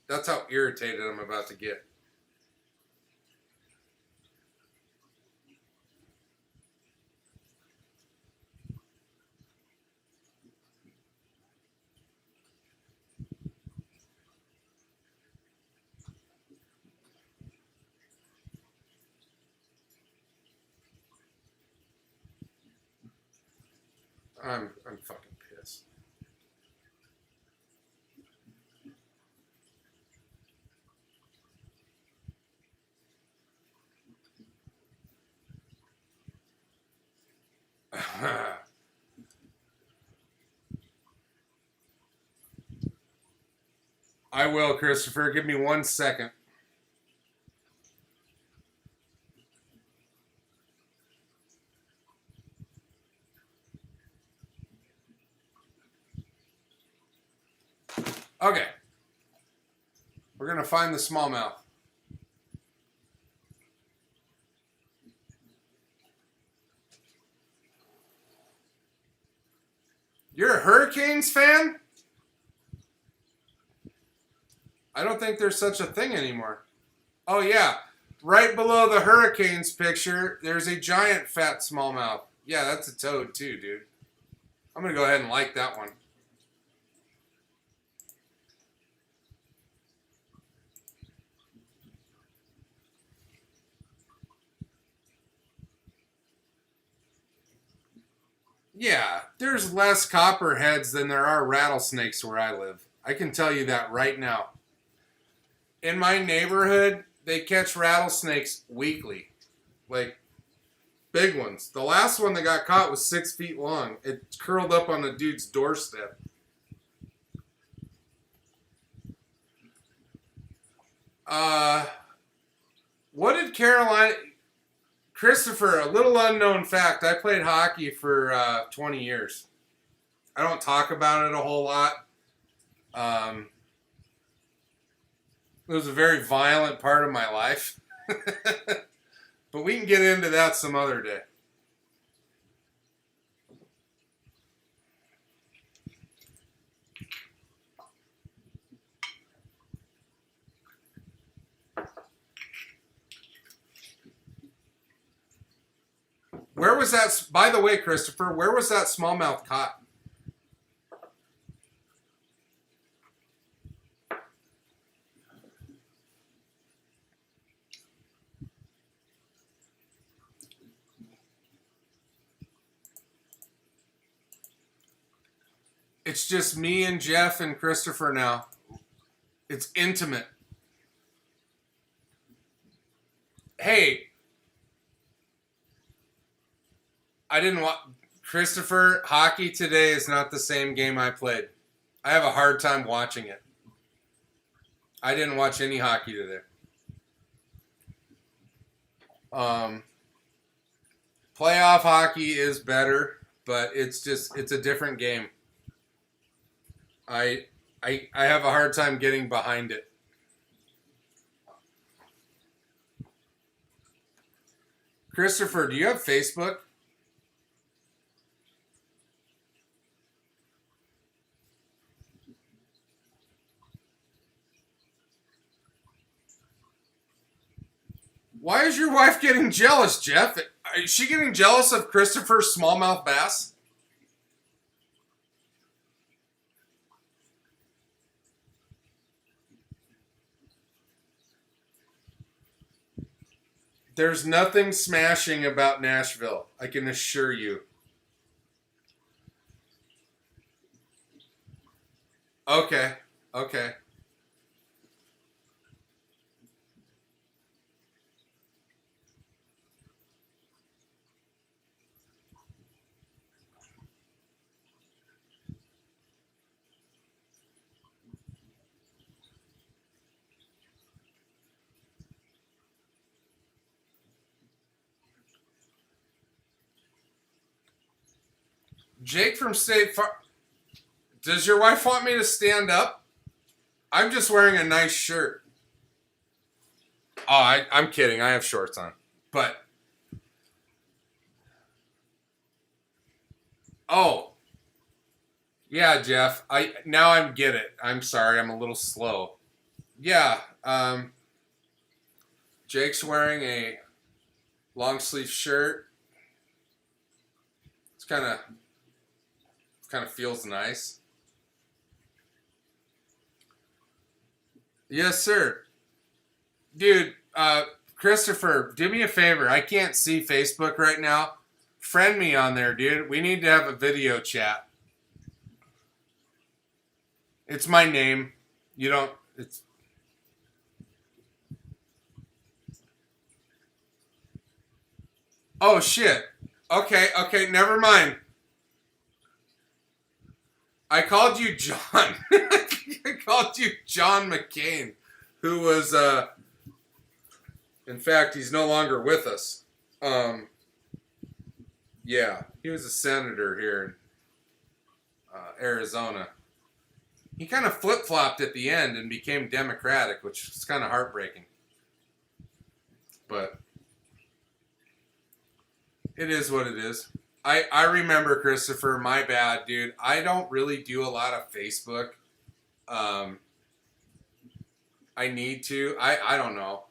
That's how irritated I'm about to get. I'm fucking pissed. I will, Kristopher. Give me 1 second. Okay. We're going to find the smallmouth. You're a Hurricanes fan? I don't think there's such a thing anymore. Oh, yeah. Right below the Hurricanes picture, there's a giant fat smallmouth. Yeah, that's a toad too, dude. I'm going to go ahead and like that one. Yeah, there's less copperheads than there are rattlesnakes where I live. I can tell you that right now. In my neighborhood, they catch rattlesnakes weekly. Like, big ones. The last one that got caught was 6 feet long. It curled up on the dude's doorstep. What did Carolina... Kristopher, a little unknown fact. I played hockey for 20 years. I don't talk about it a whole lot. It was a very violent part of my life. But we can get into that some other day. Where was that, by the way, Kristopher, where was that smallmouth caught? It's just me and Jeff and Kristopher now. It's intimate. Hey, I didn't watch... Kristopher, hockey today is not the same game I played. I have a hard time watching it. I didn't watch any hockey today. Playoff hockey is better, but it's a different game. I have a hard time getting behind it. Kristopher, do you have Facebook? Why is your wife getting jealous, Jeff? Is she getting jealous of Kristopher's smallmouth bass? There's nothing smashing about Nashville, I can assure you. Okay, okay. Jake from State Farm. Does your wife want me to stand up? I'm just wearing a nice shirt. Oh, I'm kidding. I have shorts on. But, oh, yeah, Jeff. Now I get it. I'm sorry. I'm a little slow. Yeah, Jake's wearing a long sleeve shirt. It's kind of feels nice. Yes, sir. Dude, Kristopher, do me a favor. I can't see Facebook right now. Friend me on there, dude. We need to have a video chat. It's my name. You don't... It's... Oh, shit. Okay, never mind. I called you John. I called you John McCain, who was, in fact, he's no longer with us. Yeah, he was a senator here in Arizona. He kind of flip-flopped at the end and became Democratic, which is kind of heartbreaking. But it is what it is. I remember, Kristopher, my bad, dude. I don't really do a lot of Facebook. I need to. I don't know.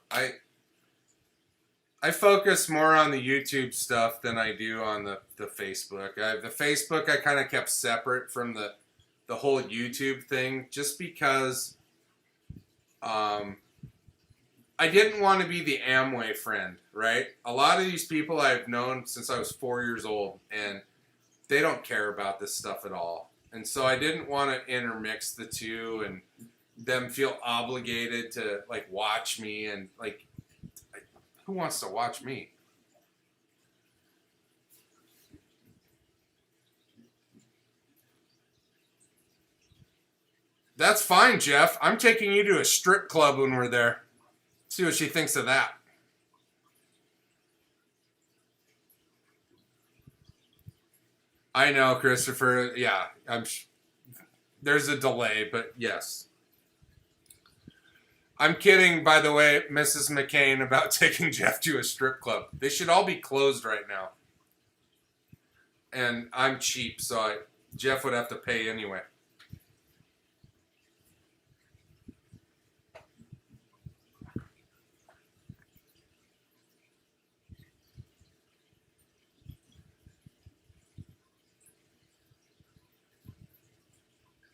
I focus more on the YouTube stuff than I do on the Facebook. The Facebook I kind of kept separate from the whole YouTube thing, just because I didn't want to be the Amway friend, right? A lot of these people I've known since I was 4 years old, and they don't care about this stuff at all. And so I didn't want to intermix the two and them feel obligated to, like, watch me. And, like, who wants to watch me? That's fine, Jeff. I'm taking you to a strip club when we're there. See what she thinks of that. I know, Kristopher. Yeah, there's a delay, but yes. I'm kidding, by the way, Mrs. McCain, about taking Jeff to a strip club. They should all be closed right now. And I'm cheap, so Jeff would have to pay anyway.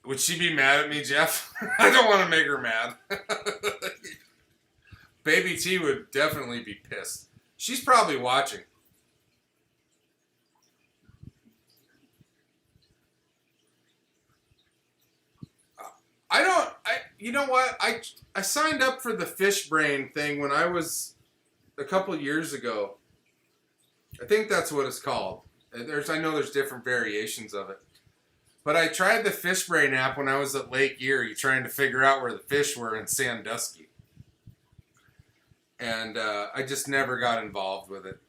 Would she be mad at me, Jeff? I don't want to make her mad. Baby T would definitely be pissed. She's probably watching. You know what? I signed up for the fish brain thing when I was a couple years ago. I think that's what it's called. I know there's different variations of it. But I tried the fish brain app when I was at Lake Erie trying to figure out where the fish were in Sandusky. And I just never got involved with it.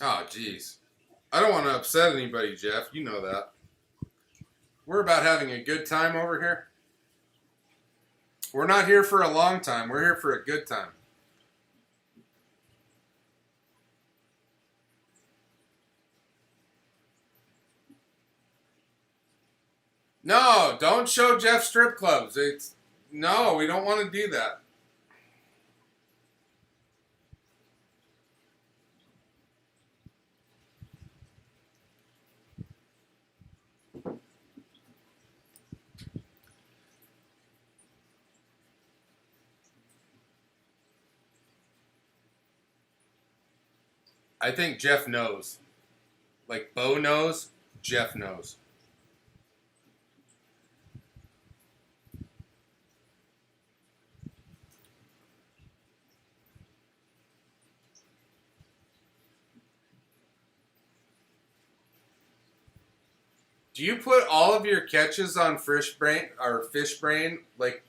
Oh, jeez. I don't want to upset anybody, Jeff. You know that. We're about having a good time over here. We're not here for a long time. We're here for a good time. No, don't show Jeff strip clubs. No, we don't want to do that. I think Jeff knows. Like Bo knows, Jeff knows. Do you put all of your catches on fish brain or fish brain? Like,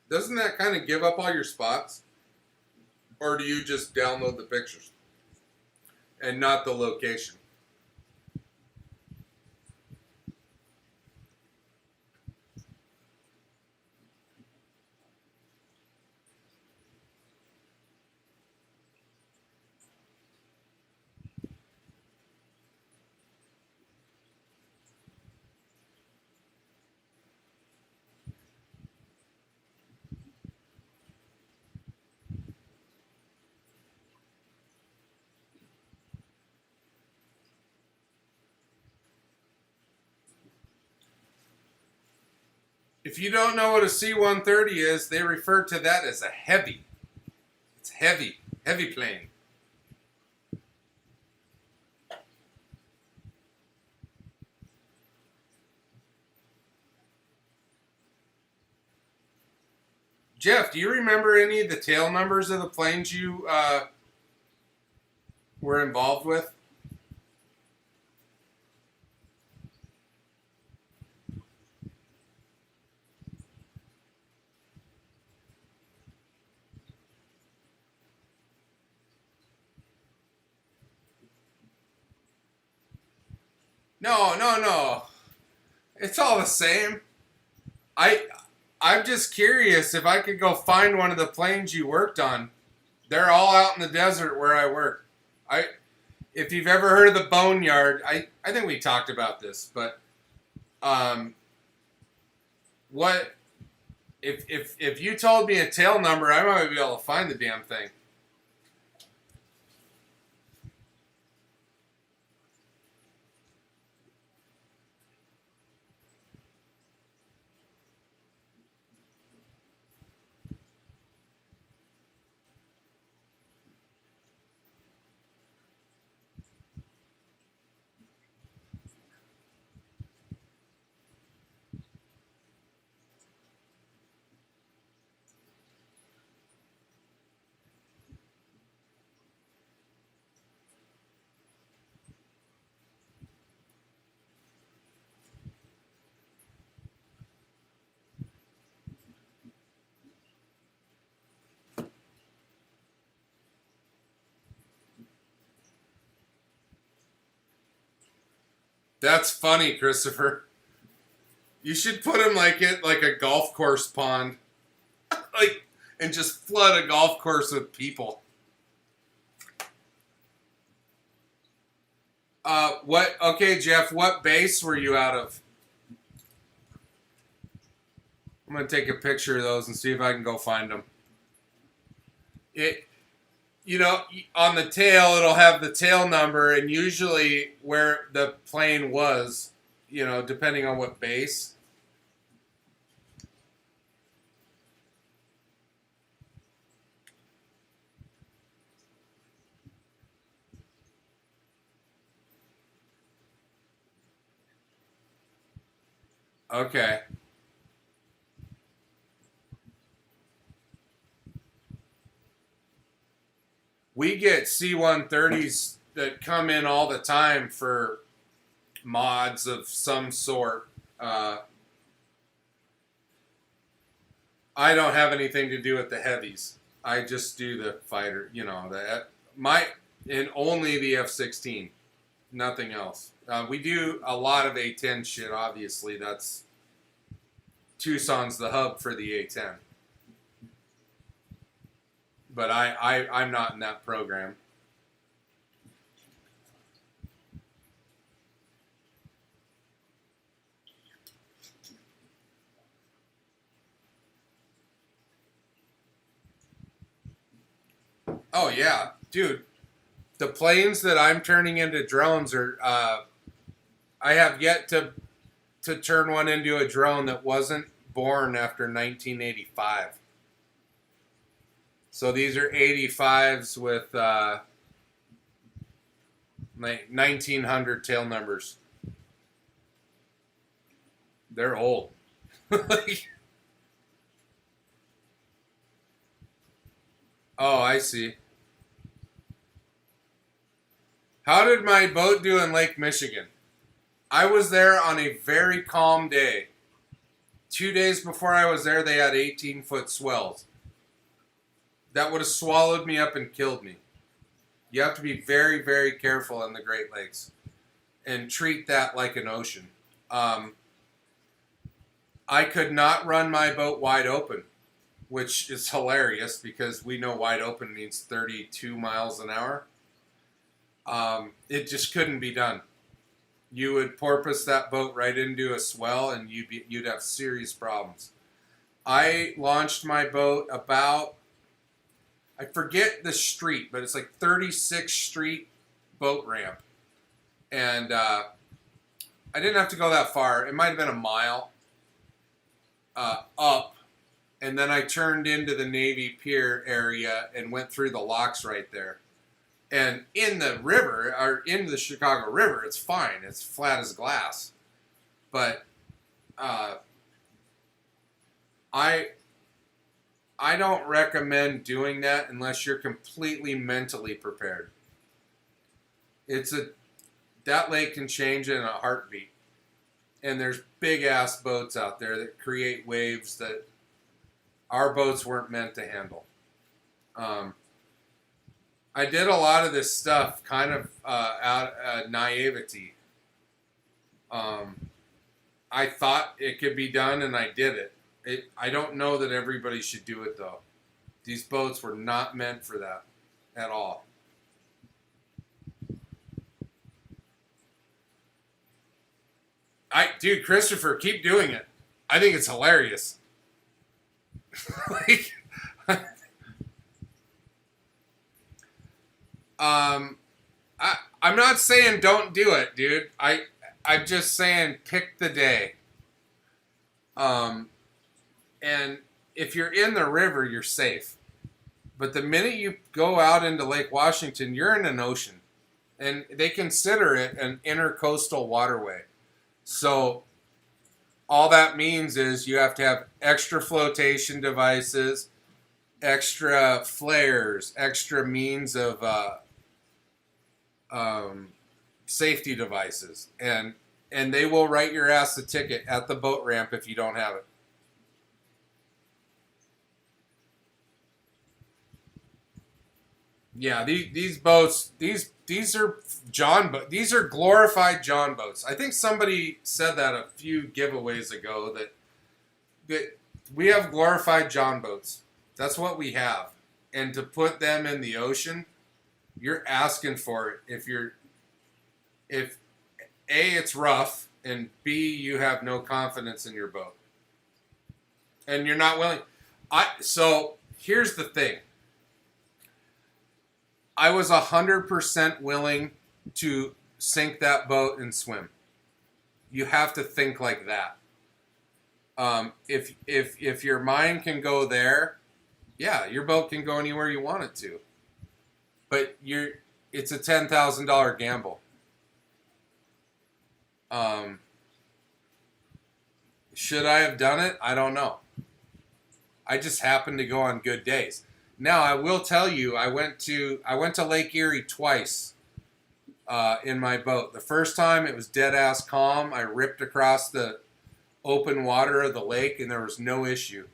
doesn't that kind of give up all your spots? Or do you just download the pictures and not the location? If you don't know what a C-130 is, they refer to that as a heavy. It's heavy. Heavy plane. Jeff, do you remember any of the tail numbers of the planes you were involved with? No, no, no. It's all the same. I I'm just curious if I could go find one of the planes you worked on. They're all out in the desert where I work. I If you've ever heard of the Boneyard, I think we talked about this, but um what if you told me a tail number, I might be able to find the damn thing. That's funny, Kristopher. You should put him like a golf course pond, like, and just flood a golf course with people. What? Okay, Jeff. What base were you out of? I'm gonna take a picture of those and see if I can go find them. It, on the tail, it'll have the tail number and usually where the plane was. Depending on what base. Okay. We get C-130s that come in all the time for mods of some sort. I don't have anything to do with the heavies. I just do the fighter. And only the F-16, nothing else. We do a lot of A-10 shit. Obviously, that's Tucson's the hub for the A-10. But I'm not in that program. Oh yeah, dude. The planes that I'm turning into drones are. I have yet to turn one into a drone that wasn't born after 1985. So these are 85s with like 1900 tail numbers. They're old. Oh, I see. How did my boat do in Lake Michigan? I was there on a very calm day. 2 days before I was there, they had 18-foot swells. That would have swallowed me up and killed me. You have to be very, very careful in the Great Lakes and treat that like an ocean. I could not run my boat wide open, which is hilarious because we know wide open means 32 miles an hour. It just couldn't be done. You would porpoise that boat right into a swell and you'd have serious problems. I launched my boat about, I forget the street, but it's like 36th Street boat ramp. And I didn't have to go that far. It might have been a mile up. And then I turned into the Navy Pier area and went through the locks right there. And in the river, or in the Chicago River, it's fine. It's flat as glass. But I I don't recommend doing that unless you're completely mentally prepared. That lake can change in a heartbeat. And there's big ass boats out there that create waves that our boats weren't meant to handle. I did a lot of this stuff kind of out of naivety. I thought it could be done, and I did it. I don't know that everybody should do it, though. These boats were not meant for that at all. Dude, Kristopher, keep doing it. I think it's hilarious. Like, I'm not saying don't do it, dude. I'm just saying pick the day. And if you're in the river, you're safe. But the minute you go out into Lake Washington, you're in an ocean. And they consider it an intercoastal waterway. So all that means is you have to have extra flotation devices, extra flares, extra means of safety devices, and they will write your ass a ticket at the boat ramp if you don't have it. Yeah, these boats, these are these are glorified John boats. I think somebody said that a few giveaways ago that we have glorified John boats. That's what we have, and to put them in the ocean, you're asking for it. If A, it's rough, and B, you have no confidence in your boat, and you're not willing. So here's the thing. I was 100% willing to sink that boat and swim. You have to think like that. If your mind can go there, yeah, your boat can go anywhere you want it to. But it's a $10,000 gamble. Should I have done it? I don't know. I just happened to go on good days. Now, I will tell you, I went to Lake Erie twice in my boat. The first time, it was dead-ass calm. I ripped across the open water of the lake, and there was no issue.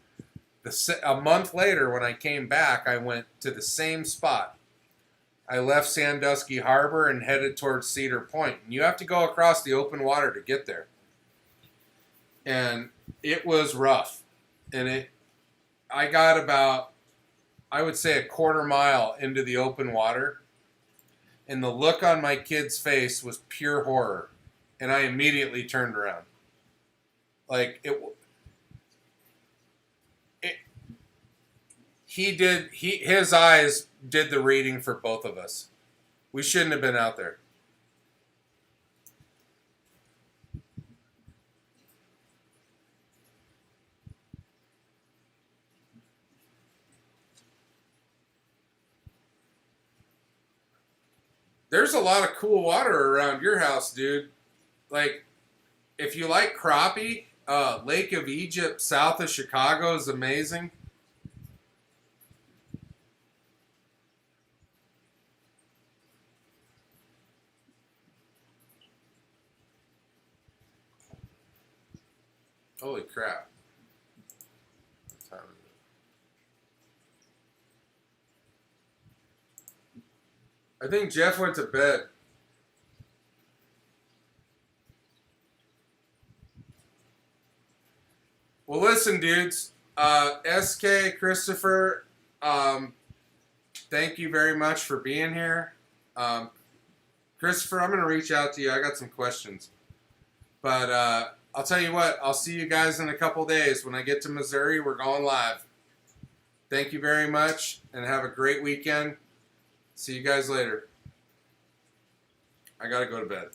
A month later, when I came back, I went to the same spot. I left Sandusky Harbor and headed towards Cedar Point. And you have to go across the open water to get there. And it was rough. And I got about, I would say, a quarter mile into the open water, and the look on my kid's face was pure horror, and I immediately turned around. Like his eyes did the reading for both of us. We shouldn't have been out there. There's a lot of cool water around your house, dude. Like, if you like crappie, Lake of Egypt south of Chicago is amazing. Holy crap. What time is it? I think Jeff went to bed. Well, listen, dudes. SK, Kristopher, thank you very much for being here. Kristopher, I'm going to reach out to you. I got some questions. But I'll tell you what. I'll see you guys in a couple days. When I get to Missouri, we're going live. Thank you very much, and have a great weekend. See you guys later. I got to go to bed.